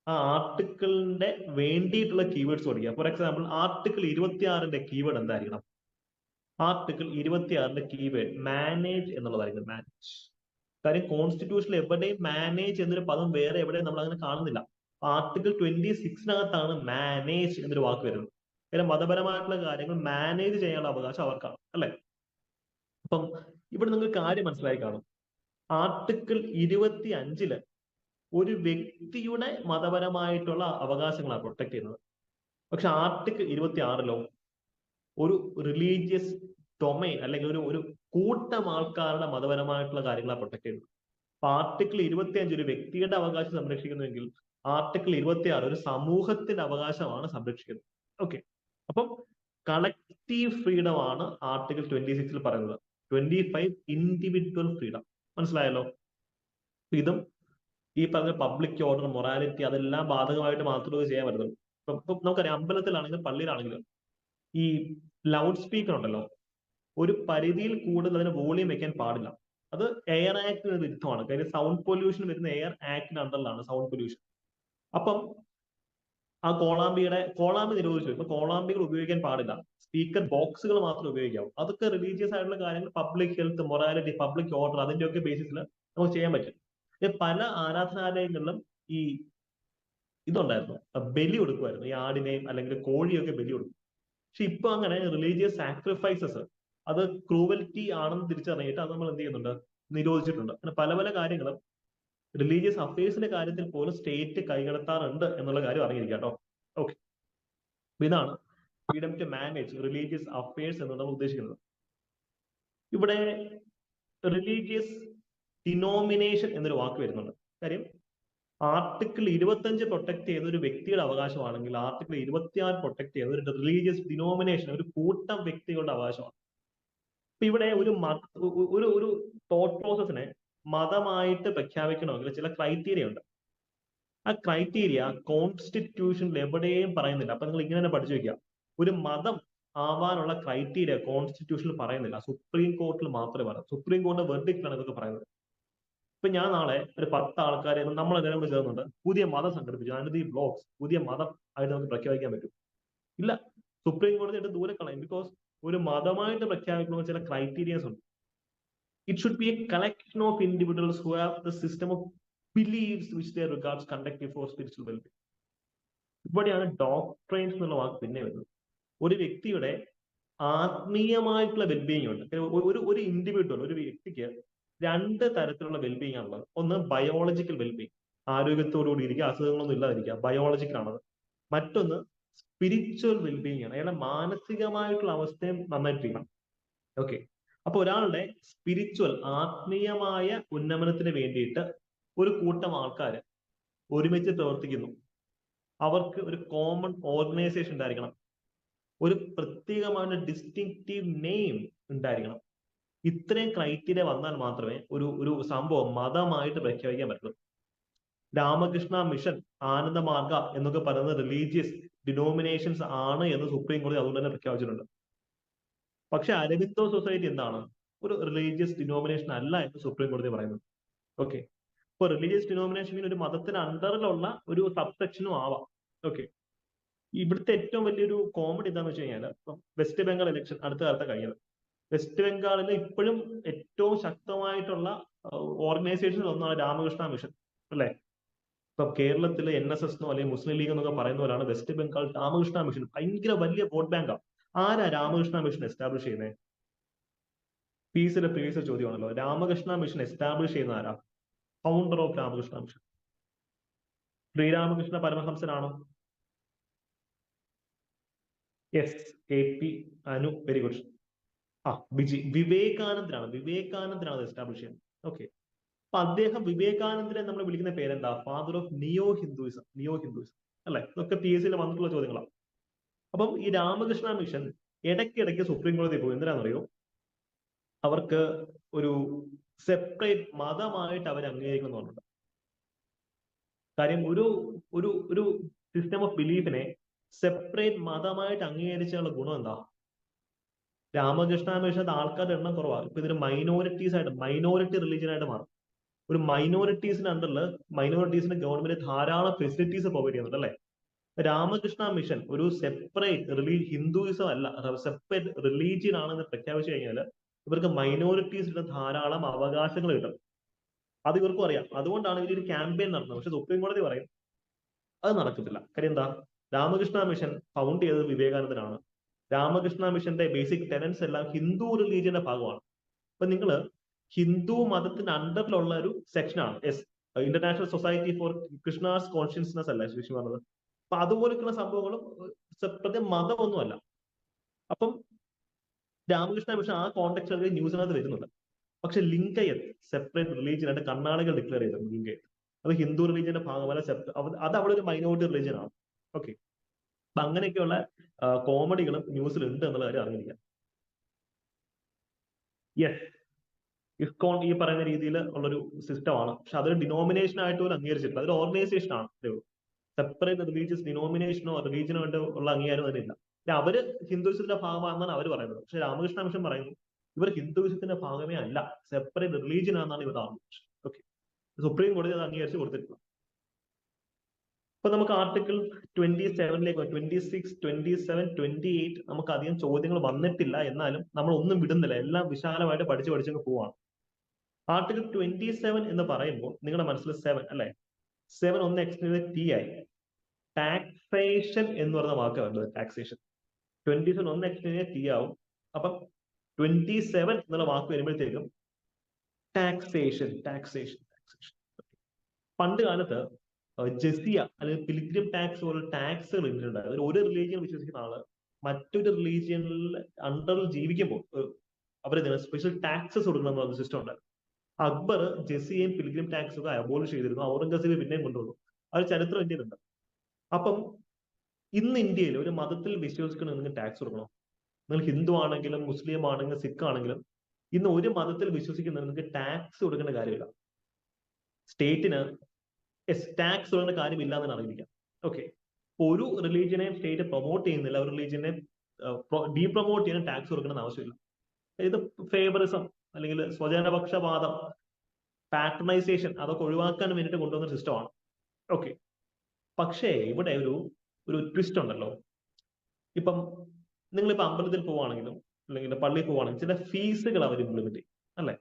ആ ആർട്ടിക്കിളിന്റെ വേണ്ടിയിട്ടുള്ള കീവേഡ്സ് പഠിക്കുക. ഫോർ എക്സാമ്പിൾ ആർട്ടിക്കിൾ 26 കീവേഡ് എന്തായിരിക്കണം? ആർട്ടിക്കിൾ 26 കീവേഡ് മാനേജ് എന്നുള്ളതായിരിക്കും. മാനേജ്. കാര്യം കോൺസ്റ്റിറ്റ്യൂഷനിൽ എവിടെയും മാനേജ് എന്നൊരു പദം വേറെ എവിടെയും നമ്മൾ അങ്ങനെ കാണുന്നില്ല. ആർട്ടിക്കിൾ 26 മാനേജ് എന്നൊരു വാക്ക് വരുന്നത്. കാര്യം മതപരമായിട്ടുള്ള കാര്യങ്ങൾ മാനേജ് ചെയ്യാനുള്ള അവകാശം അവർക്കാണ്, അല്ലെ? അപ്പം ഇവിടെ നിങ്ങൾക്ക് കാര്യം മനസ്സിലായി കാണും. ആർട്ടിക്കിൾ 25 ഒരു വ്യക്തിയുടെ മതപരമായിട്ടുള്ള അവകാശങ്ങളാണ് പ്രൊട്ടക്ട് ചെയ്യുന്നത്. പക്ഷെ ആർട്ടിക്കിൾ 26 ഒരു റിലീജിയസ് ഡൊമൈൻ അല്ലെങ്കിൽ ഒരു കൂട്ടം ആൾക്കാരുടെ മതപരമായിട്ടുള്ള കാര്യങ്ങളാണ് പ്രൊട്ടക്ട് ചെയ്യുന്നത്. അപ്പൊ ആർട്ടിക്കിൾ 25 ഒരു വ്യക്തിയുടെ അവകാശം സംരക്ഷിക്കുന്നുവെങ്കിൽ ആർട്ടിക്കിൾ 26 ഒരു സമൂഹത്തിന്റെ അവകാശമാണ് സംരക്ഷിക്കുന്നത്. ഓക്കെ. അപ്പം കളക്റ്റീവ് ഫ്രീഡം ആണ് ആർട്ടിക്കിൾ 26 പറയുന്നത്. 25 ഇൻഡിവിജ്വൽ ഫ്രീഡം. മനസ്സിലായല്ലോ? ഇതും ഈ പറഞ്ഞ പബ്ലിക് ഓർഡർ, മൊറാലിറ്റി അതെല്ലാം ബാധകമായിട്ട് മാത്രമേ ചെയ്യാൻ പറ്റുള്ളൂ. ഇപ്പൊ നമുക്കറിയാം, അമ്പലത്തിലാണെങ്കിലും പള്ളിയിലാണെങ്കിലും ഈ ലൗഡ് സ്പീക്കർ ഉണ്ടല്ലോ, ഒരു പരിധിയിൽ കൂടുതൽ അതിന് വോളിയം വെക്കാൻ പാടില്ല. അത് എയർ ആക്ടിന് വിരുദ്ധമാണ്. കാര്യം സൗണ്ട് പൊല്യൂഷൻ വരുന്ന എയർ ആക്ടിന് അണ്ടറിലാണ് സൗണ്ട് പൊല്യൂഷൻ. അപ്പം ആ കോളാമ്പി നിരോധിച്ചു. ഇപ്പൊ കോളാമ്പികൾ ഉപയോഗിക്കാൻ പാടില്ല, സ്പീക്കർ ബോക്സുകൾ മാത്രമേ ഉപയോഗിക്കാവൂ. അതൊക്കെ റിലീജിയസ് ആയിട്ടുള്ള കാര്യങ്ങൾ, public health, morality, public order അതിന്റെയൊക്കെ ബേസിസിൽ നമുക്ക് ചെയ്യാൻ പറ്റും. പല ആരാധനാലയങ്ങളിലും ഈ ഇതുണ്ടായിരുന്നു, ബലി കൊടുക്കുമായിരുന്നു. ഈ ആടിനെയും അല്ലെങ്കിൽ കോഴിയൊക്കെ ബലി കൊടുക്കും. പക്ഷെ ഇപ്പൊ അങ്ങനെ റിലീജിയസ് സാക്രിഫൈസസ് അത് ക്രൂവൽറ്റി ആണെന്ന് തിരിച്ചറിഞ്ഞിട്ട് അത് നമ്മൾ എന്ത് ചെയ്യുന്നുണ്ട്? നിരോധിച്ചിട്ടുണ്ട്. അങ്ങനെ പല പല കാര്യങ്ങളും റിലീജിയസ് അഫയേഴ്സിന്റെ കാര്യത്തിൽ പോലും സ്റ്റേറ്റ് കൈകടത്താറുണ്ട് എന്നുള്ള കാര്യം അറിഞ്ഞിരിക്കുക കേട്ടോ. ഓക്കെ. ഇതാണ് freedom to manage religious affairs എന്ന് നമ്മൾ ഉദ്ദേശിക്കുന്നത്. ഇവിടെ റിലീജിയസ് ഡിനോമിനേഷൻ എന്നൊരു വാക്ക് വരുന്നുണ്ട്. കാര്യം ആർട്ടിക്കിൾ 25 പ്രൊട്ടക്ട് ചെയ്യുന്ന ഒരു വ്യക്തിയുടെ അവകാശമാണെങ്കിൽ ആർട്ടിക്കിൾ 26 പ്രൊട്ടക്ട് ചെയ്യുന്ന ഒരു റിലീജിയസ് ഡിനോമിനേഷൻ, ഒരു കൂട്ടം വ്യക്തികളുടെ അവകാശമാണ്. ഇപ്പൊ ഇവിടെ ഒരു തോട്ട് പ്രോസസ്സിനെ മതമായിട്ട് പ്രഖ്യാപിക്കണമെങ്കിൽ ചില ക്രൈറ്റീരിയ ഉണ്ട്. ആ ക്രൈറ്റീരിയ കോൺസ്റ്റിറ്റ്യൂഷനിൽ എവിടെയും പറയുന്നില്ല. അപ്പൊ നിങ്ങൾ ഇങ്ങനെ തന്നെ പഠിച്ചു വെക്കുക, ഒരു മതം ആവാനുള്ള ക്രൈറ്റീരിയ കോൺസ്റ്റിറ്റ്യൂഷനിൽ പറയുന്നില്ല, സുപ്രീം കോർട്ടിൽ മാത്രമേ പറയൂ. സുപ്രീം കോടതിയുടെ വെർഡിക്റ്റിലാണ് ഇതൊക്കെ പറയുന്നത്. ഇപ്പൊ ഞാൻ നാളെ ഒരു 10 ആൾക്കാരെ നമ്മളെല്ലാവരും ചേർന്നുണ്ട് പുതിയ മതം സംഘടിപ്പിച്ചു, അതിനകത്ത് ഈ ബ്ലോക്സ് പുതിയ മതം ആയിട്ട് നമുക്ക് പ്രഖ്യാപിക്കാൻ പറ്റും? ഇല്ല. സുപ്രീം കോടതിയായിട്ട് ദൂരെ കളയും. ബിക്കോസ് ഒരു മതമായിട്ട് പ്രഖ്യാപിക്കുന്ന ചില ക്രൈറ്റീരിയസ് ഉണ്ട്. It should be a collection of individuals who have the system of beliefs which they regards conductive for spiritual wellbeing. ഇവിടെയാണ് ഡോക്ട്രൈൻസ് എന്നുള്ള വാക്ക് പിന്നെ വരുന്നത്. ഒരു വ്യക്തിയുടെ ആത്മീയമായിട്ടുള്ള വെൽബീയിങ് ഉണ്ട്. ഒരു ഇൻഡിവിജ്വൽ, ഒരു വ്യക്തിക്ക് രണ്ട് തരത്തിലുള്ള വെൽബീയിങ് ആണുള്ളത്. ഒന്ന് ബയോളജിക്കൽ വെൽബീയിങ്, ആരോഗ്യത്തോടുകൂടി ഇരിക്കുക, അസുഖങ്ങളൊന്നും ഇല്ലാതിരിക്കുക, ബയോളജിക്കൽ ആണത്. മറ്റൊന്ന് സ്പിരിച്വൽ വെൽബീയിങ് ആണ്, അയാളുടെ മാനസികമായിട്ടുള്ള അവസ്ഥയും നന്നായിട്ടിരിക്കണം. ഓക്കെ. അപ്പൊ ഒരാളുടെ സ്പിരിച്വൽ, ആത്മീയമായ ഉന്നമനത്തിന് വേണ്ടിയിട്ട് ഒരു കൂട്ടം ആൾക്കാർ ഒരുമിച്ച് പ്രവർത്തിക്കുന്നു. അവർക്ക് ഒരു കോമൺ ഓർഗനൈസേഷൻ ഉണ്ടായിരിക്കണം, ഒരു പ്രത്യേകമായ ഡിസ്റ്റിങ്റ്റീവ് നെയിം ഉണ്ടായിരിക്കണം. ഇത്രയും ക്രൈറ്റീരിയ വന്നാൽ മാത്രമേ ഒരു സംഭവം മതമായിട്ട് പ്രഖ്യാപിക്കാൻ പറ്റുള്ളൂ. രാമകൃഷ്ണ മിഷൻ, ആനന്ദമാർഗ എന്നൊക്കെ പറയുന്ന റിലീജിയസ് ഡിനോമിനേഷൻസ് ആണ് എന്ന് സുപ്രീം കോടതി അതുകൊണ്ട് തന്നെ പ്രഖ്യാപിച്ചിട്ടുണ്ട്. പക്ഷെ അരബിന്ദോ സൊസൈറ്റി എന്താണ്? ഒരു റിലീജിയസ് ഡിനോമിനേഷൻ അല്ല എന്ന് സുപ്രീം കോടതി പറയുന്നത്. ഓക്കെ. ഇപ്പൊ റിലീജിയസ് ഡിനോമിനേഷൻ ഒരു മതത്തിന് അണ്ടറിലുള്ള ഒരു സബ്സെക്ഷനും ആവാം. ഓക്കെ. ഇവിടുത്തെ ഏറ്റവും വലിയൊരു കോമഡി എന്താണെന്ന് വെച്ച് കഴിഞ്ഞാൽ, വെസ്റ്റ് ബംഗാൾ ഇലക്ഷൻ അടുത്ത കാലത്ത് കഴിഞ്ഞത്. വെസ്റ്റ് ബംഗാളിൽ ഇപ്പോഴും ഏറ്റവും ശക്തമായിട്ടുള്ള ഓർഗനൈസേഷൻ ഒന്നാണ് രാമകൃഷ്ണ മിഷൻ, അല്ലെ? ഇപ്പൊ കേരളത്തിൽ NSS എന്നോ അല്ലെങ്കിൽ മുസ്ലിം ലീഗ് എന്നൊക്കെ പറയുന്നവരാണ് വെസ്റ്റ് ബംഗാൾ രാമകൃഷ്ണ മിഷൻ. ഭയങ്കര വലിയ വോട്ട് ബാങ്കാണ്. ആരാ രാമകൃഷ്ണ മിഷൻ എസ്റ്റാബ്ലിഷ് ചെയ്യുന്നത്? പ്രീവിയസ് ചോദ്യമാണല്ലോ. രാമകൃഷ്ണ മിഷൻ എസ്റ്റാബ്ലിഷ് ചെയ്യുന്ന ആരാ? Founder of Ramakrishna mission Sri Ramakrishna പരമഹംസനാണോ? Yes, AP Anu, very good. വിവേകാനന്ദനാണ് എസ്റ്റാബ്ലിഷ് ചെയ്യുന്നത്. ഓക്കെ. അപ്പൊ അദ്ദേഹം, വിവേകാനന്ദനെ നമ്മൾ വിളിക്കുന്ന പേരെന്താ? ഫാദർ ഓഫ് നിയോ ഹിന്ദുയിസം അല്ലെ? ഇതൊക്കെ PSC വന്നിട്ടുള്ള ചോദ്യങ്ങളാണ്. അപ്പം ഈ രാമകൃഷ്ണ മിഷൻ ഇടയ്ക്കിടയ്ക്ക് സുപ്രീം കോടതി പോകും. എന്തിനാണെന്നറിയോ? അവർക്ക് ഒരു സെപ്പറേറ്റ് മതമായിട്ട് അവർ അംഗീകരിക്കുന്നുണ്ട്. കാര്യം ഒരു ഒരു ഒരു സിസ്റ്റം ഓഫ് ബിലീഫിനെ സെപ്പറേറ്റ് മതമായിട്ട് അംഗീകരിച്ചുള്ള ഗുണം എന്താ? രാമകൃഷ്ണ മിഷന്റെ ആൾക്കാരുടെ എണ്ണം കുറവാണ്. ഇപ്പൊ ഇതൊരു മൈനോറിറ്റി റിലീജിയൻ ആയിട്ട് മാറും. ഒരു മൈനോറിറ്റീസിന്റെ അണ്ടറിൽ മൈനോറിറ്റീസിന് ഗവൺമെന്റ് ധാരാളം ഫെസിലിറ്റീസ് പ്രൊവൈഡ് ചെയ്യുന്നുണ്ട്, അല്ലെ? രാമകൃഷ്ണ മിഷൻ ഒരു സെപ്പറേറ്റ് ഹിന്ദുയിസം അല്ല, സെപ്പറേറ്റ് റിലീജിയൻ ആണെന്ന് പ്രഖ്യാപിച്ചു കഴിഞ്ഞാൽ ഇവർക്ക് മൈനോറിറ്റീസിന്റെ ധാരാളം അവകാശങ്ങൾ കിട്ടും. അത് ഇവർക്കും അറിയാം. അതുകൊണ്ടാണ് ഇവരൊരു ക്യാമ്പയിൻ നടത്തുന്നത്. പക്ഷെ സുപ്രീം കോടതി പറയും അത് നടക്കത്തില്ല. കാര്യം എന്താ? രാമകൃഷ്ണ മിഷൻ ഫൗണ്ട് ചെയ്തത് വിവേകാനന്ദനാണ്. രാമകൃഷ്ണ മിഷന്റെ ബേസിക് ടെനൻസ് എല്ലാം ഹിന്ദു റിലീജിയന്റെ ഭാഗമാണ്. അപ്പൊ നിങ്ങൾ ഹിന്ദു മതത്തിന്റെ അണ്ടറിലുള്ള ഒരു സെക്ഷനാണ്. International society for Krishna's consciousness അല്ല ശിശു പറഞ്ഞത്. അപ്പൊ അതുപോലെയുള്ള സംഭവങ്ങളും പ്രത്യേക മതമൊന്നുമല്ല. അപ്പം രാമകൃഷ്ണ മിഷൻ ആ കോണ്ടെക്സ്റ്റ് ന്യൂസിനകത്ത് വരുന്നുണ്ട്. പക്ഷെ ലിംഗയത്ത് സെപ്പറേറ്റ് റിലീജിയൻ ആയിട്ട് കർണാടക ഡിക്ലെയർ ചെയ്തിട്ടുണ്ട്. ലിംഗയത്ത് അത് ഹിന്ദു റിലീജിയന്റെ ഭാഗമല്ല, അത് അവിടെ ഒരു മൈനോറിറ്റി റിലീജിയൻ ആണ്. ഓക്കെ. അപ്പൊ അങ്ങനെയൊക്കെയുള്ള കോമഡികളും ന്യൂസിലുണ്ട് എന്നുള്ള കാര്യം അറിഞ്ഞിരിക്കാം. യെസ്, ഇസ്കോൺ ഈ പറയുന്ന രീതിയിൽ ഉള്ളൊരു സിസ്റ്റമാണ്. പക്ഷെ അതൊരു ഡിനോമിനേഷൻ ആയിട്ട് പോലും അംഗീകരിച്ചിട്ടില്ല. അതൊരു ഓർഗനൈസേഷൻ ആണ്. സെപ്പറേറ്റ് റിലീജിയസ് ഡിനോമിനേഷനോ റിലീജിയനോ ആയിട്ട് ഉള്ള അംഗീകാരം അതിനില്ല. അവര് ഹിന്ദുവിസത്തിന്റെ ഭാഗമാണെന്നാണ് അവർ പറയുന്നത്. പക്ഷെ രാമകൃഷ്ണ മിഷൻ പറയുന്നു ഇവർ ഹിന്ദുവിസത്തിന്റെ ഭാഗമേ അല്ല, സെപ്പറേറ്റ് റിലീജിയൻ ആണെന്നാണ് ഇവർ ആർഗ്യുമെന്റ്. ഓക്കെ. സുപ്രീം കോടതി അത് അംഗീകരിച്ച് കൊടുത്തിട്ടില്ല. ഇപ്പൊ നമുക്ക് ആർട്ടിക്കിൾ 27ലേക്ക് 26, 27, 28 നമുക്ക് അധികം ചോദ്യങ്ങൾ വന്നിട്ടില്ല. എന്നാലും നമ്മൾ ഒന്നും വിടുന്നില്ല, എല്ലാം വിശാലമായിട്ട് പഠിച്ചങ്ങ് പോവാണ്. ആർട്ടിക്കിൾ 27 എന്ന് പറയുമ്പോൾ നിങ്ങളുടെ മനസ്സിൽ 7 അല്ലെ? 7 ഒന്ന് എക്സ്റ്റെൻഡ് T ആയി. ടാക്സേഷൻ എന്ന് പറയുന്ന വാക്ക് വരുന്നത്. ടാക്സേഷൻ 27 ഒന്ന് എക്സ്റ്റെൻഡ് T ആവും. അപ്പം 27 എന്നുള്ള വാക്ക് വരുമ്പോഴത്തേക്കും ടാക്സേഷൻ. പണ്ട് കാലത്ത് ജസിയ അല്ലെങ്കിൽ പിലിഗ്രിം ടാക്സ് പോലുള്ള ടാക്സുകൾ ഉണ്ടായിരുന്നു. ഒരു റിലീജിയൻ വിശ്വസിക്കുന്ന ആള് മറ്റൊരു റിലീജിയനിൽ അണ്ടറിൽ ജീവിക്കുമ്പോൾ അവര് സ്പെഷ്യൽ ടാക്സസ് കൊടുക്കണം എന്നുള്ള സിസ്റ്റം ഉണ്ടായിരുന്നു. അക്ബർ ജസിയയും പിലിഗ്രിം ടാക്സ് ഒക്കെ അബോളിഷ് ചെയ്തിരുന്നു. ഔറംഗസീബ് പിന്നെയും കൊണ്ടുവന്നു. ആ ഒരു ചരിത്രം ഇന്ത്യയിലുണ്ട്. അപ്പം ഇന്ന് ഇന്ത്യയിൽ ഒരു മതത്തിൽ വിശ്വസിക്കണം നിങ്ങൾ ടാക്സ് കൊടുക്കണോ? നിങ്ങൾ ഹിന്ദു ആണെങ്കിലും മുസ്ലിം ആണെങ്കിലും സിഖ് ആണെങ്കിലും ഇന്ന് ഒരു മതത്തിൽ വിശ്വസിക്കുന്ന നിങ്ങൾക്ക് ടാക്സ് കൊടുക്കേണ്ട കാര്യമില്ല. സ്റ്റേറ്റിന് ടാക്സ് കൊടുക്കേണ്ട കാര്യമില്ല എന്ന് അറിയിക്കാം. ഓക്കെ. ഒരു റിലീജിയനെയും സ്റ്റേറ്റ് പ്രൊമോട്ട് ചെയ്യുന്നില്ല, ഒരു റിലീജിയനെ ഡീപ്രൊമോട്ട് ചെയ്യാൻ ടാക്സ് കൊടുക്കണം ആവശ്യമില്ല. ഇത് ഫേവറിസം അല്ലെങ്കിൽ സ്വജനപക്ഷപാതം, പാട്രണൈസേഷൻ അതൊക്കെ ഒഴിവാക്കാൻ വേണ്ടിയിട്ട് കൊണ്ടുവന്ന സിസ്റ്റമാണ്. ഓക്കെ. പക്ഷേ ഇവിടെ ഒരു ട്വിസ്റ്റ് ഉണ്ടല്ലോ. ഇപ്പം നിങ്ങളിപ്പോ അമ്പലത്തിൽ പോവാണെങ്കിലും അല്ലെങ്കിൽ പള്ളിയിൽ പോവാണെങ്കിലും ചില ഫീസുകൾ അവർ ഇംപ്ലിമെന്റ് ചെയ്യും, അല്ലെ?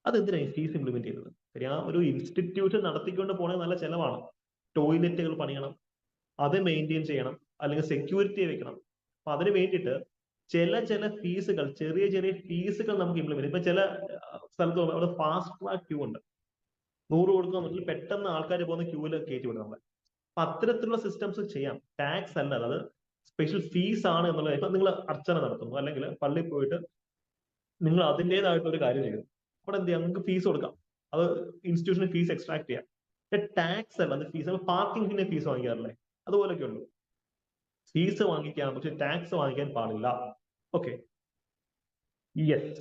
അതെന്തിനാണ് ഈ ഫീസ് ഇംപ്ലിമെന്റ് ചെയ്യുന്നത്? കാര്യം ആ ഒരു ഇൻസ്റ്റിറ്റ്യൂഷൻ നടത്തിക്കൊണ്ട് പോകണമെങ്കിൽ നല്ല ചെലവാണ്. ടോയ്ലറ്റുകൾ പണിയണം, അത് മെയിൻറ്റെയിൻ ചെയ്യണം, അല്ലെങ്കിൽ സെക്യൂരിറ്റി വെക്കണം. അപ്പൊ അതിന് വേണ്ടിയിട്ട് ചില ഫീസുകൾ, ചെറിയ ഫീസുകൾ നമുക്ക് ഇംപ്ലിമെന്റ്. ഇപ്പൊ ചില സ്ഥലത്ത് അവിടെ ഫാസ്റ്റ് ട്രാക്ക് ക്യൂ ഉണ്ട്. 100 കൊടുക്കുന്നുണ്ടെങ്കിൽ പെട്ടെന്ന് ആൾക്കാർ പോകുന്ന ക്യൂവിൽ കയറ്റി വിടും നമ്മളെ. അപ്പൊ അത്തരത്തിലുള്ള സിസ്റ്റംസ് ചെയ്യാം. ടാക്സ് അല്ല, അത് സ്പെഷ്യൽ ഫീസ് ആണ് എന്നുള്ളത്. ഇപ്പൊ നിങ്ങൾ അർച്ചന നടത്തുന്നു, അല്ലെങ്കിൽ പള്ളിയിൽ പോയിട്ട് നിങ്ങൾ അതിൻ്റെതായിട്ട് ഒരു കാര്യം ചെയ്തു, അവിടെ എന്ത് ചെയ്യാം, നിങ്ങൾക്ക് ഫീസ് കൊടുക്കാം. അത് ഇൻസ്റ്റിറ്റ്യൂഷന് ഫീസ് എക്സ്ട്രാക്ട് ചെയ്യാം. ടാക്സ് അല്ല, അത് ഫീസ്. പാർക്കിങ്ങിന്റെ ഫീസ് വാങ്ങിക്കാറില്ലേ, അതുപോലൊക്കെ ഉള്ളൂ. ഫീസ് വാങ്ങിക്കാം, പക്ഷെ ടാക്സ് വാങ്ങിക്കാൻ പാടില്ല. Okay, yes.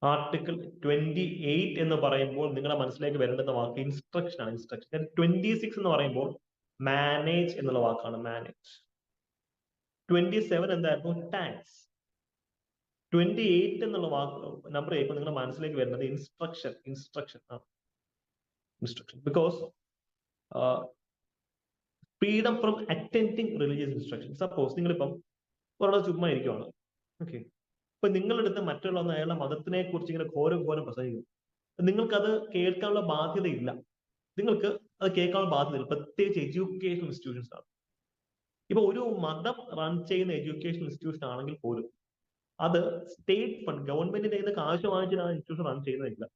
ആർട്ടിക്കിൾ 28 എന്ന് പറയുമ്പോൾ നിങ്ങളുടെ മനസ്സിലേക്ക് വരേണ്ടുന്ന വാക്ക് ഇൻസ്ട്രക്ഷൻ ആണ്. ഇൻസ്ട്രക്ഷൻ. 26 എന്ന് പറയുമ്പോൾ മാനേജ് എന്നുള്ള വാക്കാണ്, മാനേജ്. 27 എന്തായിരുന്നു, ടാക്സ്. 28 എന്നുള്ള വാക്ക് നമ്പർ ചെയ്യുമ്പോൾ നിങ്ങളുടെ മനസ്സിലേക്ക് വരുന്നത് ഇൻസ്ട്രക്ഷൻ. ഇൻസ്ട്രക്ഷൻ ആണ്, instruction. Because freedom from attending religious instruction. Suppose നിങ്ങളിപ്പം ഒരാളെ ചുമ്മാ ഇരിക്കുവാണ്, ഓക്കെ, ഇപ്പൊ നിങ്ങളെടുത്ത് മറ്റുള്ള അയാളുടെ മതത്തിനെ കുറിച്ച് ഇങ്ങനെ ഘോരം പ്രസംഗിക്കും. നിങ്ങൾക്കത് കേൾക്കാനുള്ള ബാധ്യതയില്ല. നിങ്ങൾക്ക് അത് കേൾക്കാനുള്ള ബാധ്യതയില്ല, പ്രത്യേകിച്ച് എഡ്യൂക്കേഷൻ ഇൻസ്റ്റിറ്റ്യൂഷൻസ് ആണ്. ഇപ്പൊ ഒരു മതം റൺ ചെയ്യുന്ന എഡ്യൂക്കേഷൻ ഇൻസ്റ്റിറ്റ്യൂഷൻ ആണെങ്കിൽ പോലും അത് സ്റ്റേറ്റ് ഫണ്ട്, ഗവൺമെന്റിന്റെ കയ്യിൽ നിന്ന് കാശ് വാങ്ങിച്ചിട്ടാണ് ഇൻസ്റ്റിറ്റ്യൂഷൻ റൺ ചെയ്യുന്നതില്ല.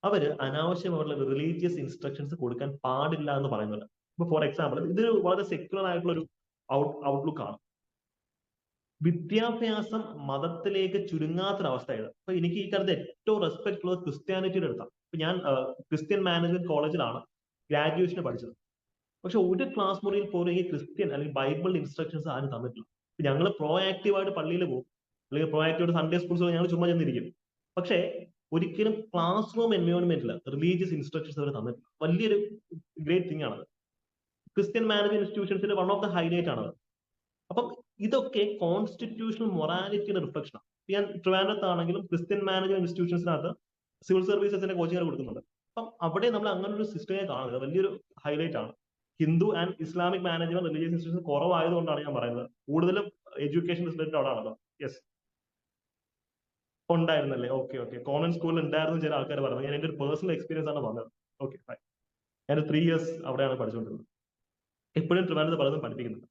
അവര് അനാവശ്യമായിട്ടുള്ള റിലീജിയസ് ഇൻസ്ട്രക്ഷൻസ് കൊടുക്കാൻ പാടില്ല എന്ന് പറയുന്നുണ്ട്. ഇപ്പൊ ഫോർ എക്സാമ്പിൾ, ഇതൊരു വളരെ സെക്യുലർ ആയിട്ടുള്ള ഒരു ഔട്ട്ലുക്ക് ആണ്. വിദ്യാഭ്യാസം മതത്തിലേക്ക് ചുരുങ്ങാത്തൊരവസ്ഥയായത്. അപ്പൊ എനിക്ക് ഈ കാലത്ത് ഏറ്റവും റെസ്പെക്ട് ഉള്ളത് ക്രിസ്ത്യാനിറ്റിയുടെ അടുത്താണ്. ഇപ്പൊ ഞാൻ ക്രിസ്ത്യൻ മാനേജ്മെന്റ് കോളേജിലാണ് ഗ്രാജുവേഷന് പഠിച്ചത്. പക്ഷെ ഒരു ക്ലാസ് മുറിയിൽ പോലും ഈ ക്രിസ്ത്യൻ അല്ലെങ്കിൽ ബൈബിൾ ഇൻസ്ട്രക്ഷൻസ് ആരും തന്നിട്ടില്ല. ഞങ്ങൾ പ്രോ ആക്റ്റീവായിട്ട് പള്ളിയിൽ പോകും, അല്ലെങ്കിൽ പ്രോ ആക്റ്റീവായിട്ട് സൺഡേ സ്കൂൾസ് ഞങ്ങൾ ചുമ്മാ ചെന്നിരിക്കും. പക്ഷേ ഒരിക്കലും ക്ലാസ് റൂം എൻവയോൺമെന്റിൽ റിലീജിയസ് ഇൻസ്ട്രക്ഷൻസ് അവർ തന്നിട്ടില്ല. വലിയൊരു ഗ്രേറ്റ് തിങ് ആണത്. ക്രിസ്ത്യൻ മാനേജ്മെന്റ് ഇൻസ്റ്റിറ്റ്യൂഷൻസിന്റെ വൺ ഓഫ് ദ ഹൈലൈറ്റ് ആണത്. അപ്പം ഇതൊക്കെ കോൺസ്റ്റിറ്റ്യൂഷണൽ മൊറാലിറ്റിയുടെ റിഫ്ലക്ഷൻ ആണ്. ഞാൻ ട്രിവാൻഡ്രത്താണെങ്കിലും ക്രിസ്ത്യൻ മാനേജ്മെന്റ് ഇൻസ്റ്റിറ്റ്യൂഷൻസിനകത്ത് സിവിൽ സർവീസസിന്റെ കോച്ചിങ് കൊടുക്കുന്നുണ്ട്. അപ്പം അവിടെ നമ്മൾ അങ്ങനെ ഒരു സിസ്റ്റമേ കാണുന്നത് വലിയൊരു ഹൈലൈറ്റ് ആണ്. Hindu and Islamic management religious institution കുറവായതുകൊണ്ടാണ് ഞാൻ പറയുന്നത്. കൂടുതലും എഡ്യൂക്കേഷൻ റിലേറ്റഡ് ആണല്ലോ. യെസ്, ഉണ്ടായിരുന്നല്ലേ? ഓക്കെ. കോൺവെന്റ് സ്കൂളിൽ ഉണ്ടായിരുന്നു ചില ആൾക്കാർ പറഞ്ഞത്. ഞാൻ എന്റെ ഒരു പേഴ്സണൽ എക്സ്പീരിയൻസ് ആണ് പറഞ്ഞത്. Okay, fine. ഞാൻ 3 years അവിടെയാണ് പഠിച്ചുകൊണ്ടിരുന്നത്. എപ്പോഴും ട്രിവാൻഡ്രത്ത് പലതും പഠിപ്പിക്കുന്നുണ്ട്.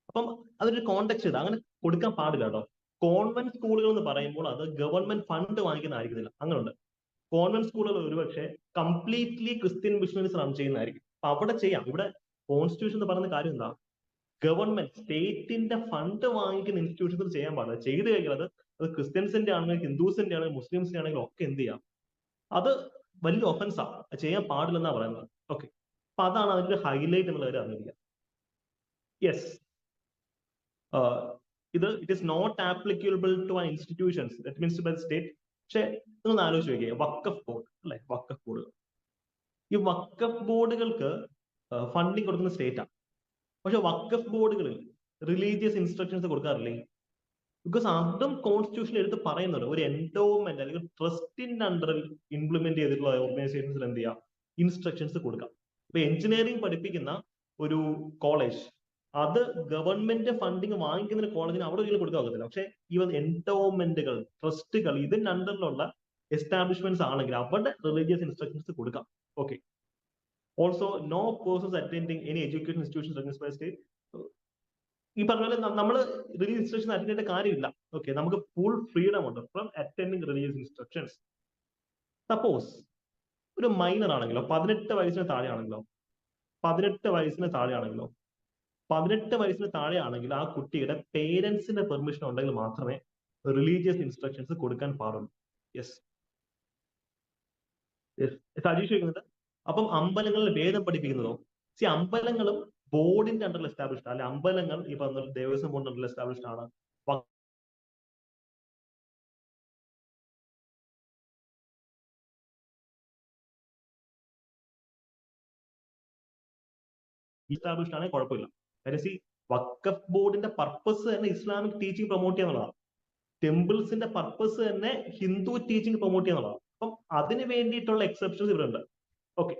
അപ്പം അതൊരു കോണ്ടെക്സ്റ്റ് ഇത് അങ്ങനെ കൊടുക്കാൻ പാടില്ല കേട്ടോ. കോൺവെന്റ് സ്കൂളുകൾ എന്ന് പറയുമ്പോൾ അത് ഗവൺമെന്റ് ഫണ്ട് വാങ്ങിക്കുന്നതായിരിക്കുന്നില്ല. അങ്ങനെയുണ്ട്. കോൺവെന്റ് സ്കൂളുകൾ ഒരുപക്ഷെ കംപ്ലീറ്റ്ലി ക്രിസ്ത്യൻ മിഷണറീസ് റൺ ചെയ്യുന്നതായിരിക്കും. അപ്പൊ അവിടെ ചെയ്യാം. ഇവിടെ കോൺസ്റ്റിറ്റ്യൂഷൻ എന്ന് പറയുന്ന കാര്യം എന്താ, ഗവൺമെന്റ് സ്റ്റേറ്റിന്റെ ഫണ്ട് വാങ്ങിക്കുന്ന ഇൻസ്റ്റിറ്റ്യൂഷൻസ് ചെയ്യാൻ പാടില്ല. ചെയ്തു കഴിഞ്ഞാൽ അത് ക്രിസ്ത്യൻസിന്റെ ആണെങ്കിലും ഹിന്ദുസിന്റെ ആണെങ്കിലും മുസ്ലിംസിന്റെ ആണെങ്കിലും ഒക്കെ എന്ത് ചെയ്യാം, അത് വലിയ ഒഫൻസാണ്, ചെയ്യാൻ പാടില്ലെന്നാ പറയുന്നത്. ഓക്കെ, അപ്പൊ അതാണ് അതിന്റെ ഹൈലൈറ്റ് എന്നുള്ളവർ അറിഞ്ഞിരിക്കുക. Yes, it is not applicable to an institutions that means by state. പക്ഷെ നിങ്ങൾ ആലോചിച്ച് നോക്കിയേ, വഖഫ് ബോർഡ് അല്ലെ, വഖഫ് ബോർഡുകൾ. ഈ വഖഫ് ബോർഡുകൾക്ക് ഫണ്ടിങ് കൊടുക്കുന്ന സ്റ്റേറ്റാണ്. പക്ഷെ വഖഫ് ബോർഡുകളിൽ റിലീജിയസ് ഇൻസ്ട്രക്ഷൻസ് കൊടുക്കാറില്ലേ? ബിക്കോസ് അതും കോൺസ്റ്റിറ്റ്യൂഷനിൽ എടുത്ത് പറയുന്നുണ്ട്. ഒരു എൻഡോവ്മെന്റ് അല്ലെങ്കിൽ ട്രസ്റ്റിന്റെ അണ്ടറിൽ ഇംപ്ലിമെന്റ് ചെയ്തിട്ടുള്ള ഓർഗനൈസേഷൻസിൽ എന്ത് ചെയ്യാം, ഇൻസ്ട്രക്ഷൻസ് കൊടുക്കാം. ഇപ്പൊ എഞ്ചിനീയറിംഗ് പഠിപ്പിക്കുന്ന ഒരു കോളേജ്, അത് ഗവൺമെന്റ് ഫണ്ടിങ് വാങ്ങിക്കുന്ന കോളേജിന് അവിടെ ഒരിക്കലും കൊടുക്കാൻ പറ്റത്തില്ല. പക്ഷെ ഈവൻ എൻഡോവ്മെന്റുകൾ, ട്രസ്റ്റുകൾ, ഇതിന്റെ അണ്ടറിലുള്ള എസ്റ്റാബ്ലിഷ്മെന്റ്സ് ആണെങ്കിൽ അവിടെ റിലീജിയസ് ഇൻസ്ട്രക്ഷൻസ് കൊടുക്കാം. Okay. Also no persons attending any education institution recognised by state. ഈ പറഞ്ഞ പോലെ നമ്മൾ റിലീജിയസ് ഇൻസ്ട്രക്ഷൻ അറ്റൻഡ് ചെയ്യേണ്ട കാര്യമില്ല. ഓക്കെ, നമുക്ക് ഫുൾ ഫ്രീഡം ഉണ്ട് from attending religious instructions. Suppose ഒരു മൈനർ ആണെങ്കിലോ, 18 വയസ്സിന് താഴെ ആണെങ്കിലോ, 18 വയസ്സിന് താഴെ ആണെങ്കിലോ 18 വയസ്സിന് താഴെ ആണെങ്കിൽ ആ കുട്ടിയുടെ പേരൻസിന്റെ പെർമിഷൻ ഉണ്ടെങ്കിൽ മാത്രമേ റിലീജിയസ് ഇൻസ്ട്രക്ഷൻസ് കൊടുക്കാൻ പാടുള്ളൂ. യെസ്, സജീഷ് ചോദിക്കുന്നുണ്ട്. അപ്പം അമ്പലങ്ങളിൽ വേദം പഠിപ്പിക്കുന്നതോ? അമ്പലങ്ങളും ബോർഡിന്റെ അണ്ടറിൽ എസ്റ്റാബ്ലിഷ്ഡ് അല്ലെ. അമ്പലങ്ങൾ ഈ പറഞ്ഞ ദേവസ്വം ബോർഡിന്റെ അണ്ടറിൽ എസ്റ്റാബ്ലിഷ്ഡ് ആണ്. എസ്റ്റാബ്ലിഷ്ഡ് ആണെങ്കിൽ കുഴപ്പമില്ല. കാര്യം വഖഫ് ബോർഡിന്റെ പർപ്പസ് തന്നെ ഇസ്ലാമിക് ടീച്ചിങ് പ്രൊമോട്ട് ചെയ്യാന്നുള്ളതാണ്. ടെമ്പിൾസിന്റെ പർപ്പസ് തന്നെ ഹിന്ദു ടീച്ചിങ് പ്രൊമോട്ട് ചെയ്യാന്നുള്ളതാണ്. അപ്പം അതിന് വേണ്ടിയിട്ടുള്ള എക്സെപ്ഷൻസ് ഇവിടെ ഉണ്ട്. Okay,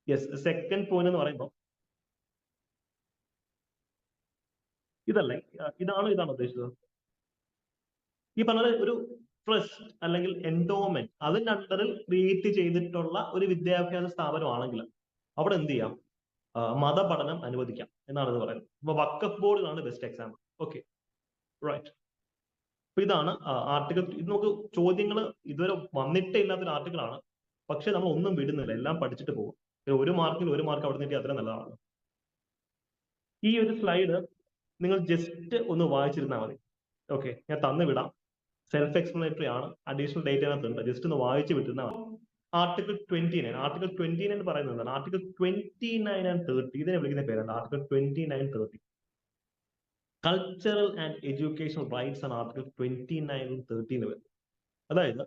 yes. സെക്കൻഡ് പോയിന്റ് എന്ന് പറയുമ്പോൾ ഇതല്ലേ, ഇതാണ് ഉദ്ദേശിച്ചത്. ഈ പറഞ്ഞ ഒരു ട്രസ്റ്റ് അല്ലെങ്കിൽ എൻഡോമെന്റ് അതിന്റെ അണ്ടറിൽ ക്രിയേറ്റ് ചെയ്തിട്ടുള്ള ഒരു വിദ്യാഭ്യാസ സ്ഥാപനമാണെങ്കിൽ അവിടെ എന്ത് ചെയ്യാം, മതപഠനം അനുവദിക്കാം എന്നാണ് ഇത് പറയുന്നത്. അപ്പൊ വഖഫ് ബോർഡിലാണ് ബെസ്റ്റ് എക്സാമ്പിൾ. Okay, right. അപ്പൊ ഇതാണ് ആർട്ടിക്കിൾ. ഇത് നമുക്ക് ചോദ്യങ്ങൾ ഇതുവരെ വന്നിട്ടേ ഇല്ലാത്തൊരു ആർട്ടിക്കിൾ ആണ്. പക്ഷെ നമ്മൾ ഒന്നും വിടുന്നില്ല, എല്ലാം പഠിച്ചിട്ട് പോകും. ഒരു മാർക്ക് അവിടെ നിന്ന് അത്ര നല്ലതാണ്. ഈ ഒരു സ്ലൈഡ് നിങ്ങൾ ജസ്റ്റ് ഒന്ന് വായിച്ചിരുന്നാൽ മതി. ഓക്കെ, ഞാൻ തന്നു വിടാം. സെൽഫ് എക്സ്പ്ലനേറ്ററി ആണ്, അഡീഷണൽ ഡേറ്റ അതിനകത്തുണ്ട്. ജസ്റ്റ് ഒന്ന് വായിച്ചു വിട്ടിരുന്നാൽ മതി. ആർട്ടിക്കിൾ 29. ആർട്ടിക്കിൾ 29 പറയുന്നത് ആർട്ടിക്കിൾ 29 and 30. ഇതിനെ വിളിക്കുന്ന പേരാണ് article 29, 30. Cultural and educational rights ആണ് ആർട്ടിക്കിൾ 29 ഉം 30 വരുന്നത്. അതായത്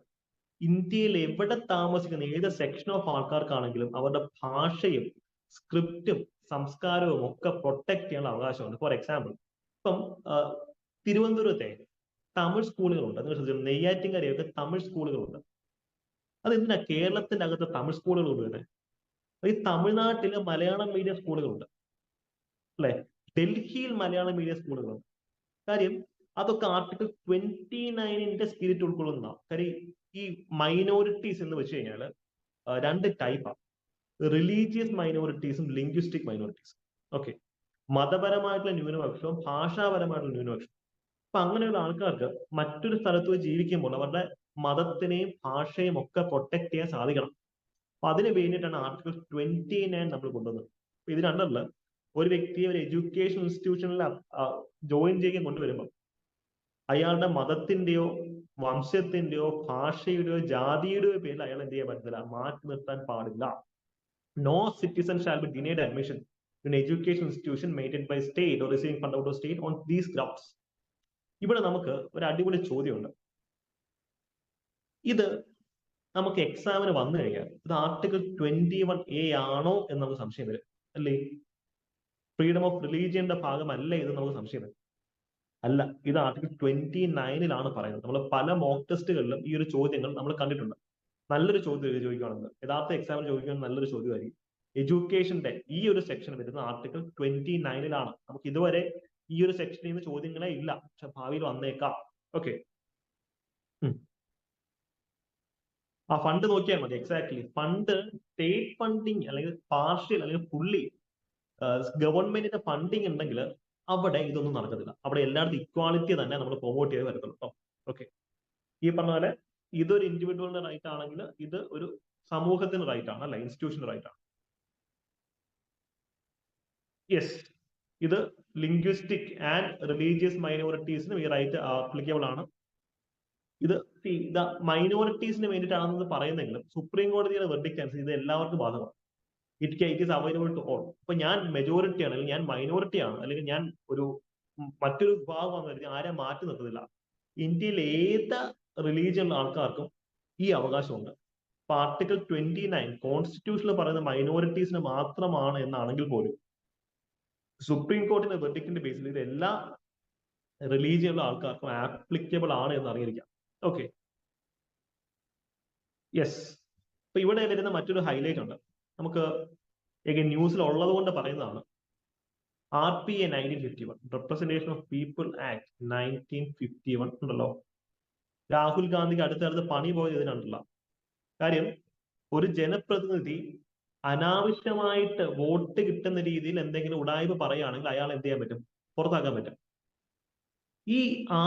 ഇന്ത്യയിൽ എവിടെ താമസിക്കുന്ന ഏത് സെക്ഷൻ ഓഫ് ആൾക്കാർക്കാണെങ്കിലും അവരുടെ ഭാഷയും സ്ക്രിപ്റ്റും സംസ്കാരവും ഒക്കെ പ്രൊട്ടക്ട് ചെയ്യാനുള്ള അവകാശമുണ്ട്. ഫോർ എക്സാമ്പിൾ, ഇപ്പം തിരുവനന്തപുരത്തെ തമിഴ് സ്കൂളുകളുണ്ട്. നിങ്ങൾ ശ്രദ്ധിച്ചു, നെയ്യാറ്റിൻകരയൊക്കെ തമിഴ് സ്കൂളുകളുണ്ട്. അതെന്തിനാ കേരളത്തിന്റെ അകത്ത് തമിഴ് സ്കൂളുകൾ കൊണ്ടുവരുന്നത്? ഈ തമിഴ്നാട്ടില് മലയാളം മീഡിയം സ്കൂളുകളുണ്ട്, അല്ലെ? ഡൽഹിയിൽ മലയാളം മീഡിയം സ്കൂളുകളുണ്ട്. കാര്യം അതൊക്കെ ആർട്ടിക്കിൾ 29 സ്പിരിറ്റ് ഉൾക്കൊള്ളുന്നതാണ്. കാര്യം ഈ മൈനോറിറ്റീസ് എന്ന് വെച്ച് കഴിഞ്ഞാൽ രണ്ട് ടൈപ്പാണ്: റിലീജിയസ് മൈനോറിറ്റീസും ലിംഗ്വിസ്റ്റിക് മൈനോറിറ്റീസും. ഓക്കെ, മതപരമായിട്ടുള്ള ന്യൂനപക്ഷവും ഭാഷാപരമായിട്ടുള്ള ന്യൂനപക്ഷവും. അപ്പൊ അങ്ങനെയുള്ള ആൾക്കാർക്ക് മറ്റൊരു സ്ഥലത്ത് ജീവിക്കുമ്പോൾ അവരുടെ മതത്തിനെയും ഭാഷയും ഒക്കെ പ്രൊട്ടക്ട് ചെയ്യാൻ സാധിക്കണം. അപ്പൊ അതിന് വേണ്ടിയിട്ടാണ് ആർട്ടിക്കിൾ 29 നമ്മൾ കൊണ്ടുവന്നത്. ഇതിനണ്ടല്ല ഒരു വ്യക്തിയെ ഒരു എഡ്യൂക്കേഷൻ ഇൻസ്റ്റിറ്റ്യൂഷനിൽ ജോയിൻ ചെയ്യാൻ കൊണ്ടുവരുമ്പോൾ അയാളുടെ മതത്തിന്റെയോ വംശത്തിന്റെയോ ഭാഷയുടെയോ ജാതിയുടെയോ പേരിൽ അയാൾ എന്ത് ചെയ്യാൻ പറ്റില്ല, മാറ്റി നിർത്താൻ പാടില്ല. No citizen shall be denied admission in education institution maintained by state or receiving fund out of state on these grounds. ഇവിടെ നമുക്ക് ഒരു അടിപൊളി ചോദ്യമുണ്ട്. ഇത് നമുക്ക് എക്സാമിന് വന്നു കഴിഞ്ഞാൽ ഇത് ആർട്ടിക്കിൾ 21A ആണോ എന്ന് നമുക്ക് സംശയം വരും, അല്ലേ? ഫ്രീഡം ഓഫ് റിലീജിയന്റെ ഭാഗമല്ലേ ഇത്? നമുക്ക് സംശയം വരും. അല്ല, ഇത് ആർട്ടിക്കിൾ 29 പറയുന്നത്. നമ്മൾ പല മോക്ക് ടെസ്റ്റുകളിലും ഈ ഒരു ചോദ്യങ്ങൾ നമ്മൾ കണ്ടിട്ടുണ്ട്. നല്ലൊരു ചോദ്യം ചോദിക്കുകയാണെങ്കിൽ, യഥാർത്ഥ എക്സാമിന് ചോദിക്കുകയാണെങ്കിൽ നല്ലൊരു ചോദ്യമായിരിക്കും. എഡ്യൂക്കേഷന്റെ ഈ ഒരു സെക്ഷൻ വരുന്ന ആർട്ടിക്കിൾ 29 നമുക്ക് ഇതുവരെ ഈ ഒരു സെക്ഷനിൽ നിന്ന് ചോദ്യങ്ങളെ ഇല്ല, പക്ഷെ ഭാവിയിൽ വന്നേക്കാം. ഓക്കെ, ആ ഫണ്ട് നോക്കിയാൽ മതി. എക്സാക്ട്ലി, ഫണ്ട് സ്റ്റേറ്റ് ഫണ്ടിങ് അല്ലെങ്കിൽ പാർഷ്യൽ അല്ലെങ്കിൽ ഫുള്ളി ഗവൺമെന്റിന്റെ ഫണ്ടിങ് ഉണ്ടെങ്കിൽ അവിടെ ഇതൊന്നും നടക്കത്തില്ല. അവിടെ എല്ലായിടത്തും ഇക്വാളിറ്റി തന്നെ നമ്മൾ പ്രൊമോട്ട് ചെയ്ത് വരത്തുള്ളൂ കേട്ടോ. ഓക്കെ, ഈ പറഞ്ഞ പോലെ ഇതൊരു ഇൻഡിവിജ്വലിന്റെ റൈറ്റ് ആണെങ്കിൽ ഇത് ഒരു സമൂഹത്തിന്റെ റൈറ്റ് ആണ്, അല്ല ഇൻസ്റ്റിറ്റ്യൂഷന്റെ റൈറ്റ് ആണ്. യെസ്, ഇത് ലിംഗ്വിസ്റ്റിക് ആൻഡ് റിലീജിയസ് മൈനോറിറ്റീസിനും ഈ റൈറ്റ് ആപ്ലിക്കബിൾ ആണ്. ഇത് മൈനോറിറ്റീസിന് വേണ്ടിയിട്ടാണെന്ന് പറയുന്നെങ്കിലും സുപ്രീം കോടതിയുടെ വെർഡിക്റ്റ് അനുസരിച്ച് ഇത് എല്ലാവർക്കും ബാധകമാണ്. It is available to all. ഇപ്പൊ ഞാൻ മെജോറിറ്റി ആണ്, അല്ലെങ്കിൽ ഞാൻ മൈനോറിറ്റി ആണ്, അല്ലെങ്കിൽ ഞാൻ ഒരു മറ്റൊരു വിഭാഗമാണെന്ന് ആരെ മാറ്റി നിർത്തുന്നില്ല. ഇന്ത്യയിൽ ഏത് റിലീജിയനുള്ള ആൾക്കാർക്കും ഈ അവകാശമുണ്ട്. ഇപ്പൊ ആർട്ടിക്കിൾ 29 കോൺസ്റ്റിറ്റ്യൂഷനിൽ പറയുന്ന മൈനോറിറ്റീസിന് മാത്രമാണ് എന്നാണെങ്കിൽ പോലും സുപ്രീം കോടതിയുടെ വെർഡിക്റ്റിന്റെ ബേസിൽ ഇത് എല്ലാ റിലീജിയനുള്ള ആൾക്കാർക്കും ആപ്ലിക്കബിൾ ആണ് എന്ന് അറിഞ്ഞിരിക്കാം. Okay, yes. അപ്പൊ ഇവിടെ വരുന്ന മറ്റൊരു ഹൈലൈറ്റ് ഉണ്ട്, നമുക്ക് ന്യൂസിൽ ഉള്ളത് കൊണ്ട് പറയുന്നതാണ്. RPA 1951, representation of people act 1951 ഉണ്ടല്ലോ. രാഹുൽ ഗാന്ധിക്ക് അടുത്തടുത്ത് പണി പോയത് ഇതിനുണ്ടല്ലോ. കാര്യം ഒരു ജനപ്രതിനിധി അനാവശ്യമായിട്ട് വോട്ട് കിട്ടുന്ന രീതിയിൽ എന്തെങ്കിലും ഉടായ്പ പറയുകയാണെങ്കിൽ അയാൾ എന്ത് ചെയ്യാൻ പറ്റും? പുറത്താക്കാൻ പറ്റും. ഈ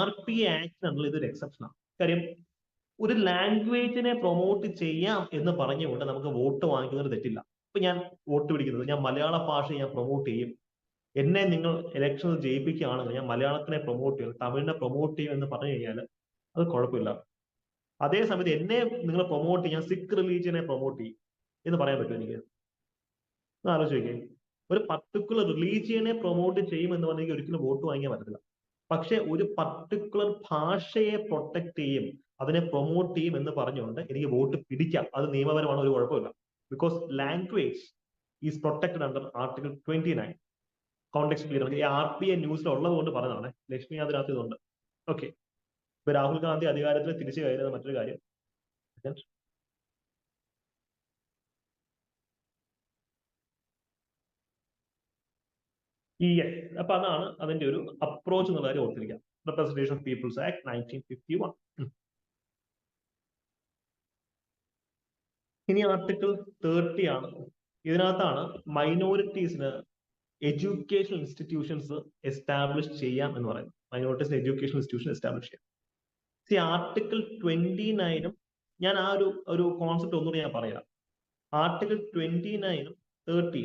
RPA ആക്ടിനുള്ള ഇതൊരു എക്സെപ്ഷനാണ്. കാര്യം ഒരു ലാംഗ്വേജിനെ പ്രൊമോട്ട് ചെയ്യാം എന്ന് പറഞ്ഞുകൊണ്ട് നമുക്ക് വോട്ട് വാങ്ങിക്കുന്നതിന് തെറ്റില്ല. ഇപ്പൊ ഞാൻ വോട്ട് പിടിക്കുന്നത്, ഞാൻ മലയാള ഭാഷ ഞാൻ പ്രൊമോട്ട് ചെയ്യും, എന്നെ നിങ്ങൾ ഇലക്ഷനിൽ ജയിപ്പിക്കുകയാണെങ്കിൽ ഞാൻ മലയാളത്തിനെ പ്രൊമോട്ട് ചെയ്യും, തമിഴിനെ പ്രൊമോട്ട് ചെയ്യും എന്ന് പറഞ്ഞു കഴിഞ്ഞാൽ അത് കുഴപ്പമില്ല. അതേസമയത്ത് എന്നെ നിങ്ങൾ പ്രൊമോട്ട് ചെയ്യാൻ സിഖ് റിലീജിയനെ പ്രൊമോട്ട് ചെയ്യും എന്ന് പറയാൻ പറ്റും എനിക്ക്? ആലോചിക്കേ, ഒരു പർട്ടിക്കുലർ റിലീജിയനെ പ്രൊമോട്ട് ചെയ്യും എന്ന് പറഞ്ഞെങ്കിൽ ഒരിക്കലും വോട്ട് വാങ്ങിക്കാൻ പറ്റത്തില്ല. പക്ഷെ ഒരു പർട്ടിക്കുലർ ഭാഷയെ പ്രൊട്ടക്ട് ചെയ്യും, അതിനെ പ്രൊമോട്ട് ചെയ്യും എന്ന് പറഞ്ഞുകൊണ്ട് എനിക്ക് വോട്ട് പിടിക്കാം. അത് നിയമപരമാണ്, ഒരു കുഴപ്പമില്ല. Because language is protected under article 29. Context clear. ഈ RPA ന്യൂസിൽ ഉള്ളത് കൊണ്ട് പറഞ്ഞതാണ്. ലക്ഷ്മി അതിനകത്ത് ഇതുണ്ട്. ഓക്കെ, ഇപ്പൊ രാഹുൽ ഗാന്ധി അധികാരത്തിൽ തിരിച്ചു കയറുന്നത് മറ്റൊരു കാര്യം. അപ്പൊ അതാണ് അതിന്റെ ഒരു അപ്രോച്ച് എന്നുള്ള കാര്യം ഓർത്തിരിക്കാം. Representation of people's act 1951. ഇനി ആർട്ടിക്കിൾ 30 ആണ്. ഇതിനകത്താണ് മൈനോറിറ്റീസിന് എഡ്യൂക്കേഷൻ ഇൻസ്റ്റിറ്റ്യൂഷൻസ് എസ്റ്റാബ്ലിഷ് ചെയ്യാം എന്ന് പറയുന്നത്. മൈനോറിറ്റീസ് എഡ്യൂക്കേഷൻ ഇൻസ്റ്റിറ്റ്യൂഷൻ എസ്റ്റാബ്ലിഷ് ചെയ്യാം. ആർട്ടിക്കിൾ 29 ഞാൻ ആ ഒരു കോൺസെപ്റ്റ് ഒന്നുകൂടി ഞാൻ പറയാം. ആർട്ടിക്കിൾ 29 30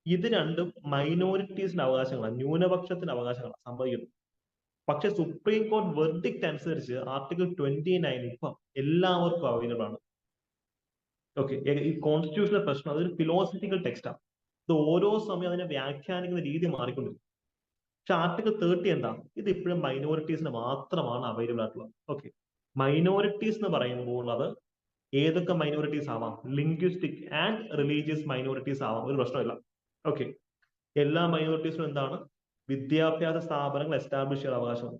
ഇത് രണ്ടും മൈനോറിറ്റീസിന്റെ അവകാശങ്ങളാണ്, ന്യൂനപക്ഷത്തിന്റെ അവകാശങ്ങളാണ് സംഭവിക്കുന്നത്. പക്ഷെ സുപ്രീം കോടതി വെർഡിക്റ്റ് അനുസരിച്ച് ആർട്ടിക്കിൾ 29 ഇപ്പം എല്ലാവർക്കും അവൈലബിൾ ആണ്. ഓക്കെ, ഈ കോൺസ്റ്റിറ്റ്യൂഷണൽ പ്രശ്നം അതൊരു ഫിലോസഫിക്കൽ ടെക്സ്റ്റാണ്. ഇത് ഓരോ സമയം അതിനെ വ്യാഖ്യാനിക്കുന്ന രീതി മാറിക്കൊണ്ടിരിക്കും. പക്ഷെ ആർട്ടിക്കിൾ 30 എന്താ, ഇത് ഇപ്പോഴും മൈനോറിറ്റീസിന് മാത്രമാണ് അവൈലബിൾ ആയിട്ടുള്ളത്. ഓക്കെ, മൈനോറിറ്റീസ് എന്ന് പറയുമ്പോൾ അത് ഏതൊക്കെ മൈനോറിറ്റീസ് ആവാം? ലിംഗ്വിസ്റ്റിക് ആൻഡ് റിലീജിയസ് മൈനോറിറ്റീസ് ആവാം, ഒരു പ്രശ്നമില്ല. ഓക്കെ, എല്ലാ മൈനോറിറ്റീസിനും എന്താണ്? വിദ്യാഭ്യാസ സ്ഥാപനങ്ങൾ എസ്റ്റാബ്ലിഷ് ചെയ്യാൻ അവകാശമുണ്ട്.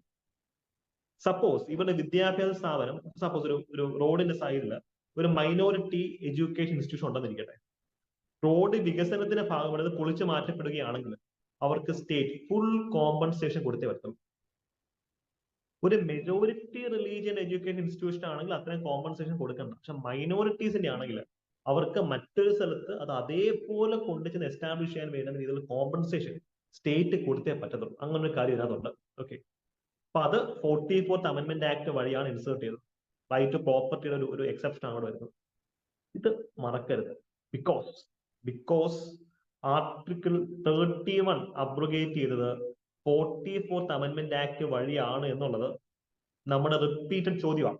സപ്പോസ് ഇവരുടെ വിദ്യാഭ്യാസ സ്ഥാപനം, സപ്പോസ് ഒരു റോഡിന്റെ സൈഡിൽ ഒരു മൈനോറിറ്റി എഡ്യൂക്കേഷൻ ഇൻസ്റ്റിറ്റ്യൂഷൻ ഉണ്ടെന്നിരിക്കട്ടെ. റോഡ് വികസനത്തിന്റെ ഭാഗമായിട്ട് പൊളിച്ചു മാറ്റപ്പെടുകയാണെങ്കിൽ അവർക്ക് സ്റ്റേറ്റ് ഫുൾ കോമ്പൻസേഷൻ കൊടുത്തേ പറ്റും. ഒരു മെജോറിറ്റി റിലീജിയൻ എഡ്യൂക്കേഷൻ ഇൻസ്റ്റിറ്റ്യൂഷൻ ആണെങ്കിൽ അത്രയും കോമ്പൻസേഷൻ കൊടുക്കണ്ട. പക്ഷെ മൈനോറിറ്റീസിന്റെ ആണെങ്കിൽ അവർക്ക് മറ്റൊരു സ്ഥലത്ത് അത് അതേപോലെ കൊണ്ടുചെന്ന് എസ്റ്റാബ്ലിഷ് ചെയ്യാൻ വേണ്ട രീതിയിൽ കോമ്പൻസേഷൻ സ്റ്റേറ്റ് കൊടുത്തേ പറ്റത്തുള്ളൂ. അങ്ങനെ ഒരു കാര്യം ഇതിനകത്തുണ്ട്. ഓക്കെ, അപ്പൊ അത് 44th അമെന്റ്മെന്റ് ആക്ട് വഴിയാണ് ഇൻസേർട്ട് ചെയ്തത്. റൈറ്റ് ടു പ്രോപ്പർട്ടിയുടെ ഒരു എക്സെപ്ഷൻ ആണ് വരുന്നത്. ഇത് മറക്കരുത്. ബിക്കോസ് ആർട്ടിക്കിൾ 31 അബ്രോഗേറ്റ് ചെയ്തത് 44th അമെന്റ്മെന്റ് ആക്ട് വഴിയാണ് എന്നുള്ളത് നമ്മുടെ റിപ്പീറ്റഡ് ചോദ്യമാണ്,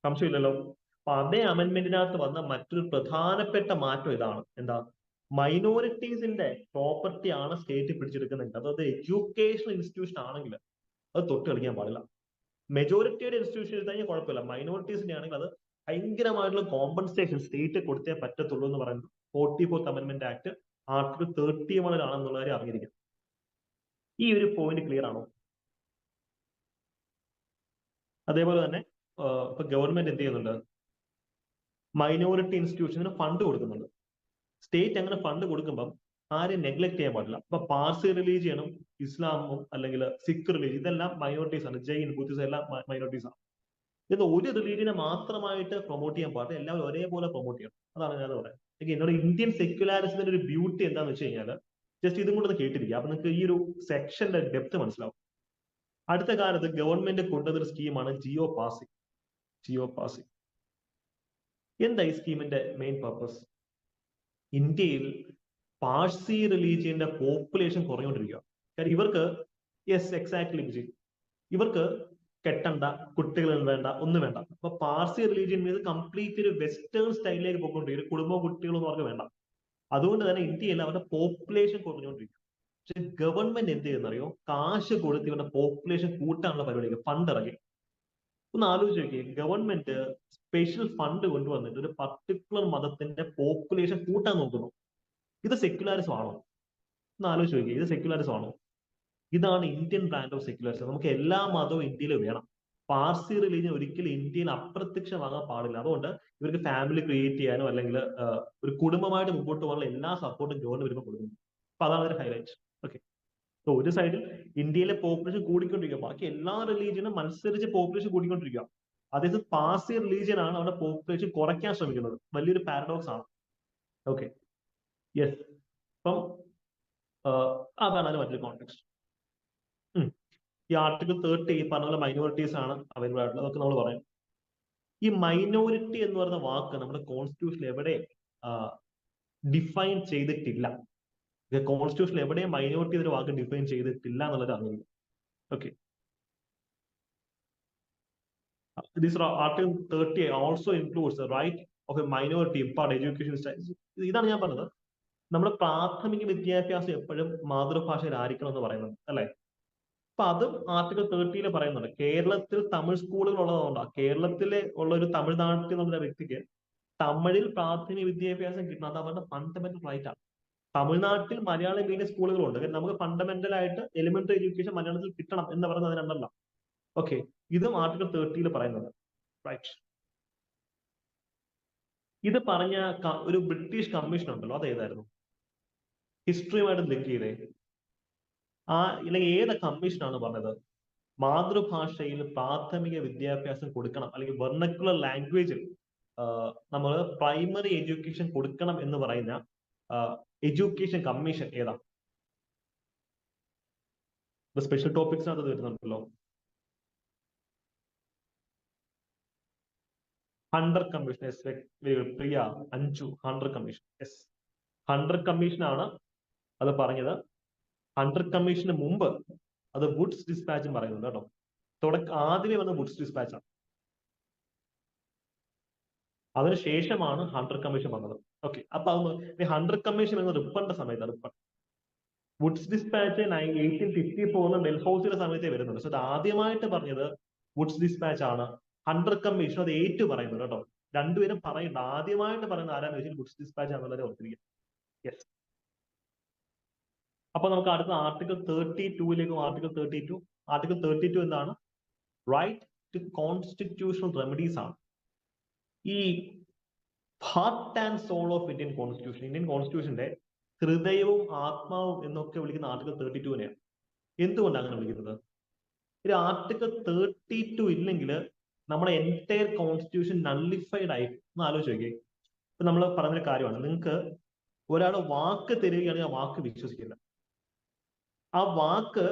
സംശയമില്ലല്ലോ. അപ്പൊ അതേ അമെന്റ്മെന്റിനകത്ത് വന്ന മറ്റൊരു പ്രധാനപ്പെട്ട മാറ്റം ഇതാണ്. എന്താ? മൈനോറിറ്റീസിന്റെ പ്രോപ്പർട്ടി ആണ് സ്റ്റേറ്റ് പിടിച്ചെടുക്കുന്നുണ്ട്. അതായത് എഡ്യൂക്കേഷണൽ ഇൻസ്റ്റിറ്റ്യൂഷൻ ആണെങ്കിൽ അത് തൊട്ട് കളിക്കാൻ പാടില്ല. മെജോറിറ്റിയുടെ ഇൻസ്റ്റിറ്റ്യൂഷൻ എടുത്താൽ കുഴപ്പമില്ല, മൈനോറിറ്റീസിന്റെ ആണെങ്കിൽ അത് ഭയങ്കരമായിട്ടുള്ള കോമ്പൻസേഷൻ സ്റ്റേറ്റ് കൊടുത്തേ പറ്റത്തുള്ളൂ എന്ന് പറയുന്നത് 44th അമെന്റ്മെന്റ് ആക്ട് ആർട്ടിക്കിൾ 31 കാര്യം അറിഞ്ഞിരിക്കും. ഈ ഒരു പോയിന്റ് ക്ലിയർ ആണോ? അതേപോലെ തന്നെ ഇപ്പൊ ഗവൺമെന്റ് എന്ത് ചെയ്യുന്നുണ്ട്? മൈനോറിറ്റി ഇൻസ്റ്റിറ്റ്യൂഷന് ഫണ്ട് കൊടുക്കുന്നുണ്ട്. സ്റ്റേറ്റ് അങ്ങനെ ഫണ്ട് കൊടുക്കുമ്പം ആരെയും നെഗ്ലക്ട് ചെയ്യാൻ പാടില്ല. ഇപ്പൊ പാർസി റിലീജിയനും ഇസ്ലാമും അല്ലെങ്കിൽ സിഖ് റിലീജിയൻ ഇതെല്ലാം മൈനോറിറ്റീസ് ആണ്. ജൈൻ, ബുദ്ധിസം എല്ലാം മൈനോറിറ്റീസ് ആണ്. ഇത് ഒരു റിലീജിയനെ മാത്രമായിട്ട് പ്രൊമോട്ട് ചെയ്യാൻ പാടില്ല, എല്ലാവരും ഒരേപോലെ പ്രൊമോട്ട് ചെയ്യണം. അതാണ് ഞാൻ പറയുന്നത്. എന്നോട് ഇന്ത്യൻ സെക്യുലാരിസത്തിന്റെ ഒരു ബ്യൂട്ടി എന്താണെന്ന് വെച്ച് കഴിഞ്ഞാൽ ജസ്റ്റ് ഇതും കൂടെ കേട്ടിരിക്കുക, അപ്പൊ നിങ്ങൾക്ക് ഈ ഒരു സെക്ഷന്റെ ഡെപ്ത് മനസ്സിലാവും. അടുത്ത കാലത്ത് ഗവൺമെന്റ് കൊണ്ടുവന്നൊരു സ്കീമാണ് ജിയോ പാസിംഗ്. എന്താ ഈ സ്കീമിന്റെ മെയിൻ പർപ്പസ്? ഇന്ത്യയിൽ പാഴ്സി റിലീജിയന്റെ പോപ്പുലേഷൻ കുറഞ്ഞുകൊണ്ടിരിക്കുക. കാര്യം ഇവർക്ക് എക്സാക്ട്ലി ഇവർക്ക് കെട്ടണ്ട, കുട്ടികൾ വേണ്ട, ഒന്നും വേണ്ട. അപ്പൊ പാർസി റിലീജിയൻ മീൻസ് കംപ്ലീറ്റ് ഒരു വെസ്റ്റേൺ സ്റ്റൈലിലേക്ക് പോയിക്കൊണ്ടിരിക്കും. കുടുംബവും കുട്ടികളൊന്നും അവർക്ക് വേണ്ട. അതുകൊണ്ട് തന്നെ ഇന്ത്യയിൽ അവരുടെ പോപ്പുലേഷൻ കുറഞ്ഞുകൊണ്ടിരിക്കും. പക്ഷെ ഗവൺമെന്റ് എന്ത് ചെയ്യുന്നറിയോ? കാശ് കൊടുത്ത് ഇവരുടെ പോപ്പുലേഷൻ കൂട്ടാനുള്ള പരിപാടിക്ക് ഫണ്ട് ഇറങ്ങി. ഒന്ന് ആലോചിച്ച് നോക്കിയേ, ഗവൺമെന്റ് സ്പെഷ്യൽ ഫണ്ട് കൊണ്ടുവന്നിട്ട് ഒരു പർട്ടിക്കുലർ മതത്തിന്റെ പോപ്പുലേഷൻ കൂട്ടാൻ നോക്കുന്നു. ഇത് സെക്യുലാരിസം ആണോ? ഒന്ന് ആലോചിച്ച് നോക്കിയേ, ഇത് സെക്യുലാരിസം ആണോ? ഇതാണ് ഇന്ത്യൻ ബ്രാൻഡ് ഓഫ് സെക്യുലറിസം. നമുക്ക് എല്ലാ മതവും ഇന്ത്യയിൽ വേണം. പാർസി റിലീജിയൻ ഒരിക്കലും ഇന്ത്യയിൽ അപ്രത്യക്ഷമാകാൻ പാടില്ല. അതുകൊണ്ട് ഇവർക്ക് ഫാമിലി ക്രിയേറ്റ് ചെയ്യാനോ അല്ലെങ്കിൽ ഒരു കുടുംബമായിട്ട് മുമ്പോട്ട് പോകാനുള്ള എല്ലാ സപ്പോർട്ടും ഗവൺമെന്റ് വരുമ്പോൾ കൊടുക്കുന്നു. അപ്പൊ അതാണ് ഒരു ഹൈലൈറ്റ്. ഓക്കെ, സോ ഒരു സൈഡിൽ ഇന്ത്യയിലെ പോപ്പുലേഷൻ കൂടിക്കൊണ്ടിരിക്കുക, ബാക്കി എല്ലാ റിലീജിയനും മത്സരിച്ച് പോപ്പുലേഷൻ കൂടിക്കൊണ്ടിരിക്കുക. അതേസമയം പാർസി റിലീജിയൻ ആണ് അവിടെ പോപ്പുലേഷൻ കുറയ്ക്കാൻ ശ്രമിക്കുന്നത്. വലിയൊരു പാരഡോക്സ് ആണ്. Okay, yes. അപ്പം അതാണ് അതിന് മറ്റൊരു കോൺടെക്സ്റ്റ്. ഈ ആർട്ടിക്കിൾ 30 ഈ പറഞ്ഞ പോലെ മൈനോറിറ്റീസ് ആണ് അവൈലബിൾ ആയിട്ടുള്ളത്. അതൊക്കെ നമ്മൾ പറയും. ഈ മൈനോറിറ്റി എന്ന് പറയുന്ന വാക്ക് നമ്മുടെ കോൺസ്റ്റിറ്റ്യൂഷൻ എവിടെ ഡിഫൈൻ ചെയ്തിട്ടില്ല. കോൺസ്റ്റിറ്റ്യൂഷൻ എവിടെയും മൈനോറിറ്റി എന്നൊരു വാക്ക് ഡിഫൈൻ ചെയ്തിട്ടില്ല എന്നുള്ളത് അറിയില്ല. Okay, article 30 also includes right of a minority impart education styles. ഇതാണ് ഞാൻ പറഞ്ഞത്. നമ്മുടെ പ്രാഥമിക വിദ്യാഭ്യാസം എപ്പോഴും മാതൃഭാഷയിലായിരിക്കണം എന്ന് പറയുന്നത്, അല്ലെ? അപ്പൊ അതും ആർട്ടിക്കിൾ 30 പറയുന്നുണ്ട്. കേരളത്തിൽ തമിഴ് സ്കൂളുകൾ ഉള്ളതുകൊണ്ടാണ് കേരളത്തിലെ ഉള്ള ഒരു തമിഴ്നാട്ടിൽ നിന്നുള്ള വ്യക്തിക്ക് തമിഴിൽ പ്രാഥമിക വിദ്യാഭ്യാസം കിട്ടണം. അത് അവരുടെ ഫണ്ടമെന്റൽ റൈറ്റ് ആണ്. തമിഴ്നാട്ടിൽ മലയാളം മീഡിയം സ്കൂളുകളുണ്ട്. നമുക്ക് ഫണ്ടമെന്റൽ ആയിട്ട് എലിമെന്ററി എഡ്യൂക്കേഷൻ മലയാളത്തിൽ കിട്ടണം എന്ന് പറയുന്നത് അതിനുണ്ടല്ല. ഓക്കെ, ഇതും ആർട്ടിക്കിൾ 30 പറയുന്നുണ്ട്. റൈറ്റ്. ഇത് പറഞ്ഞ ഒരു ബ്രിട്ടീഷ് കമ്മീഷൻ ഉണ്ടല്ലോ, അതേതായിരുന്നു? ഹിസ്റ്ററിയുമായിട്ട് ലിങ്ക് ചെയ്തേ. ഇല്ലെങ്കിൽ ഏത് കമ്മീഷനാണ് പറഞ്ഞത് മാതൃഭാഷയിൽ പ്രാഥമിക വിദ്യാഭ്യാസം കൊടുക്കണം, അല്ലെങ്കിൽ വെർണക്കുലർ ലാംഗ്വേജിൽ നമ്മൾ പ്രൈമറി എഡ്യൂക്കേഷൻ കൊടുക്കണം എന്ന് പറയുന്ന എഡ്യൂക്കേഷൻ കമ്മീഷൻ ഏതാ? സ്പെഷ്യൽ ടോപ്പിക്സിനകത്ത് വരുന്നുണ്ടല്ലോ. Hunter commission, Priya, Anju, Hunter commission. Yes, Hunter commission ആണ് അത് പറഞ്ഞത്. ഹണ്ടർ കമ്മീഷന് മുമ്പ് അത് വുഡ്സ് ഡിസ്പാച്ചും പറയുന്നുണ്ട് കേട്ടോ. ആദ്യമേ വന്ന വുഡ്സ് ഡിസ്പാച്ച് ആണ്, അതിനുശേഷമാണ് ഹണ്ടർ കമ്മീഷൻ വന്നത്. ഓക്കെ, അപ്പൊ അത് ഹണ്ടർ കമ്മീഷൻ എന്ന റിപ്പണിന്റെ സമയത്ത്, വുഡ്സ് ഡിസ്പാച്ച് 1854 ഡൽഹൌസിയുടെ സമയത്തേ വരുന്നുണ്ട്. സോ അത് ആദ്യമായിട്ട് പറഞ്ഞത് വുഡ്സ് ഡിസ്പാച്ച് ആണ്. ഹണ്ടർ കമ്മീഷൻ അത് ഏറ്റു പറയുന്നത് കേട്ടോ. രണ്ടുപേരും പറയുന്നുണ്ട്. ആദ്യമായിട്ട് പറയുന്നത് ആരാന്ന് വെച്ചാൽ വുഡ്സ് ഡിസ്പാച്ച് ആണെന്നുള്ളത് ഓർത്തിരിക്കുക. യെസ്. അപ്പൊ നമുക്ക് അടുത്ത ആർട്ടിക്കിൾ 32ലേക്ക്. ആർട്ടിക്കിൾ 32 എന്താണ്? റൈറ്റ് ടു കോൺസ്റ്റിറ്റ്യൂഷണൽ റെമഡീസ് ആണ്. ഈ heart and soul of Indian constitution, Indian കോൺസ്റ്റിറ്റ്യൂഷന്റെ ഹൃദയവും ആത്മാവും എന്നൊക്കെ വിളിക്കുന്ന ആർട്ടിക്കിൾ 32നെയാണ്. എന്തുകൊണ്ടാണ് അങ്ങനെ വിളിക്കുന്നത്? ഒരു ആർട്ടിക്കിൾ 32 ഇല്ലെങ്കിൽ നമ്മുടെ എൻറ്റയർ കോൺസ്റ്റിറ്റ്യൂഷൻ നള്ളിഫൈഡ് ആയി. ഒന്ന് ആലോചിച്ച് നോക്കിയേ. ഇപ്പൊ നമ്മൾ പറഞ്ഞൊരു കാര്യമാണ്, നിങ്ങൾക്ക് ഒരാൾ വാക്ക് തരികയാണെങ്കിൽ ആ വാക്ക് വിശ്വസിക്കില്ല. ആ വാക്ക്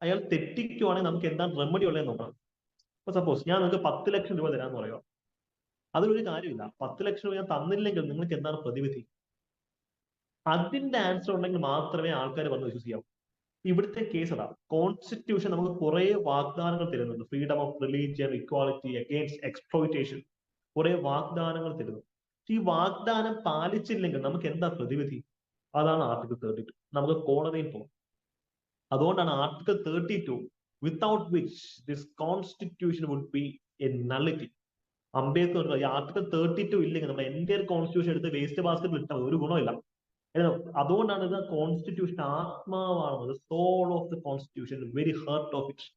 അയാൾ തെറ്റിക്കുവാണെങ്കിൽ നമുക്ക് എന്താണ് റെമഡി ഉള്ളതെന്ന് നോക്കണം. ഇപ്പൊ സപ്പോസ് ഞാൻ നിങ്ങൾക്ക് 10 ലക്ഷം രൂപ തരാമെന്ന് പറയുക, അതിലൊരു കാര്യമില്ല. 10 ലക്ഷം രൂപ ഞാൻ തന്നില്ലെങ്കിൽ നിങ്ങൾക്ക് എന്താണ് പ്രതിവിധി? അതിന്റെ ആൻസർ ഉണ്ടെങ്കിൽ മാത്രമേ ആൾക്കാർ വന്ന് വിശ്വസിക്കാവൂ. ഇവിടുത്തെ കേസ് അതാ. കോൺസ്റ്റിറ്റ്യൂഷൻ നമുക്ക് കുറെ വാഗ്ദാനങ്ങൾ തരുന്നുണ്ട്. Freedom of religion, equality, against exploitation, കുറെ വാഗ്ദാനങ്ങൾ തരുന്നു. ഈ വാഗ്ദാനം പാലിച്ചില്ലെങ്കിൽ നമുക്ക് എന്താ പ്രതിവിധി? അതാണ് ആർട്ടിക്കിൾ 32. നമുക്ക് കോടതിയിൽ പോകും. അതുകൊണ്ടാണ് article 32 without which this constitution would be a nullity. Ambedkar ഈ ആർട്ടിക്കിൾ 32 ഇല്ലെങ്കിൽ നമ്മുടെ എൻറ്റയർ കോൺസ്റ്റിറ്റ്യൂഷൻ എടുത്ത് വേസ്റ്റ് ബാസ്കറ്റിൽ ഇട്ടാൽ ഒരു ഗുണമില്ല. അതുകൊണ്ടാണ് ഇത് കോൺസ്റ്റിറ്റ്യൂഷൻ ആത്മാവാണ്, soul of the constitution, very heart of it.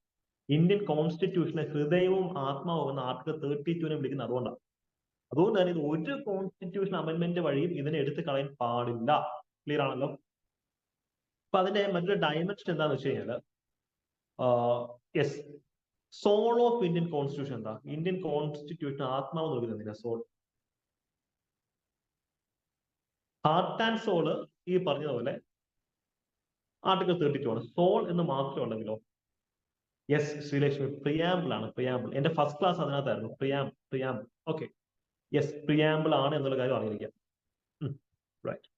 Indian കോൺസ്റ്റിറ്റ്യൂഷനെ ഹൃദയവും ആത്മാവും എന്ന ആർട്ടിക്കിൾ 32നെ വിളിക്കുന്നത് അതുകൊണ്ടാണ്. അതുകൊണ്ട് തന്നെ ഇത് ഒരു കോൺസ്റ്റിറ്റ്യൂഷൻ അമെന്റ്മെന്റ് വഴിയും ഇതിനെ എടുത്ത് കളയാൻ പാടില്ല. ക്ലിയർ ആണല്ലോ? അപ്പൊ അതിന്റെ മറ്റൊരു ഡയമെൻഷൻ എന്താന്ന് വെച്ച് കഴിഞ്ഞാൽ, yes, soul of Indian constitution എന്താ? ഇന്ത്യൻ കോൺസ്റ്റിറ്റ്യൂഷൻ ആത്മാവ് നൽകുന്നില്ല, സോൾ. ഹാർട്ട് ആൻഡ് സോള് ഈ പറഞ്ഞതുപോലെ ആർട്ടിക്കിൾ 32 ആണ്. സോൾ എന്ന് മാത്രമേ ഉണ്ടെങ്കിലോ? യെസ് ശ്രീലക്ഷ്മി, പ്രിയാമ്പിൾ ആണ്. പ്രിയാമ്പിൾ എന്റെ ഫസ്റ്റ് ക്ലാസ് അതിനകത്തായിരുന്നു. പ്രിയാമ്പിൾ. ഓക്കെ, യെസ്, പ്രിയാമ്പിൾ ആണ് എന്നുള്ള കാര്യം അറിഞ്ഞിരിക്കാം. Right,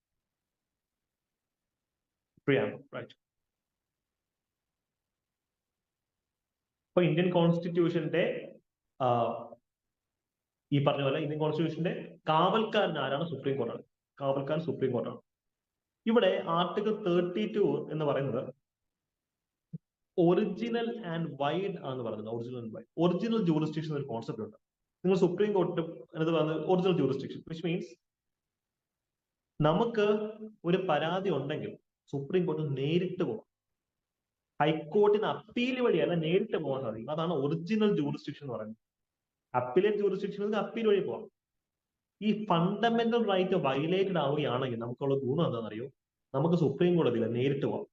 preamble, right. അപ്പൊ ഇന്ത്യൻ കോൺസ്റ്റിറ്റ്യൂഷന്റെ ഈ പറഞ്ഞ പോലെ ഇന്ത്യൻ കോൺസ്റ്റിറ്റ്യൂഷന്റെ കാവൽക്കാരൻ ആരാണ്? സുപ്രീം കോർട്ടാണ്. കാവൽക്കാരൻ സുപ്രീം കോർട്ടാണ്. ഇവിടെ ആർട്ടിക്കിൾ 32 എന്ന് പറയുന്നത് ഒറിജിനൽ ആൻഡ് വൈഡ് ആണെന്ന് പറയുന്നത്. Original and wide, original jurisdiction ഒരു കോൺസെപ്റ്റ് ഉണ്ട്. നിങ്ങൾ സുപ്രീം കോർട്ടും എന്നത് പറയുന്നത് ഒറിജിനൽ ജൂറിസ്ഡിക്ഷൻ, വിച്ച് മീൻസ് നമുക്ക് ഒരു പരാതി ഉണ്ടെങ്കിൽ സുപ്രീം കോർട്ട് നേരിട്ട് പോകാം. ഹൈക്കോർട്ടിന് അപ്പീൽ വഴിയല്ല, നേരിട്ട് പോകാൻ സാധിക്കും. അതാണ് ഒറിജിനൽ ജൂറിസ്ഡിക്ഷൻ എന്ന് പറയുന്നത്. അപ്പീലേറ്റ് ജൂറിസ്ഡിക്ഷൻ അപ്പീൽ വഴി പോകാം. ഈ ഫണ്ടമെന്റൽ റൈറ്റ് വയലേറ്റഡ് ആവുകയാണെങ്കിൽ നമുക്കുള്ള ഗുണം എന്താണെന്നറിയോ? നമുക്ക് സുപ്രീം കോടതിയിൽ നേരിട്ട് പോകാം.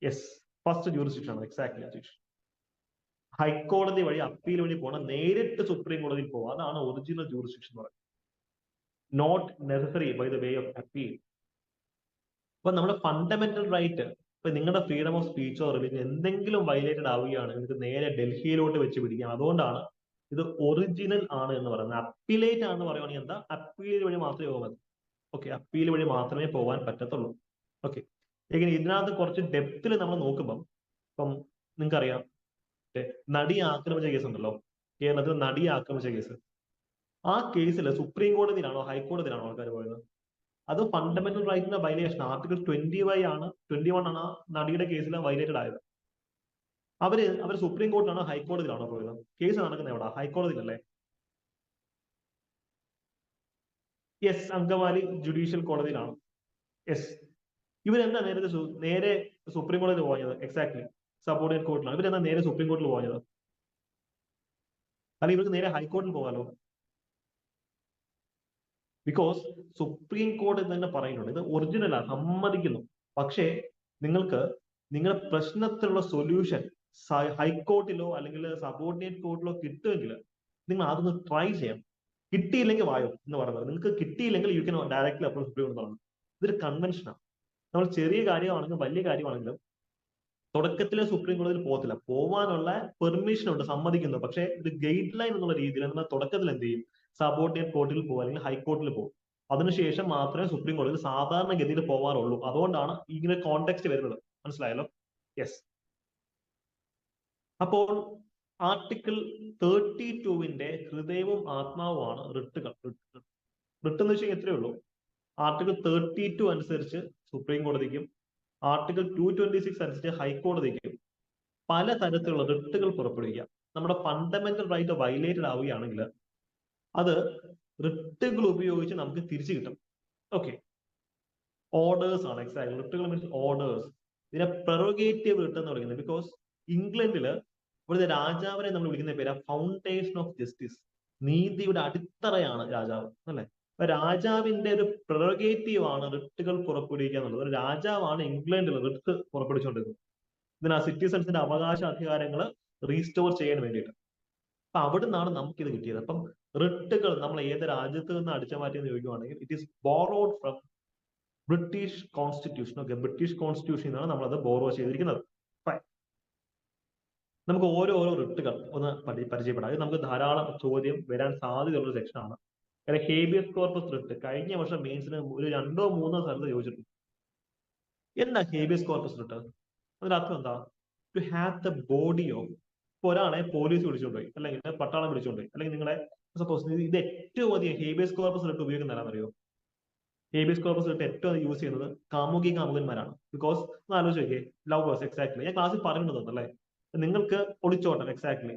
യെസ്, ഫസ്റ്റ് ജൂറിസ്ഡിക്ഷൻ ആണ്. എക്സാക്ട്ലി. ഹൈക്കോടതി വഴി അപ്പീൽ വഴി പോകണം, നേരിട്ട് സുപ്രീം കോടതിയിൽ പോകാം. അതാണ് ഒറിജിനൽ ജൂറിസ്ഡിക്ഷൻ എന്ന് പറയുന്നത്. Not necessary by the way of appeal. അപ്പൊ നമ്മുടെ ഫണ്ടമെന്റൽ റൈറ്റ്, ഇപ്പൊ നിങ്ങളുടെ ഫ്രീഡം ഓഫ് സ്പീച്ചോ റിലീജിയൻ എന്തെങ്കിലും വയലേറ്റഡ് ആവുകയാണെങ്കിൽ നിങ്ങൾക്ക് നേരെ ഡൽഹിയിലോട്ട് വെച്ച് പിടിക്കാം. അതുകൊണ്ടാണ് ഇത് ഒറിജിനൽ ആണ് എന്ന് പറയുന്നത്. അപ്പീലേറ്റ് ആണെന്ന് പറയുവാണെങ്കിൽ എന്താ? അപ്പീൽ വഴി മാത്രമേ പോകാൻ പറ്റൂ. ഓക്കെ, അപ്പീൽ വഴി മാത്രമേ പോകാൻ പറ്റത്തുള്ളൂ. ഓക്കെ, എങ്ങനെ ഇതിനകത്ത് കുറച്ച് ഡെപ്തിൽ നമ്മൾ നോക്കുമ്പം, ഇപ്പം നിങ്ങൾക്കറിയാം നടിയെ ആക്രമിച്ച കേസ് ഉണ്ടല്ലോ, കേരളത്തിൽ നടിയെ ആക്രമിച്ച കേസ്. ആ കേസിൽ സുപ്രീം കോടതിയിലാണോ ഹൈക്കോടതിയിലാണോ ആൾക്കാർ പോയത്? അത് ഫണ്ടമെന്റൽ റൈറ്റിന്റെ വയലേഷൻ. ആർട്ടിക്കിൾ 21 ആണ് ആ നടിയുടെ കേസിൽ വയലേറ്റഡ് ആയത്. അവര് സുപ്രീം കോർട്ടിലാണോ ഹൈക്കോടതിയിലാണോ പോയത്? കേസ് നടക്കുന്നത് എവിടെ? ഹൈക്കോടതിയിലല്ലേ? യെസ്, അങ്കമാലി ജുഡീഷ്യൽ കോടതിയിലാണ്. യെസ്, ഇവരെന്താ നേരെ സുപ്രീം കോടതിയിൽ പോയത്? എക്സാക്ട്ലി, സബോർഡിനേറ്റ് കോർട്ടിലാണ്. ഇവരെന്താ നേരെ സുപ്രീം കോർട്ടിൽ പോയത്? അല്ലെങ്കിൽ ഇവർക്ക് നേരെ ഹൈക്കോടതിയിൽ പോകാലോ? ബിക്കോസ് സുപ്രീം കോടതി തന്നെ പറയുന്നുണ്ട് ഇത് ഒറിജിനലാണ്, സമ്മതിക്കുന്നു. പക്ഷേ നിങ്ങൾക്ക് നിങ്ങളുടെ പ്രശ്നത്തിനുള്ള സൊല്യൂഷൻ ഹൈക്കോർട്ടിലോ അല്ലെങ്കിൽ സബോർഡിനേറ്റ് കോർട്ടിലോ കിട്ടുമെങ്കിൽ നിങ്ങൾ അതൊന്ന് ട്രൈ ചെയ്യാം. കിട്ടിയില്ലെങ്കിൽ വായോ എന്ന് പറയുന്നത്. നിങ്ങൾക്ക് കിട്ടിയില്ലെങ്കിൽ you can directly approach supreme കോടതി പറഞ്ഞു. ഇതൊരു കൺവെൻഷനാണ്. നമ്മൾ ചെറിയ കാര്യമാണെങ്കിലും വലിയ കാര്യമാണെങ്കിലും തുടക്കത്തിലെ സുപ്രീം കോടതിയിൽ പോകത്തില്ല, പോവാനുള്ള പെർമിഷൻ ഉണ്ട്, സമ്മതിക്കുന്നു. പക്ഷേ ഒരു ഗൈഡ് ലൈൻ എന്നുള്ള രീതിയിൽ നമ്മൾ തുടക്കത്തിൽ എന്ത് ചെയ്യും, സബോർഡിനേറ്റ് കോർട്ടിൽ പോകും അല്ലെങ്കിൽ ഹൈക്കോർട്ടിൽ പോകും. അതിനുശേഷം മാത്രമേ സുപ്രീം കോടതിയിൽ സാധാരണഗതിയിൽ പോവാറുള്ളൂ. അതുകൊണ്ടാണ് ഇങ്ങനെ കോണ്ടെക്സ്റ്റ് വരുന്നത്. മനസ്സിലായല്ലോ? യെസ്. അപ്പോൾ ആർട്ടിക്കിൾ 32-ന്റെ ഹൃദയവും ആത്മാവുമാണ് റിട്ടുകൾ. റിട്ട് എന്ന് വെച്ചാൽ എത്രയേ ഉള്ളൂ, ആർട്ടിക്കിൾ 32 അനുസരിച്ച് സുപ്രീം കോടതിക്കും ആർട്ടിക്കിൾ 226 അനുസരിച്ച് ഹൈക്കോടതിക്കും പലതരത്തിലുള്ള റിട്ടുകൾ പുറപ്പെടുവിക്കാം. നമ്മുടെ ഫണ്ടമെന്റൽ റൈറ്റ് വയലേറ്റഡ് ആവുകയാണെങ്കിൽ അത് റിട്ടുകൾ ഉപയോഗിച്ച് നമുക്ക് തിരിച്ചു കിട്ടും. ഓക്കെ, ഓർഡേഴ്സ് ആണ്. എക്സാക്ട് റിട്ടുകൾ മീൻസ് ഓർഡേഴ്സ്. ഇതിനെ പ്രൊറോഗേറ്റീവ് റിട്ട് എന്ന് പറയുന്നത്. ബിക്കോസ് ഇംഗ്ലണ്ടില് ഇവിടുത്തെ രാജാവിനെ നമ്മൾ വിളിക്കുന്ന പേര് ഫൗണ്ടേഷൻ ഓഫ് ജസ്റ്റിസ്, നീതിയുടെ അടിത്തറയാണ് രാജാവ്, അല്ലെ? അപ്പൊ രാജാവിന്റെ ഒരു പ്രൊറോഗേറ്റീവ് ആണ് റിട്ടുകൾ പുറപ്പെടുവിക്കുക എന്നുള്ളത്. ഒരു രാജാവാണ് ഇംഗ്ലണ്ടിൽ റിട്ട് പുറപ്പെടുവിച്ചുകൊണ്ടിരുന്നത്. ഇതിനാ സിറ്റിസൺസിന്റെ അവകാശ അധികാരങ്ങൾ റീസ്റ്റോർ ചെയ്യാൻ വേണ്ടിയിട്ട്. അപ്പൊ അവിടെ നിന്നാണ് നമുക്കിത് കിട്ടിയത്. അപ്പം റിട്ടുകൾ നമ്മൾ ഏത് രാജ്യത്ത് നിന്ന് അടിച്ചു മാറ്റിയെന്ന് ചോദിക്കുവാണെങ്കിൽ it is borrowed from British constitution. Okay, British കോൺസ്റ്റിറ്റ്യൂഷനിൽ നിന്നാണ് നമ്മളത് ബോറോ ചെയ്തിരിക്കുന്നത്. നമുക്ക് ഓരോരോ റിട്ടുകൾ ഒന്ന് പരിചയപ്പെടാം. ഇത് നമുക്ക് ധാരാളം ചോദ്യം വരാൻ സാധ്യതയുള്ള ഒരു സെക്ഷനാണ്. കാരണം ഹേബിയസ് കോർപ്പസ് റിട്ട് കഴിഞ്ഞ വർഷം മെയിൻസിന് ഒരു 2-3 സ്ഥലത്ത് ചോദിച്ചിട്ടുണ്ട്. എന്താ ഹേബിയസ് കോർപ്പസ് റിട്ട്? അതിന്റെ അർത്ഥം എന്താ? To have the body of. ഇപ്പൊ ഒരാളെ പോലീസ് പിടിച്ചുകൊണ്ടുപോയി, അല്ലെങ്കിൽ പട്ടാളം പിടിച്ചുകൊണ്ടുപോയി, അല്ലെങ്കിൽ നിങ്ങളെ സപ്പോസ് ഇത് ഏറ്റവും അധികം ഹേബിയസ് കോർപ്പസ് റിട്ട് ഉപയോഗിക്കുന്ന ആരാണെന്നറിയോ? ഹേബിയസ് കോർപ്പസ് റിട്ട് ഏറ്റവും യൂസ് ചെയ്യുന്നത് കാമുകന്മാരാണ്. ബിക്കോസ് ഒന്ന് ആലോചിച്ച് നോക്കിയേ, ലവേഴ്സ്. എക്സാക്ട്ലി, ഞാൻ ക്ലാസ്സിൽ പറയുന്നത് അല്ലേ, നിങ്ങൾക്ക് ഒളിച്ചോട്ടം. Exactly,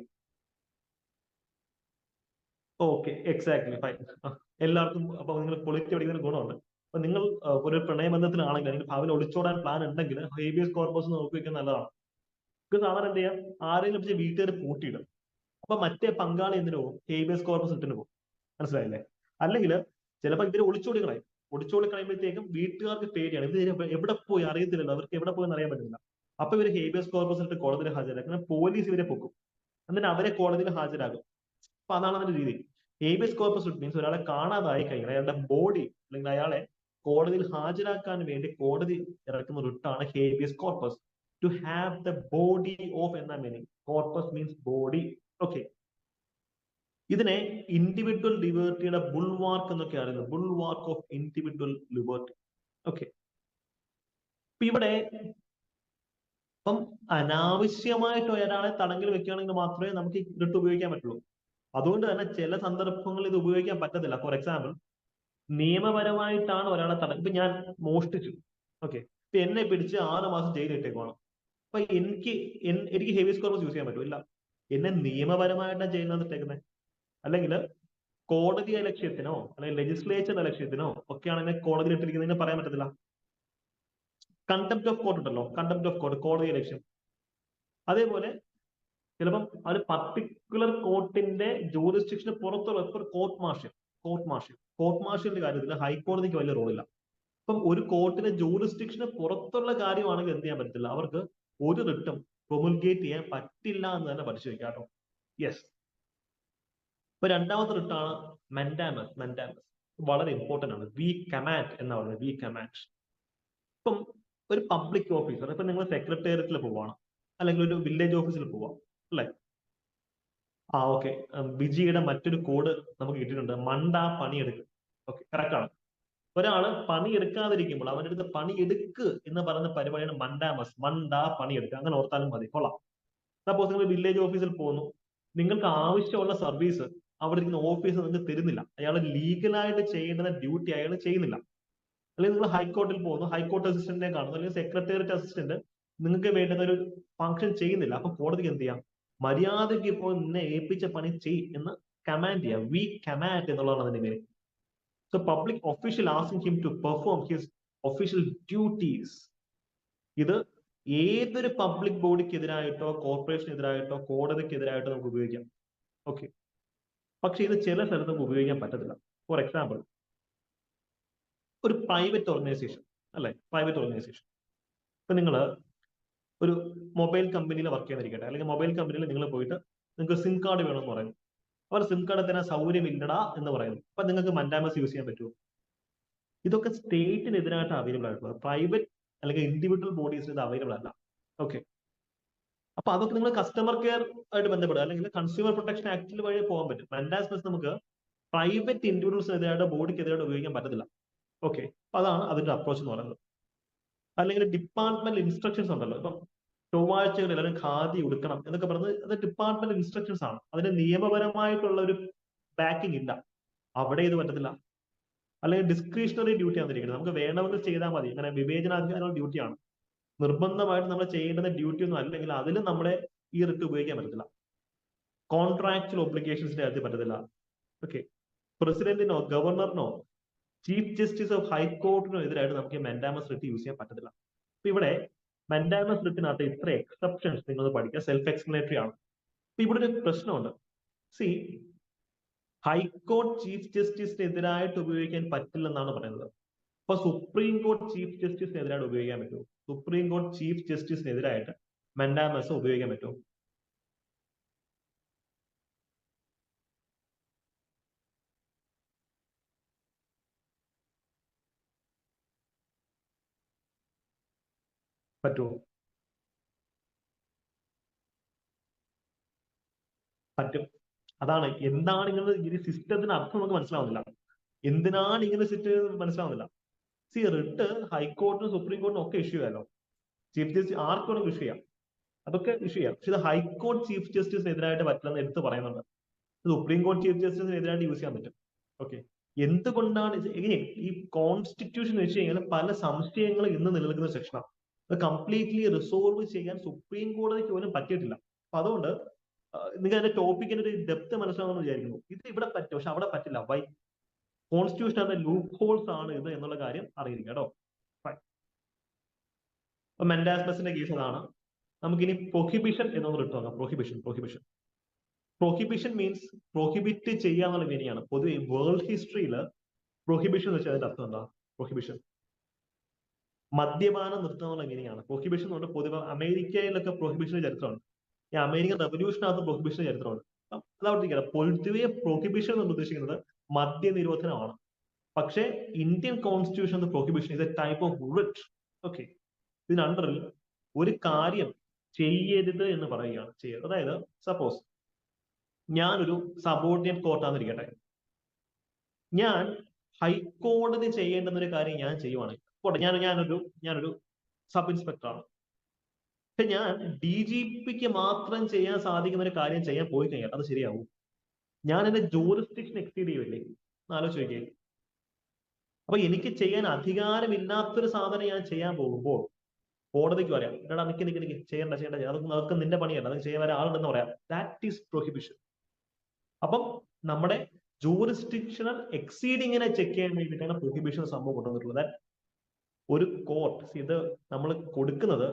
okay, exactly, fine. എല്ലാവർക്കും അപ്പൊ നിങ്ങൾ പൊളിച്ച് പഠിക്കുന്ന ഗുണമുണ്ട്. അപ്പൊ നിങ്ങൾ ഒരു പ്രണയബന്ധത്തിലാണെങ്കിൽ അല്ലെങ്കിൽ ഭാവിയിൽ ഒളിച്ചോടാൻ പ്ലാൻ ഉണ്ടെങ്കിൽ ഹേബിയസ് കോർപ്പസ് നോക്കി വെക്കാൻ നല്ലതാണ്. ഇത് സാധാരണ എന്ത് ചെയ്യാം, ആരെങ്കിലും വെച്ച് വീട്ടുകാർ പൂട്ടിയിടും. അപ്പൊ മറ്റേ പങ്കാളി എന്തിനു പോകും? ഹേബിയസ് കോർപ്പസ് ഇട്ടിന് പോകും. മനസ്സിലായില്ലേ? അല്ലെങ്കിൽ ചിലപ്പോൾ ഇവര് ഒളിച്ചോടി കളയുമ്പോഴത്തേക്കും വീട്ടുകാർക്ക് പേടിയാണ്. ഇത് എവിടെ പോയി അറിയത്തില്ലല്ലോ, അവർക്ക് എവിടെ പോയി അറിയാൻ പറ്റില്ല. അപ്പൊ ഇവര് ഹേബിയസ് കോർപ്പസ് ഇട്ട് കോടതിയിൽ ഹാജരാക്കും. പോലീസ് ഇവരെ പൊക്കും, എന്നിട്ട് അവരെ കോടതിയിൽ ഹാജരാകും. അപ്പൊ അതാണ് അതിന്റെ രീതി. ഹേബിയസ് കോർപ്പസ് റിട്ട് മീൻസ് ഒരാളെ കാണാതായി കഴിഞ്ഞാൽ അയാളുടെ ബോഡി അല്ലെങ്കിൽ അയാളെ കോടതിയിൽ ഹാജരാക്കാൻ വേണ്ടി കോടതി ഇറക്കുന്ന റിട്ടാണ് habeas corpus. To have the body of എന്ന മീനിങ്. Corpus means body. ഓക്കെ, ഇതിനെ ഇൻഡിവിജ്വൽ ലിബർട്ടിയുടെ ബുൾവാർക്ക് എന്നൊക്കെ അറിയുന്നത്. Bulwark of individual liberty. Okay, ഇവിടെ ഇപ്പം അനാവശ്യമായിട്ട് ഒരാളെ തടങ്കിൽ വെക്കുകയാണെങ്കിൽ മാത്രമേ നമുക്ക് റിട്ട് ഉപയോഗിക്കാൻ പറ്റുള്ളൂ. അതുകൊണ്ട് തന്നെ ചില സന്ദർഭങ്ങളിൽ ഇത് ഉപയോഗിക്കാൻ പറ്റത്തില്ല. ഫോർ എക്സാമ്പിൾ, നിയമപരമായിട്ടാണ് ഒരാളെ ഇപ്പൊ ഞാൻ മോഷ്ടിച്ചു. ഓക്കെ, ഇപ്പൊ എന്നെ പിടിച്ച് 6 മാസം ജയിലിട്ടേക്കുവാണ്. അപ്പൊ എനിക്ക് ഹേബിയസ് കോർപ്പസ് യൂസ് ചെയ്യാൻ പറ്റും? ഇല്ല. എന്നെ നിയമപരമായിട്ടാണ് ജയിലിനകത്ത് ഇട്ടേക്കുന്നത്. അല്ലെങ്കിൽ കോടതി ലക്ഷ്യത്തിനോ അല്ലെങ്കിൽ ലെജിസ്ലേച്ചർ ലക്ഷ്യത്തിനോ ഒക്കെയാണ് എന്നെ കോടതിയിൽ ഇട്ടിരിക്കുന്നതിന് പറയാൻ പറ്റത്തില്ല. കണ്ടംപ്റ്റ് ഓഫ് കോർട്ട് ഉണ്ടല്ലോ, കണ്ടംപ്റ്റ് ഓഫ് കോർട്ട്, കോടതി ലക്ഷ്യം. അതേപോലെ ചിലപ്പം ഒരു പർട്ടിക്കുലർ കോർട്ടിന്റെ ജൂറിസ്ഡിക്ഷന് പുറത്തുള്ള കോർട്ട് മാർഷ്യലിന്റെ കാര്യത്തിൽ ഹൈക്കോടതിക്ക് വലിയ റോളില്ല. അപ്പം ഒരു കോർട്ടിന്റെ ജൂറിസ്ഡിക്ഷന് പുറത്തുള്ള കാര്യമാണെങ്കിൽ എന്ത് ചെയ്യാൻ പറ്റത്തില്ല, അവർക്ക് ഒരു റിട്ടും പ്രൊമുൾഗേറ്റ് ചെയ്യാൻ പറ്റില്ല എന്ന് തന്നെ പഠിച്ചു വെക്കാം കേട്ടോ. യെസ്. ഇപ്പൊ രണ്ടാമത്തെ റിട്ടാണ് മെൻഡാമസ്. വളരെ ഇമ്പോർട്ടന്റ് ആണ്. വി കമാൻഡ് എന്നാ പറയുന്നത്. V command. ഇപ്പം ഒരു പബ്ലിക് ഓഫീസർ, ഇപ്പൊ നിങ്ങൾ സെക്രട്ടേറിയറ്റിൽ പോവാണ് അല്ലെങ്കിൽ ഒരു വില്ലേജ് ഓഫീസിൽ പോവാം, അല്ലെ? ഓക്കെ, ബിജിയുടെ മറ്റൊരു കോഡ് നമുക്ക് കിട്ടിയിട്ടുണ്ട്, മണ്ട പണിയെടുക്കും. ഓക്കെ, കറക്റ്റ് ആണ്. ഒരാള് പണി എടുക്കാതിരിക്കുമ്പോൾ അവന്റെ അടുത്ത് പണി എടുക്ക് എന്ന് പറയുന്ന പരിപാടിയാണ് മണ്ടാമസ്. മണ്ട പണിയെടുക്കുക, അങ്ങനെ ഓർത്താലും മതി, കൊള്ളാം. സപ്പോസ് നിങ്ങൾ വില്ലേജ് ഓഫീസിൽ പോകുന്നു, നിങ്ങൾക്ക് ആവശ്യമുള്ള സർവീസ് അവിടെ ഇരിക്കുന്ന ഓഫീസർ നിങ്ങൾക്ക് തരുന്നില്ല. അയാൾ ലീഗലായിട്ട് ചെയ്യേണ്ടുന്ന ഡ്യൂട്ടി അയാൾ ചെയ്യുന്നില്ല. അല്ലെങ്കിൽ നിങ്ങൾ ഹൈക്കോർട്ടിൽ പോകുന്നു, ഹൈക്കോർട്ട് അസിസ്റ്റന്റിനെ കാണുന്നു, അല്ലെങ്കിൽ സെക്രട്ടേറിയറ്റ് അസിസ്റ്റന്റ് നിങ്ങൾക്ക് വേണ്ടുന്ന ഒരു ഫംഗ്ഷൻ ചെയ്യുന്നില്ല. അപ്പൊ കോടതിക്ക് എന്ത് ചെയ്യാം? മര്യാദയ്ക്ക് ഇപ്പോൾ നിന്നെ ഏൽപ്പിച്ച പണി ചെയ് എന്ന് കമാൻഡ് ചെയ്യാം. വി കമാൻഡ് എന്നുള്ളതാണ് അതിന്റെ പേര്. So public official asking him to perform his official duties. ഇത് ഏതൊരു പബ്ലിക് ബോഡിക്ക് എതിരായിട്ടോ കോർപ്പറേഷന് എതിരായിട്ടോ കോടതിക്ക് എതിരായിട്ടോ നമുക്ക് ഉപയോഗിക്കാം. ഓക്കെ, പക്ഷെ ഇത് ചില സ്ഥലത്ത് നമുക്ക് ഉപയോഗിക്കാൻ പറ്റത്തില്ല. ഫോർ എക്സാമ്പിൾ, ഒരു പ്രൈവറ്റ് ഓർഗനൈസേഷൻ, അല്ലെ? Private organisation. ഇപ്പൊ നിങ്ങൾ ഒരു മൊബൈൽ കമ്പനിയിൽ വർക്ക് ചെയ്യുന്നിരിക്കട്ടെ, അല്ലെങ്കിൽ മൊബൈൽ കമ്പനിയിൽ നിങ്ങൾ പോയിട്ട് നിങ്ങൾക്ക് സിം കാർഡ് വേണമെന്ന് പറയുന്നു. അവർ സിം കാർഡ് തരാൻ സൗകര്യമില്ലടാ എന്ന് പറയുന്നു. അപ്പൊ നിങ്ങൾക്ക് മൻഡാമസ് യൂസ് ചെയ്യാൻ പറ്റുമോ? ഇതൊക്കെ സ്റ്റേറ്റിനെതിരായിട്ട് അവൈലബിൾ ആയിട്ടുള്ളത്. പ്രൈവറ്റ് അല്ലെങ്കിൽ ഇൻഡിവിജ്വൽ ബോഡീസിന് ഇത് അവൈലബിൾ അല്ല. ഓക്കെ, അപ്പൊ അതൊക്കെ നിങ്ങൾ കസ്റ്റമർ കെയർ ആയിട്ട് ബന്ധപ്പെടുക, അല്ലെങ്കിൽ കൺസ്യൂമർ പ്രൊട്ടക്ഷൻ ആക്ടിൽ വഴി പോകാൻ പറ്റും. മെന്റാസ്മെസ് നമുക്ക് പ്രൈവറ്റ് ഇൻഡിവിജ്വൽസിനെതിരായിട്ട് ബോഡിക്കെതിരായിട്ട് ഉപയോഗിക്കാൻ പറ്റത്തില്ല. ഓക്കെ, അപ്പൊ അതാണ് അതിന്റെ അപ്രോച്ച് എന്ന് പറയുന്നത്. അല്ലെങ്കിൽ ഡിപ്പാർട്ട്മെന്റ് ഇൻസ്ട്രക്ഷൻസ് ഉണ്ടല്ലോ, ഇപ്പം ചൊവ്വാഴ്ചകളിൽ എല്ലാവരും ഖാദി ഉടുക്കണം എന്നൊക്കെ പറയുന്നത് അത് ഡിപ്പാർട്ട്മെന്റ് ഇൻസ്ട്രക്ഷൻസ് ആണ്. അതിന് നിയമപരമായിട്ടുള്ള ഒരു ബാക്കിംഗ് ഇല്ല. അവിടെ ഇത് പറ്റത്തില്ല. അല്ലെങ്കിൽ ഡിസ്ക്രിഷണറി ഡ്യൂട്ടി ആണെന്നിരിക്കുന്നത്, നമുക്ക് വേണമെങ്കിൽ ചെയ്താൽ മതി, അങ്ങനെ വിവേചനാധികാരമുള്ള ഡ്യൂട്ടിയാണ്. നിർബന്ധമായിട്ട് നമ്മൾ ചെയ്യേണ്ടുന്ന ഡ്യൂട്ടി ഒന്നും അല്ലെങ്കിൽ അതിലും നമ്മളെ ഈ റിട്ട് ഉപയോഗിക്കാൻ പറ്റത്തില്ല. കോൺട്രാക്ച്വൽ ഒബ്ലിഗേഷൻസിന്റെ കാര്യത്തിൽ പറ്റത്തില്ല. ഓക്കെ, പ്രസിഡന്റിനോ ഗവർണറിനോ ചീഫ് ജസ്റ്റിസ് ഓഫ് ഹൈക്കോർട്ടിനോ എതിരായിട്ട് നമുക്ക് ഈ മെൻഡാമസ് റിട്ട് യൂസ് ചെയ്യാൻ പറ്റത്തില്ല. അപ്പൊ ഇവിടെ മെൻഡാമസ് റിട്ടിനകത്ത് ഇത്ര എക്സെപ്ഷൻസ് നിങ്ങൾ പഠിക്കുക, സെൽഫ് എക്സ്പ്ലനേറ്ററി ആണ്. അപ്പൊ ഇവിടെ ഒരു പ്രശ്നമുണ്ട്. സി, ഹൈക്കോർട്ട് ചീഫ് ജസ്റ്റിസിനെതിരായിട്ട് ഉപയോഗിക്കാൻ പറ്റില്ലെന്നാണ് പറയുന്നത്. അപ്പൊ സുപ്രീം കോർട്ട് ചീഫ് ജസ്റ്റിസിനെതിരായിട്ട് ഉപയോഗിക്കാൻ പറ്റുമോ? സുപ്രീം കോർട്ട് ചീഫ് ജസ്റ്റിസിനെതിരായിട്ട് മെൻഡാമസ് ഉപയോഗിക്കാൻ പറ്റുമോ? പറ്റുമോ? പറ്റും. അതാണ് എന്താണ് ഇങ്ങനെ ഈ സിസ്റ്റത്തിന് അർത്ഥം നമുക്ക് മനസ്സിലാവുന്നില്ല. എന്തിനാണ് ഇങ്ങനെ സിസ്റ്റം മനസ്സിലാവുന്നില്ല. സി, റിട്ട് ഹൈക്കോർട്ടിനും സുപ്രീം കോർട്ടിനും ഒക്കെ ഇഷ്യൂ ചെയ്യാലോ. ചീഫ് ജസ്റ്റിസ് ആർക്ക് വേണം ഇഷ്യൂ ചെയ്യാം, അതൊക്കെ ഇഷ്യൂ ചെയ്യാം. പക്ഷെ ഇത് ഹൈക്കോർട്ട് ചീഫ് ജസ്റ്റിസിനെതിരായിട്ട് പറ്റില്ലെന്ന് എടുത്ത് പറയുന്നുണ്ട്. സുപ്രീം കോടതി ചീഫ് ജസ്റ്റിസിനെതിരായിട്ട് യൂസ് ചെയ്യാൻ പറ്റും. ഓക്കെ, എന്തുകൊണ്ടാണ് ഈ കോൺസ്റ്റിറ്റ്യൂഷൻ വെച്ച് കഴിഞ്ഞാൽ പല സംശയങ്ങൾ ഇന്ന് നിലനിൽക്കുന്ന സെക്ഷനാണ്. അത് കംപ്ലീറ്റ്ലി റിസോൾവ് ചെയ്യാൻ സുപ്രീം കോടതിക്ക് പോലും പറ്റിയിട്ടില്ല. അപ്പൊ അതുകൊണ്ട് നിങ്ങൾക്ക് അതിന്റെ ടോപ്പിക്കിന്റെ ഒരു ഡെപ്ത് മനസ്സിലാവുമെന്ന് വിചാരിക്കുന്നു. ഇത് ഇവിടെ പറ്റും, പക്ഷെ അവിടെ പറ്റില്ല. വൈ? കോൺസ്റ്റിറ്റ്യൂഷൻ ആണ്, ലൂപ്പ് ഹോൾസ് ആണ് ഇത് എന്നുള്ള കാര്യം അറിയിരിക്കുക കേട്ടോ. അപ്പൊ മെൻഡാസ്മസിന്റെ കേസ് അതാണ്. നമുക്കിനി പ്രൊഹിബിഷൻ എന്നൊന്ന് റിട്ട് നോക്കാം. പ്രൊഹിബിഷൻ മീൻസ് പ്രൊഹിബിറ്റ് ചെയ്യുക എന്നുള്ള മീനിങ് ആണ്. പൊതുവെ വേൾഡ് ഹിസ്റ്ററിയിൽ പ്രൊഹിബിഷൻ എന്ന് വെച്ചാൽ അതിന്റെ അർത്ഥം എന്താ? പ്രൊഹിബിഷൻ മദ്യപാനം നിർത്തുക എന്നുള്ള മീനിങ് ആണ്. പ്രൊഹിബിഷൻ എന്ന് പറഞ്ഞാൽ പൊതുവെ അമേരിക്കയിലൊക്കെ പ്രൊഹിബിഷന്റെ ചരിത്രമുണ്ട്. ഈ അമേരിക്കൻ റെവല്യൂഷനകത്ത് പ്രൊഹിബിഷന്റെ ചരിത്രമുണ്ട്. അതവിടെ പൊതുവെ പ്രൊഹിബിഷൻ എന്ന് ഉദ്ദേശിക്കുന്നത് മദ്യനിരോധനമാണ്. പക്ഷേ Indian constitution prohibition is a type of writ. Okay, ഇതിനണ്ടറിൽ ഒരു കാര്യം ചെയ്യരുത് എന്ന് പറയുകയാണ് ചെയ്യുന്നത്. അതായത് സപ്പോസ് ഞാനൊരു സബോർഡിനേറ്റ് കോർട്ടാന്നിരിക്കട്ടെ, ഞാൻ ഹൈക്കോടതി ചെയ്യേണ്ടുന്ന ഒരു കാര്യം ഞാൻ ചെയ്യുവാണെങ്കിൽ, ഞാനൊരു സബ് ഇൻസ്പെക്ടറാണ്. പക്ഷെ ഞാൻ DGPക്ക് മാത്രം ചെയ്യാൻ സാധിക്കുന്ന ഒരു കാര്യം ചെയ്യാൻ പോയി കഴിഞ്ഞാൽ അത് ശരിയാവും? ഞാൻ എന്റെ ജൂറിസ്ഡിക്ഷൻ എക്സീഡ് ചെയ്യുമല്ലേ? ആലോചിക്കുക. അപ്പൊ എനിക്ക് ചെയ്യാൻ അധികാരമില്ലാത്തൊരു സാധനം ഞാൻ ചെയ്യാൻ പോകുമ്പോൾ കോടതിക്ക് പറയാം, എടാ നിക്ക് ചെയ്യണ്ട, അതൊക്കെ നിന്റെ പണിയല്ല, അത് ചെയ്യാൻ വരെ ആളുണ്ടെന്ന് പറയാം. That is prohibition. അപ്പം നമ്മുടെ ജൂറിസ്ഡിക്ഷണൽ എക്സീഡിങ്ങിനെ ചെക്ക് ചെയ്യാൻ വേണ്ടിയിട്ടാണ് പ്രൊഹിബിഷൻ സംഭവം കൊണ്ടുവന്നിട്ടുള്ളത്. ഒരു കോർട്ട്, ഇത് നമ്മൾ കൊടുക്കുന്നത്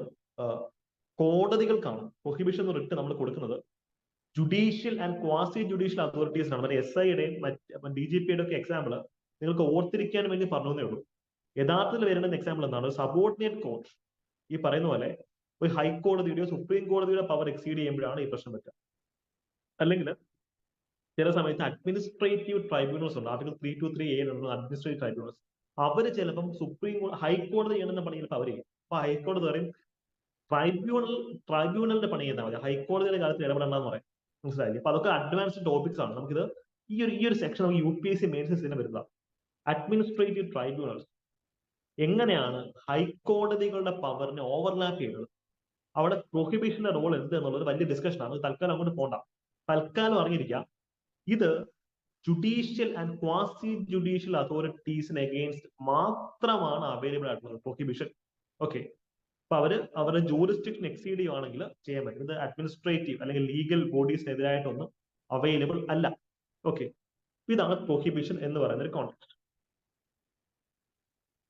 കോടതികൾക്കാണ്. പ്രൊഹിബിഷൻ റിട്ട് നമ്മൾ കൊടുക്കുന്നത് ജുഡീഷ്യൽ ആൻഡ് ക്വാസി ജുഡീഷ്യൽ അതോറിറ്റീസിനാണ്. SIയുടെയും DGPയുടെ ഒക്കെ എക്സാമ്പിൾ നിങ്ങൾക്ക് ഓർത്തിരിക്കാൻ വേണ്ടി പറഞ്ഞേ ഉള്ളൂ. യഥാർത്ഥത്തിൽ വരേണ്ട എക്സാമ്പിൾ എന്താണ്? സബോർഡിനേറ്റ് കോർട്ട്, ഈ പറയുന്ന പോലെ ഒരു ഹൈക്കോടതിയുടെയോ സുപ്രീം കോടതിയുടെ പവർ എക്സീഡ് ചെയ്യുമ്പോഴാണ് ഈ പ്രശ്നം പറ്റുക. അല്ലെങ്കിൽ ചില സമയത്ത് അഡ്മിനിസ്ട്രേറ്റീവ് ട്രൈബ്യൂണൽസ് ഉണ്ട്. Article 323A administrative tribunals. അവര് ചിലപ്പം ഹൈക്കോടതി ചെയ്യണമെന്ന പണി ചിലപ്പോൾ അവർ ചെയ്യും. അപ്പൊ ഹൈക്കോടതി പറയും ട്രൈബ്യൂണലിന്റെ പണി ചെയ്താൽ മതി, ഹൈക്കോടതിയുടെ കാര്യത്തിൽ ഇടപെടേണ്ടെന്ന് പറയും. മനസ്സിലായില്ലേ? അപ്പൊ അതൊക്കെ അഡ്വാൻസ്ഡ് ടോപ്പിക്സ് ആണ്. നമുക്കിത് ഈ ഒരു സെക്ഷൻ നമുക്ക് UPSC മെയിൻസിന് വരുന്നതാണ്. അഡ്മിനിസ്ട്രേറ്റീവ് ട്രൈബ്യൂണൽസ് എങ്ങനെയാണ് ഹൈക്കോടതികളുടെ പവറിനെ ഓവർലാപ്പ് ചെയ്യുന്നത്, അവിടെ പ്രൊഹിബിഷന്റെ റോൾ എന്ത് എന്നുള്ളത് വലിയ ഡിസ്കഷൻ ആണ്. തൽക്കാലം അങ്ങോട്ട് പോണ്ട. തൽക്കാലം അറിഞ്ഞിരിക്കാം, ഇത് ജുഡീഷ്യൽ ആൻഡ് ക്വാസി ജുഡീഷ്യൽ അതോറിറ്റീസിന് അഗെയിൻസ്റ്റ് മാത്രമാണ് അവൈലബിൾ ആയിട്ടുള്ളത് പ്രൊഹിബിഷൻ. ഓക്കെ, അപ്പൊ അവരുടെ ജൂറിസ്ഡിക്ഷൻ എക്സീഡ് ചെയ്യുവാണെങ്കിൽ ചെയ്യാൻ പറ്റും. ഇത് അഡ്മിനിസ്ട്രേറ്റീവ് അല്ലെങ്കിൽ ലീഗൽ ബോഡീസിനെതിരായിട്ടൊന്നും അവൈലബിൾ അല്ല. ഓക്കെ, ഇതാണ് പ്രൊഹിബിഷൻ എന്ന് പറയുന്ന ഒരു കോൺടെക്സ്റ്റ്.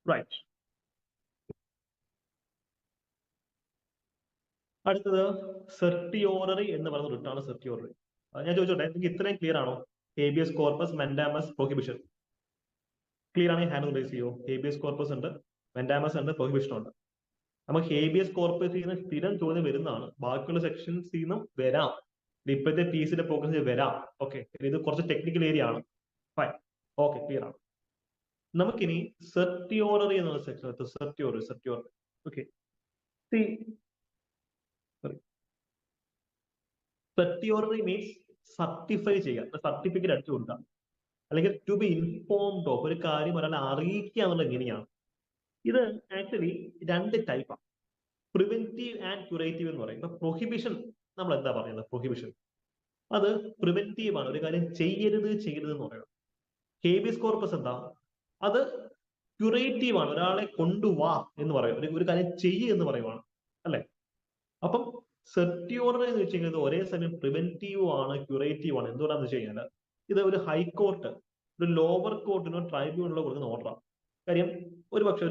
റൈറ്റ്. അടുത്തത് സെർട്ടിയോററി എന്ന് പറയുന്ന റിട്ടാണ്. സെർട്ടിയോററി ഞാൻ ചോദിച്ചോട്ടെ, നിങ്ങൾക്ക് ഇത്രയും ക്ലിയർ ആണോ? Habeas corpus, mandamus, prohibition clear ആണെങ്കിൽ ഹാൻഡ് റൈസ് ചെയ്യോ. ഹേബിയസ് കോർപ്പസ് ഉണ്ട്, മെൻഡാമസ് ഉണ്ട്, പ്രൊഹിബിഷൻ ഉണ്ട്. നമുക്ക് ഹേബിയസ് കോർപ്പസിൽ നിന്ന് സ്ഥിരം ചോദ്യം വരുന്നതാണ്. ബാക്കിയുള്ള സെക്ഷൻസിൽ നിന്നും വരാം, ഇപ്പോഴത്തെ PSCയുടെ പ്രോഗ്രസ് വരാം. ഓക്കെ, ഇത് കുറച്ച് ടെക്നിക്കൽ ഏരിയ ആണ്. ഫൈൻ, ഓക്കെ, ക്ലിയർ ആണ്. നമുക്കിനി സെർട്ടിയോററി എന്നുള്ള സെക്ഷൻ എടുത്ത് സെർട്ടിയോററി. ഓക്കെ, സെർട്ടിയോററി മീൻസ് സർട്ടിഫൈ ചെയ്യുക, സർട്ടിഫിക്കറ്റ് അടിച്ചു കൊടുക്കുക, അല്ലെങ്കിൽ ടു ബി ഇൻഫോംഡ് ഓഫ്, ഒരു കാര്യം ഒരാളെ അറിയിക്കുക എന്നുള്ളത് എങ്ങനെയാണ്. ഇത് ആക്ച്വലി രണ്ട് ടൈപ്പാണ്, പ്രിവെന്റീവ് ആൻഡ് ക്യൂറേറ്റീവ് എന്ന് പറയും. ഇപ്പൊ പ്രൊഹിബിഷൻ നമ്മൾ എന്താ പറയുന്നത്? പ്രൊഹിബിഷൻ അത് പ്രിവെന്റീവ് ആണ്, ഒരു കാര്യം ചെയ്യരുത് എന്ന് പറയുന്നത്. ഹേബിയസ് കോർപ്പസ് എന്താ? അത് ക്യൂറേറ്റീവ് ആണ്, ഒരാളെ കൊണ്ടുവാ എന്ന് പറയും, ഒരു കാര്യം ചെയ്യ് എന്ന് പറയുവാണ്, അല്ലെ? അപ്പം സെർട്ടിയോററി എന്ന് വെച്ച് കഴിഞ്ഞാൽ ഒരേ സമയം പ്രിവെന്റീവ് ആണ്, ക്യൂറേറ്റീവ് ആണ്. എന്തുകൊണ്ടാന്ന് വെച്ച് കഴിഞ്ഞാൽ ഇത് ഒരു ഹൈക്കോർട്ട്, ഒരു ലോവർ കോർട്ടിനോ ട്രൈബ്യൂണലോ കൊടുക്കുന്ന ഓർഡറാണ്. കാര്യം ഒരു പക്ഷെ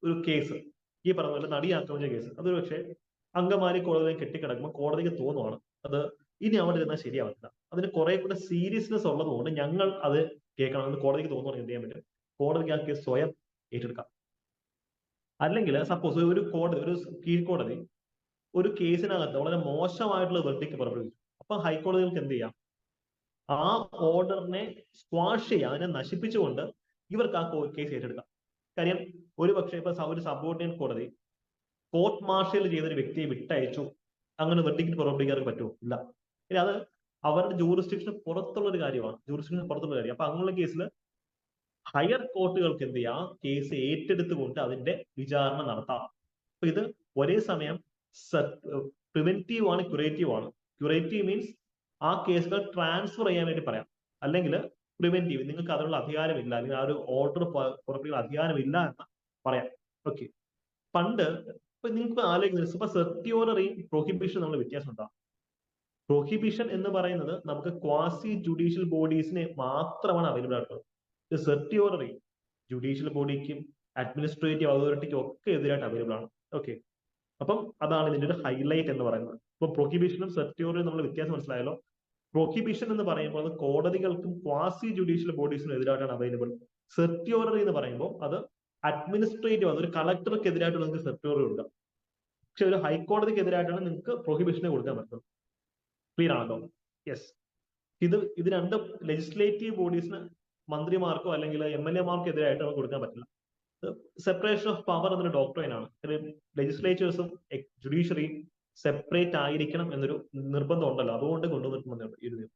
ഒരു കേസ്, ഈ പറഞ്ഞ പോലെ നടി ആക്രമിച്ച കേസ്, അതൊരു പക്ഷേ അങ്കമാലി കോടതിയിൽ കെട്ടിക്കിടക്കുമ്പോൾ കോടതിക്ക് തോന്നുവാണ് അത് ഇനി അവിടെ ഇരുന്നാൽ ശരിയാവത്തില്ല, അതിന് കുറെ കൂടെ സീരിയസ്നെസ് ഉള്ളതുകൊണ്ട് ഞങ്ങൾ അത് കേൾക്കണം എന്ന് കോടതിക്ക് തോന്നുവാണെങ്കിൽ എന്ത് ചെയ്യാൻ പറ്റും? കോടതിക്ക് ആ കേസ് സ്വയം ഏറ്റെടുക്കാം. അല്ലെങ്കിൽ സപ്പോസ് ഒരു കോടതി, ഒരു കീഴ്ക്കോടതി ഒരു കേസിനകത്ത് വളരെ മോശമായിട്ടുള്ള വെർഡിക്റ്റ് പുറപ്പെടുവിച്ചു, അപ്പൊ ഹൈക്കോടതികൾക്ക് എന്ത് ചെയ്യാം? ആ ഓർഡറിനെ സ്ക്വാഷ് ചെയ്യാം, അതിനെ നശിപ്പിച്ചുകൊണ്ട് ഇവർക്ക് ആ കേസ് ഏറ്റെടുക്കാം. കാര്യം ഒരു പക്ഷേ ഇപ്പൊ ഒരു സബോർഡിനേറ്റ് കോടതി കോർട്ട് മാർഷൽ ചെയ്തൊരു വ്യക്തിയെ വിട്ടയച്ചു, അങ്ങനെ വെർഡിക്റ്റ് പുറപ്പെടുവിക്കാൻ പറ്റുമോ? ഇല്ല. ഇനി അത് അവരുടെ ജൂറിസ്ഡിക്ഷന് പുറത്തുള്ള ഒരു കാര്യമാണ്, ജൂറിസ്ഡിക്ഷന് പുറത്തുള്ള കാര്യം. അപ്പൊ അങ്ങനെയുള്ള കേസിൽ ഹയർ കോർട്ടുകൾക്ക് എന്ത് ചെയ്യാം? കേസ് ഏറ്റെടുത്തുകൊണ്ട് അതിന്റെ വിചാരണ നടത്താം. അപ്പൊ ഇത് ഒരേ സമയം പ്രിവെന്റീവ് ആണ്, ക്യൂറേറ്റീവ് ആണ്. ക്യൂറേറ്റീവ് മീൻസ് ആ കേസുകൾ ട്രാൻസ്ഫർ ചെയ്യാൻ വേണ്ടി പറയാം, അല്ലെങ്കിൽ പ്രിവെന്റീവ്, നിങ്ങൾക്ക് അതിനുള്ള അധികാരമില്ല, അല്ലെങ്കിൽ ആ ഒരു ഓർഡർ പുറപ്പെടുവിക്കുന്ന അധികാരമില്ല എന്ന് പറയാം. ഓക്കെ, പണ്ട് ഇപ്പൊ നിങ്ങൾക്ക് ആലോചിക്കുന്നത് ഇപ്പൊ സെർട്ടിയോററിയും പ്രൊഹിബിഷൻ നമ്മൾ വ്യത്യാസം ഉണ്ടാകും. പ്രൊഹിബിഷൻ എന്ന് പറയുന്നത് നമുക്ക് ക്വാസി ജുഡീഷ്യൽ ബോഡീസിന് മാത്രമാണ് അവൈലബിൾ ആയിട്ടുള്ളത്. സെർട്ടിയോററി ജുഡീഷ്യൽ ബോഡിക്കും അഡ്മിനിസ്ട്രേറ്റീവ് അതോറിറ്റിക്കും ഒക്കെ എതിരായിട്ട് അവൈലബിൾ ആണ്. ഓക്കെ, അപ്പം അതാണ് ഇതിന്റെ ഒരു ഹൈലൈറ്റ് എന്ന് പറയുന്നത്. ഇപ്പൊ പ്രൊഹിബിഷനും സെർട്ടിയോററിയും നമ്മൾ വ്യത്യാസം മനസ്സിലായല്ലോ. പ്രൊഹിബിഷൻ എന്ന് പറയുമ്പോൾ അത് കോടതികൾക്കും ക്വാസി ജുഡീഷ്യൽ ബോഡീസിനും എതിരായിട്ടാണ് അവൈലബിൾ. സെർട്ടിയോററി എന്ന് പറയുമ്പോൾ അത് അഡ്മിനിസ്ട്രേറ്റീവ്, അതൊരു കളക്ടർക്ക് എതിരായിട്ട് നിങ്ങൾക്ക് സെർട്ടിയോററി കൊടുക്കാം, പക്ഷെ ഒരു ഹൈക്കോടതിക്ക് എതിരായിട്ടാണ് നിങ്ങൾക്ക് പ്രൊഹിബിഷനെ കൊടുക്കാൻ പറ്റുന്നത്. ക്ലിയർ ആണല്ലോ? യെസ്. ഇത് രണ്ടും ലെജിസ്ലേറ്റീവ് ബോഡീസിന്, മന്ത്രിമാർക്കോ അല്ലെങ്കിൽ MLA മാർക്കോ എതിരായിട്ട് നമുക്ക് കൊടുക്കാൻ പറ്റില്ല. സെപ്പറേഷൻ ഓഫ് പവർ എന്നൊരു ഡോക്ട്രൈൻ ആണ്. ലെജിസ്ലേച്ചേഴ്സും ജുഡീഷ്യറിയും സെപ്പറേറ്റ് ആയിരിക്കണം എന്നൊരു നിർബന്ധം ഉണ്ടല്ലോ, അതുകൊണ്ട് കൊണ്ടുവന്നിട്ടുണ്ടെന്ന്